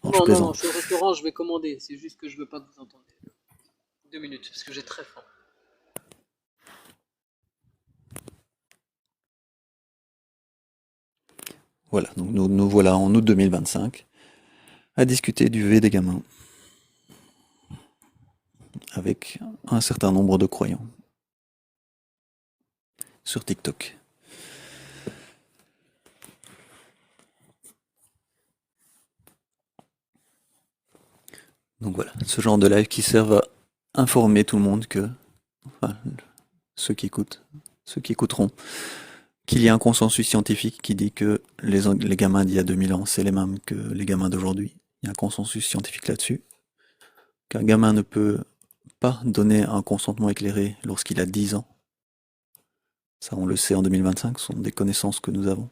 Speaker 1: Non, je
Speaker 3: Non, non, non,
Speaker 1: plaisante.
Speaker 3: je suis au restaurant, je vais commander. C'est juste que je veux pas que vous entendiez. 2 minutes, parce que j'ai très faim.
Speaker 1: Voilà, donc nous voilà en août 2025 à discuter du V des gamins avec un certain nombre de croyants sur TikTok. Donc voilà, ce genre de live qui servent à informer tout le monde que, enfin, ceux qui écoutent, ceux qui écouteront, qu'il y a un consensus scientifique qui dit que les gamins d'il y a 2000 ans, c'est les mêmes que les gamins d'aujourd'hui. Il y a un consensus scientifique là-dessus. Qu'un gamin ne peut pas donner un consentement éclairé lorsqu'il a 10 ans. Ça, on le sait en 2025, ce sont des connaissances que nous avons.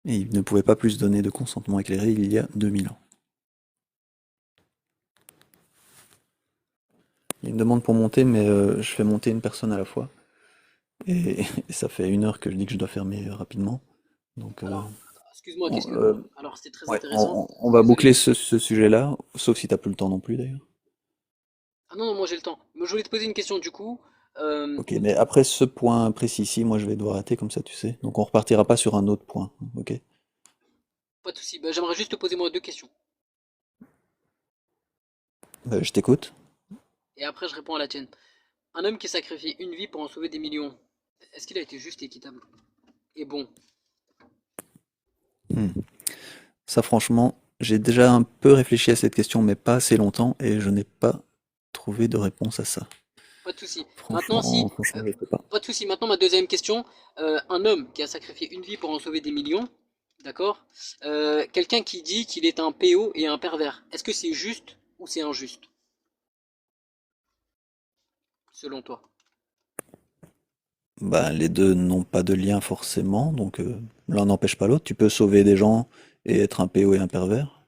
Speaker 1: Et il ne pouvait pas plus donner de consentement éclairé il y a 2000 ans. Il y a une demande pour monter, mais je fais monter une personne à la fois. Et, et ça fait 1 heure que je dis que je dois fermer rapidement. Donc,
Speaker 3: Alors, excuse-moi,
Speaker 1: on,
Speaker 3: qu'est-ce que. Alors, c'était très
Speaker 1: ouais,
Speaker 3: intéressant.
Speaker 1: on va
Speaker 3: Désolé.
Speaker 1: boucler ce sujet-là, sauf si t'as plus le temps non plus d'ailleurs.
Speaker 3: Ah non, non, moi j'ai le temps. Mais je voulais te poser une question du coup. Euh,
Speaker 1: Ok, mais après ce point précis ici, moi je vais devoir arrêter comme ça, tu sais. Donc on repartira pas sur un autre point, ok?
Speaker 3: Pas de souci. Bah, j'aimerais juste te poser moi 2 questions.
Speaker 1: Je t'écoute.
Speaker 3: Et après, je réponds à la tienne. Un homme qui sacrifie une vie pour en sauver des millions, est-ce qu'il a été juste et équitable? Et bon.
Speaker 1: Hmm. Ça franchement, j'ai déjà un peu réfléchi à cette question, mais pas assez longtemps, et je n'ai pas trouvé de réponse à ça.
Speaker 3: Pas de souci. Maintenant, si,
Speaker 1: Franchement, je sais pas.
Speaker 3: pas de souci. Maintenant, ma deuxième question. Un homme qui a sacrifié une vie pour en sauver des millions, d'accord? Quelqu'un qui dit qu'il est un PO et un pervers. Est-ce que c'est juste ou c'est injuste, selon toi?
Speaker 1: Bah, les deux n'ont pas de lien forcément, donc l'un n'empêche pas l'autre. Tu peux sauver des gens et être un PO et un pervers.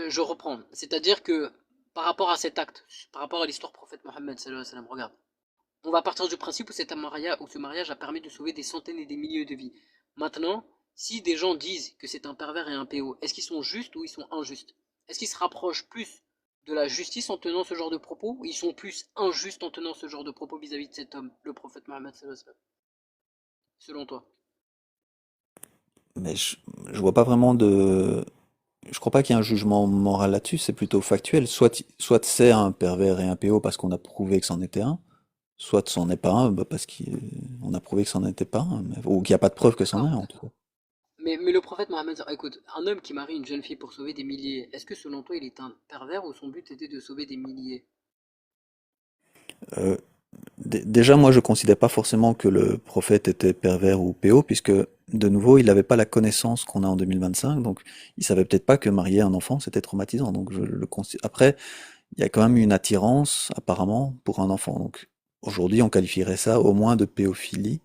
Speaker 3: Je reprends. C'est-à-dire que par rapport à cet acte, par rapport à l'histoire prophète Mohammed, sallallahu alayhi wa sallam, regarde. On va partir du principe où, ce mariage a permis de sauver des centaines et des milliers de vies. Maintenant, si des gens disent que c'est un pervers et un PO, est-ce qu'ils sont justes ou ils sont injustes? Est-ce qu'ils se rapprochent plus de la justice en tenant ce genre de propos, ou ils sont plus injustes en tenant ce genre de propos vis-à-vis de cet homme, le prophète Mohammed sallallahu alayhi wa sallam, selon toi?
Speaker 1: Mais je vois pas vraiment de. Je crois pas qu'il y ait un jugement moral là-dessus, c'est plutôt factuel. Soit c'est un pervers et un PO parce qu'on a prouvé que c'en était un, soit c'en est pas un bah, parce qu'on a prouvé que c'en était pas un, ou qu'il n'y a pas de preuve que c'en est
Speaker 3: D'accord.
Speaker 1: un en tout cas.
Speaker 3: Mais le prophète Mohammed, écoute, un homme qui marie une jeune fille pour sauver des milliers, est-ce que selon toi il est un pervers ou son but était de sauver des milliers?
Speaker 1: Euh, Déjà, moi, je considère pas forcément que le prophète était pervers ou PO, puisque, de nouveau, il n'avait pas la connaissance qu'on a en 2025, donc il savait peut-être pas que marier un enfant, c'était traumatisant. Donc, Après, il y a quand même une attirance, apparemment, pour un enfant. Donc, aujourd'hui, on qualifierait ça au moins de péophilie,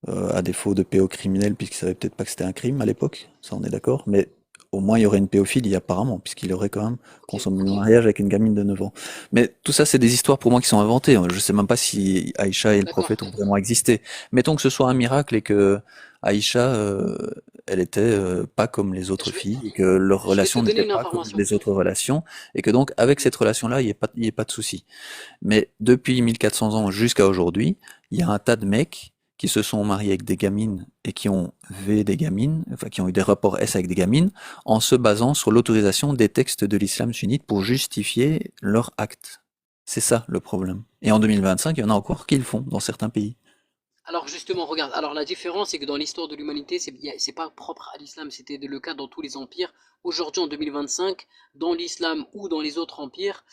Speaker 1: à défaut de péo criminel, puisqu'il savait peut-être pas que c'était un crime à l'époque, ça on est d'accord, mais au moins il y aurait une péophilie apparemment, puisqu'il aurait quand même
Speaker 3: Ok,
Speaker 1: consommé le
Speaker 3: ok.
Speaker 1: mariage avec une gamine de 9 ans. Mais tout ça, c'est des histoires pour moi qui sont inventées. Je sais même pas si Aïcha et le
Speaker 3: D'accord,
Speaker 1: prophète ont vraiment existé. Mettons que ce soit un miracle et que Aïcha, elle était pas comme les autres
Speaker 3: je vais,
Speaker 1: filles, et que leur
Speaker 3: je vais te
Speaker 1: relation
Speaker 3: donner
Speaker 1: n'était
Speaker 3: une
Speaker 1: pas comme
Speaker 3: information.
Speaker 1: les autres relations, et que donc avec
Speaker 3: Mhm.
Speaker 1: cette relation-là, il y ait pas de souci. Mais depuis 1400 ans jusqu'à aujourd'hui, il y a un tas de mecs qui se sont mariés avec des gamines et qui ont V des gamines, enfin qui ont eu des rapports S avec des gamines, en se basant sur l'autorisation des textes de l'islam sunnite pour justifier leur acte. C'est ça le problème. Et en 2025, il y en a encore qui le font dans certains pays.
Speaker 3: Alors justement, regarde, alors la différence c'est que dans l'histoire de l'humanité, c'est pas propre à l'islam, c'était le cas dans tous les empires. Aujourd'hui en 2025, dans l'islam ou dans les autres empires,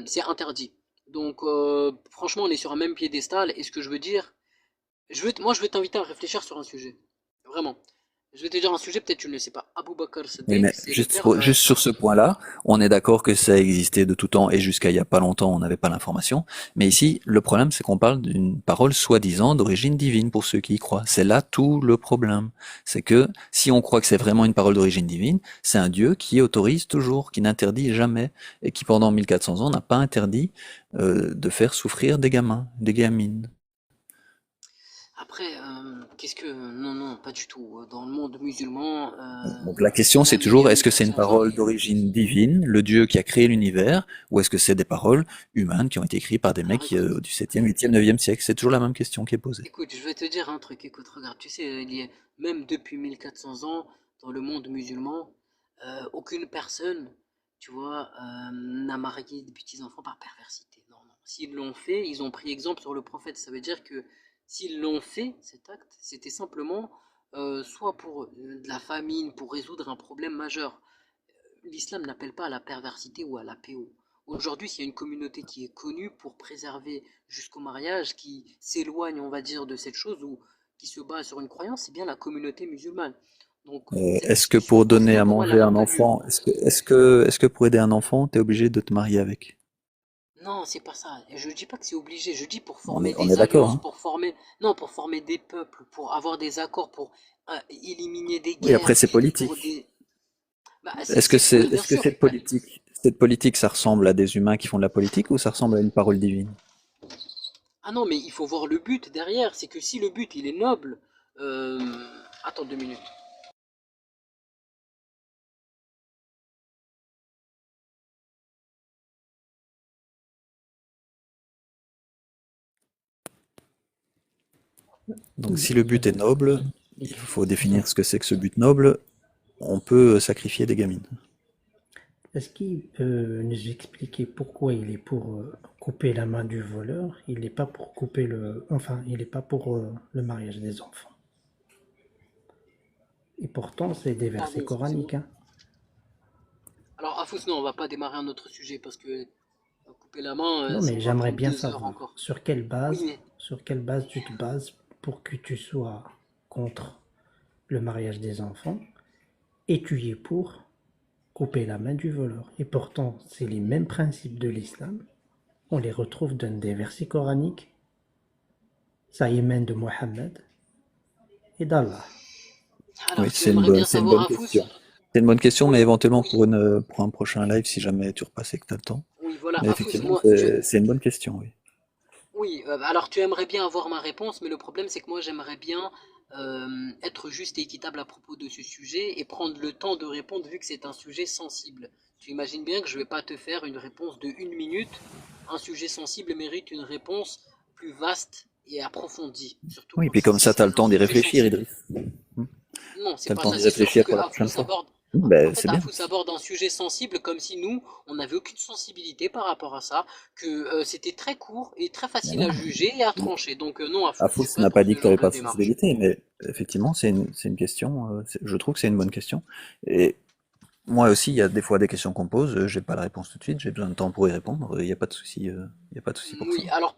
Speaker 3: c'est interdit. Donc franchement, on est sur un même piédestal. Et ce que je veux dire, moi je veux t'inviter à réfléchir sur un sujet. Vraiment. Je vais te dire un sujet, peut-être tu ne le sais pas. Abu Bakr
Speaker 1: Oui,
Speaker 3: Siddiq,
Speaker 1: mais
Speaker 3: c'est le père de
Speaker 1: juste
Speaker 3: Aïcha.
Speaker 1: sur ce point-là, on est d'accord que ça existait de tout temps et jusqu'à il y a pas longtemps, on n'avait pas l'information. Mais ici, le problème, c'est qu'on parle d'une parole soi-disant d'origine divine pour ceux qui y croient. C'est là tout le problème. C'est que si on croit que c'est vraiment une parole d'origine divine, c'est un Dieu qui autorise toujours, qui n'interdit jamais et qui pendant 1400 ans n'a pas interdit de faire souffrir des gamins, des gamines.
Speaker 3: Après, qu'est-ce que... Non, non, pas du tout. Dans le monde musulman,
Speaker 1: Donc la question c'est
Speaker 3: même il y
Speaker 1: toujours
Speaker 3: a
Speaker 1: est-ce que c'est une
Speaker 3: 1400 ans,
Speaker 1: parole d'origine divine, le Dieu qui a créé l'univers, ou est-ce que c'est des paroles humaines qui ont été écrites par des
Speaker 3: alors
Speaker 1: mecs
Speaker 3: écoute,
Speaker 1: du 7e, 8e, 9e siècle? C'est toujours la même question qui est posée.
Speaker 3: écoute, je vais te dire un truc. Écoute, regarde, tu sais, même depuis 1400 ans, dans le monde musulman, aucune personne, tu vois, n'a marié des petits-enfants par perversité. Non, non. S'ils l'ont fait, ils ont pris exemple sur le prophète. Ça veut dire que s'ils l'ont fait, cet acte, c'était simplement soit pour de la famine, pour résoudre un problème majeur. L'islam n'appelle pas à la perversité ou à la PO. Aujourd'hui, s'il y a une communauté qui est connue pour préserver jusqu'au mariage, qui s'éloigne, on va dire, de cette chose ou qui se base sur une croyance, c'est bien la communauté musulmane. Donc, cette
Speaker 1: Est-ce que
Speaker 3: discussion,
Speaker 1: pour donner
Speaker 3: franchement,
Speaker 1: à
Speaker 3: pour moi, elle
Speaker 1: manger à
Speaker 3: n'a
Speaker 1: un
Speaker 3: pas lieu.
Speaker 1: enfant, est-ce que pour aider un enfant, t'es obligé de te marier avec?
Speaker 3: Non, c'est pas ça. Et je dis pas que c'est obligé. Je dis pour
Speaker 1: On
Speaker 3: former
Speaker 1: on est
Speaker 3: des
Speaker 1: d'accord,
Speaker 3: alliances,
Speaker 1: hein?
Speaker 3: pour former, non, pour former des peuples, pour avoir des accords, pour éliminer des
Speaker 1: Oui, après
Speaker 3: guerres,
Speaker 1: c'est
Speaker 3: pour
Speaker 1: politique.
Speaker 3: des. Bah, c'est oui, bien
Speaker 1: Est-ce que
Speaker 3: sûr.
Speaker 1: cette politique, ça ressemble à des humains qui font de la politique ou ça ressemble à une parole divine?
Speaker 3: Ah non, mais il faut voir le but derrière. C'est que si le but il est noble, euh, attends 2 minutes.
Speaker 1: Donc si le but est noble, il faut définir ce que c'est que ce but noble. On peut sacrifier des gamines.
Speaker 2: Est-ce qu'il peut nous expliquer pourquoi il est pour couper la main du voleur, il n'est pas pour couper enfin, il n'est pas pour le mariage des enfants. Et pourtant, c'est des versets
Speaker 3: Pardon, excusez-moi.
Speaker 2: coraniques, hein.
Speaker 3: Alors Afous, non, on va pas démarrer un autre sujet parce que couper la main,
Speaker 2: Non, mais
Speaker 3: on va
Speaker 2: j'aimerais
Speaker 3: prendre
Speaker 2: bien
Speaker 3: 2 heures
Speaker 2: savoir
Speaker 3: encore. Oui, mais
Speaker 2: sur quelle base tu te bases pour que tu sois contre le mariage des enfants et tu y es pour couper la main du voleur. Et pourtant, c'est les mêmes principes de l'islam. On les retrouve dans des versets coraniques, ça émane de Mohammed et d'Allah.
Speaker 1: Oui,
Speaker 3: alors tu aimerais bien
Speaker 1: c'est une
Speaker 3: savoir
Speaker 1: bonne
Speaker 3: Afous?
Speaker 1: question. C'est une bonne question, mais
Speaker 3: Oui,
Speaker 1: éventuellement
Speaker 3: oui,
Speaker 1: pour un prochain live, si jamais tu repasses et que tu as le temps.
Speaker 3: oui, voilà,
Speaker 1: Mais
Speaker 3: Afous,
Speaker 1: effectivement,
Speaker 3: moi,
Speaker 1: c'est une bonne question, oui.
Speaker 3: oui, alors tu aimerais bien avoir ma réponse, mais le problème c'est que moi j'aimerais bien être juste et équitable à propos de ce sujet et prendre le temps de répondre vu que c'est un sujet sensible. Tu imagines bien que je vais pas te faire une réponse de 1 minute. Un sujet sensible mérite une réponse plus vaste et approfondie, surtout
Speaker 1: Oui,
Speaker 3: quand
Speaker 1: puis
Speaker 3: il
Speaker 1: comme ça, tu as le
Speaker 3: s'agit d'un
Speaker 1: temps d'y
Speaker 3: sujet
Speaker 1: réfléchir,
Speaker 3: sensible.
Speaker 1: Idriss. Hmm.
Speaker 3: Non,
Speaker 1: Tu
Speaker 3: c'est
Speaker 1: as le
Speaker 3: pas
Speaker 1: temps
Speaker 3: ça,
Speaker 1: d'y
Speaker 3: c'est surtout
Speaker 1: réfléchir
Speaker 3: que
Speaker 1: pour la prochaine
Speaker 3: Afous
Speaker 1: fois.
Speaker 3: aborde. En
Speaker 1: Ben, c'est
Speaker 3: fait,
Speaker 1: bien.
Speaker 3: Afous aborde un sujet sensible comme si nous, on n'avait aucune sensibilité par rapport à ça, que c'était très court et très
Speaker 1: Mais
Speaker 3: facile
Speaker 1: non.
Speaker 3: à juger et à trancher. Donc non, Afous,
Speaker 1: Afous
Speaker 3: j'ai pas
Speaker 1: n'a pas
Speaker 3: trop
Speaker 1: dit que
Speaker 3: ce
Speaker 1: tu n'avais
Speaker 3: genre de
Speaker 1: pas de
Speaker 3: démarche.
Speaker 1: sensibilité, mais effectivement, c'est une question. Je trouve que c'est une bonne question. Et moi aussi, il y a des fois des questions qu'on pose, j'ai pas la réponse tout de suite, j'ai besoin de temps pour y répondre. Il n'y a pas de souci, il y a pas de souci pour ça.
Speaker 3: Oui, alors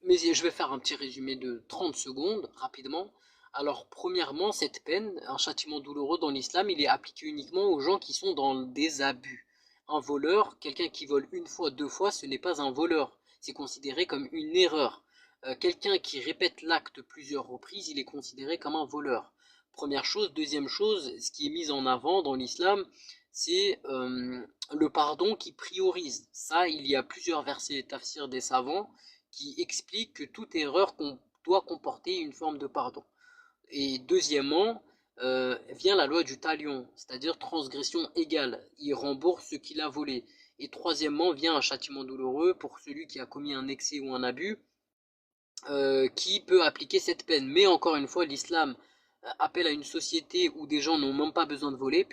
Speaker 3: mais je vais faire un petit résumé de 30 secondes, rapidement. Alors, premièrement, cette peine, un châtiment douloureux dans l'islam, il est appliqué uniquement aux gens qui sont dans des abus. Un voleur, quelqu'un qui vole une fois, 2 fois, ce n'est pas un voleur. C'est considéré comme une erreur. Quelqu'un qui répète l'acte plusieurs reprises, il est considéré comme un voleur. Première chose. Deuxième chose, ce qui est mis en avant dans l'islam, c'est le pardon qui priorise. Ça, il y a plusieurs versets tafsir des savants qui expliquent que toute erreur doit comporter une forme de pardon. Et deuxièmement, vient la loi du talion, c'est-à-dire transgression égale. Il rembourse ce qu'il a volé. Et troisièmement, vient un châtiment douloureux pour celui qui a commis un excès ou un abus, qui peut appliquer cette peine. Mais encore une fois, l'islam appelle à une société où des gens n'ont même pas besoin de voler,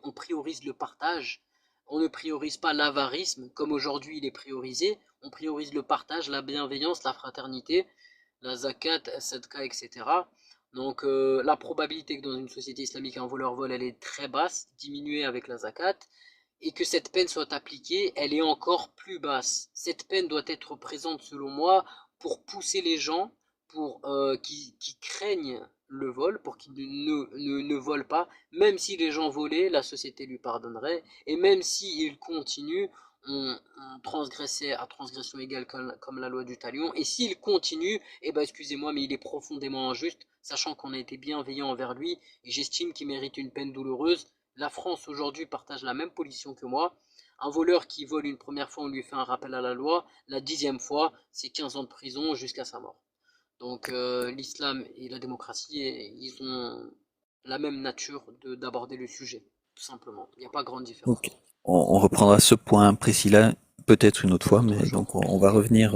Speaker 3: on priorise le partage. On ne priorise pas l'avarisme, comme aujourd'hui il est priorisé. On priorise le partage, la bienveillance, la fraternité, la zakat, la sadqa, etc. Donc la probabilité que dans une société islamique un voleur vole, elle est très basse, diminuée avec la zakat, et que cette peine soit appliquée, elle est encore plus basse. Cette peine doit être présente, selon moi, pour pousser les gens, pour qui craignent le vol, pour qu'il ne vole pas. Même si les gens volaient, la société lui pardonnerait. Et même s'il continue, on transgressait à transgression égale comme la loi du talion. Et s'il continue, eh ben excusez-moi, mais il est profondément injuste, sachant qu'on a été bienveillant envers lui, et j'estime qu'il mérite une peine douloureuse. La France aujourd'hui partage la même position que moi. Un voleur qui vole une première fois, on lui fait un rappel à la loi. La 10e fois, c'est 15 ans de prison jusqu'à sa mort. Donc l'islam et la démocratie, ils ont la même nature d'aborder le sujet, tout simplement. Il n'y a pas grande
Speaker 1: Ok.
Speaker 3: différence.
Speaker 1: On reprendra ce point précis-là peut-être une autre
Speaker 3: Un
Speaker 1: fois,
Speaker 3: autre
Speaker 1: mais
Speaker 3: jour.
Speaker 1: donc on va revenir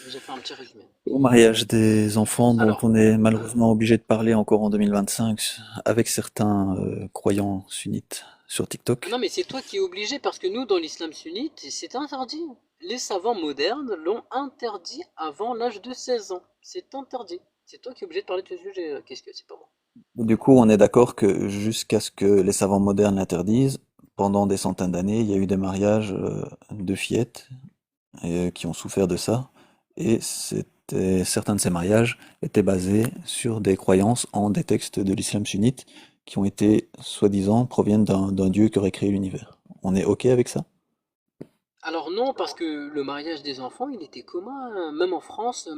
Speaker 3: J'ai fait un petit résumé.
Speaker 1: au mariage des enfants dont
Speaker 3: Alors,
Speaker 1: on est malheureusement obligé de parler encore en 2025 avec certains croyants sunnites sur
Speaker 3: ah
Speaker 1: TikTok.
Speaker 3: non, mais c'est toi qui es obligé parce que nous, dans l'islam sunnite, c'est interdit. Les savants modernes l'ont interdit avant l'âge de 16 ans. C'est interdit. C'est toi qui es obligé de parler de ce sujet. Qu'est-ce que c'est pas moi.
Speaker 1: Du coup, on est d'accord que jusqu'à ce que les savants modernes l'interdisent, pendant des centaines d'années, il y a eu des mariages de fillettes qui ont souffert de ça, et certains de ces mariages étaient basés sur des croyances en des textes de l'islam sunnite qui ont été, soi-disant, proviennent d'un dieu qui aurait créé l'univers. On est OK avec ça?
Speaker 3: Alors non, parce que le mariage des enfants, il était commun, hein. Même en France,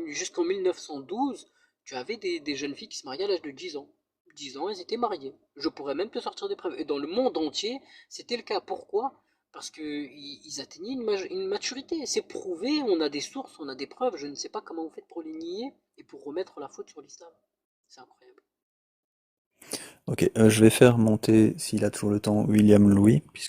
Speaker 3: jusqu'en 1912, tu avais des jeunes filles qui se mariaient à l'âge de 10 ans. 10 ans, elles étaient mariées. Je pourrais même te sortir des preuves. Et dans le monde entier, c'était le cas. Pourquoi? Parce que ils atteignaient une maturité. C'est prouvé, on a des sources, on a des preuves. Je ne sais pas comment vous faites pour les nier et pour remettre la faute sur l'islam. C'est incroyable.
Speaker 1: Ok, je vais faire monter, s'il a toujours le temps, William Louis, puisque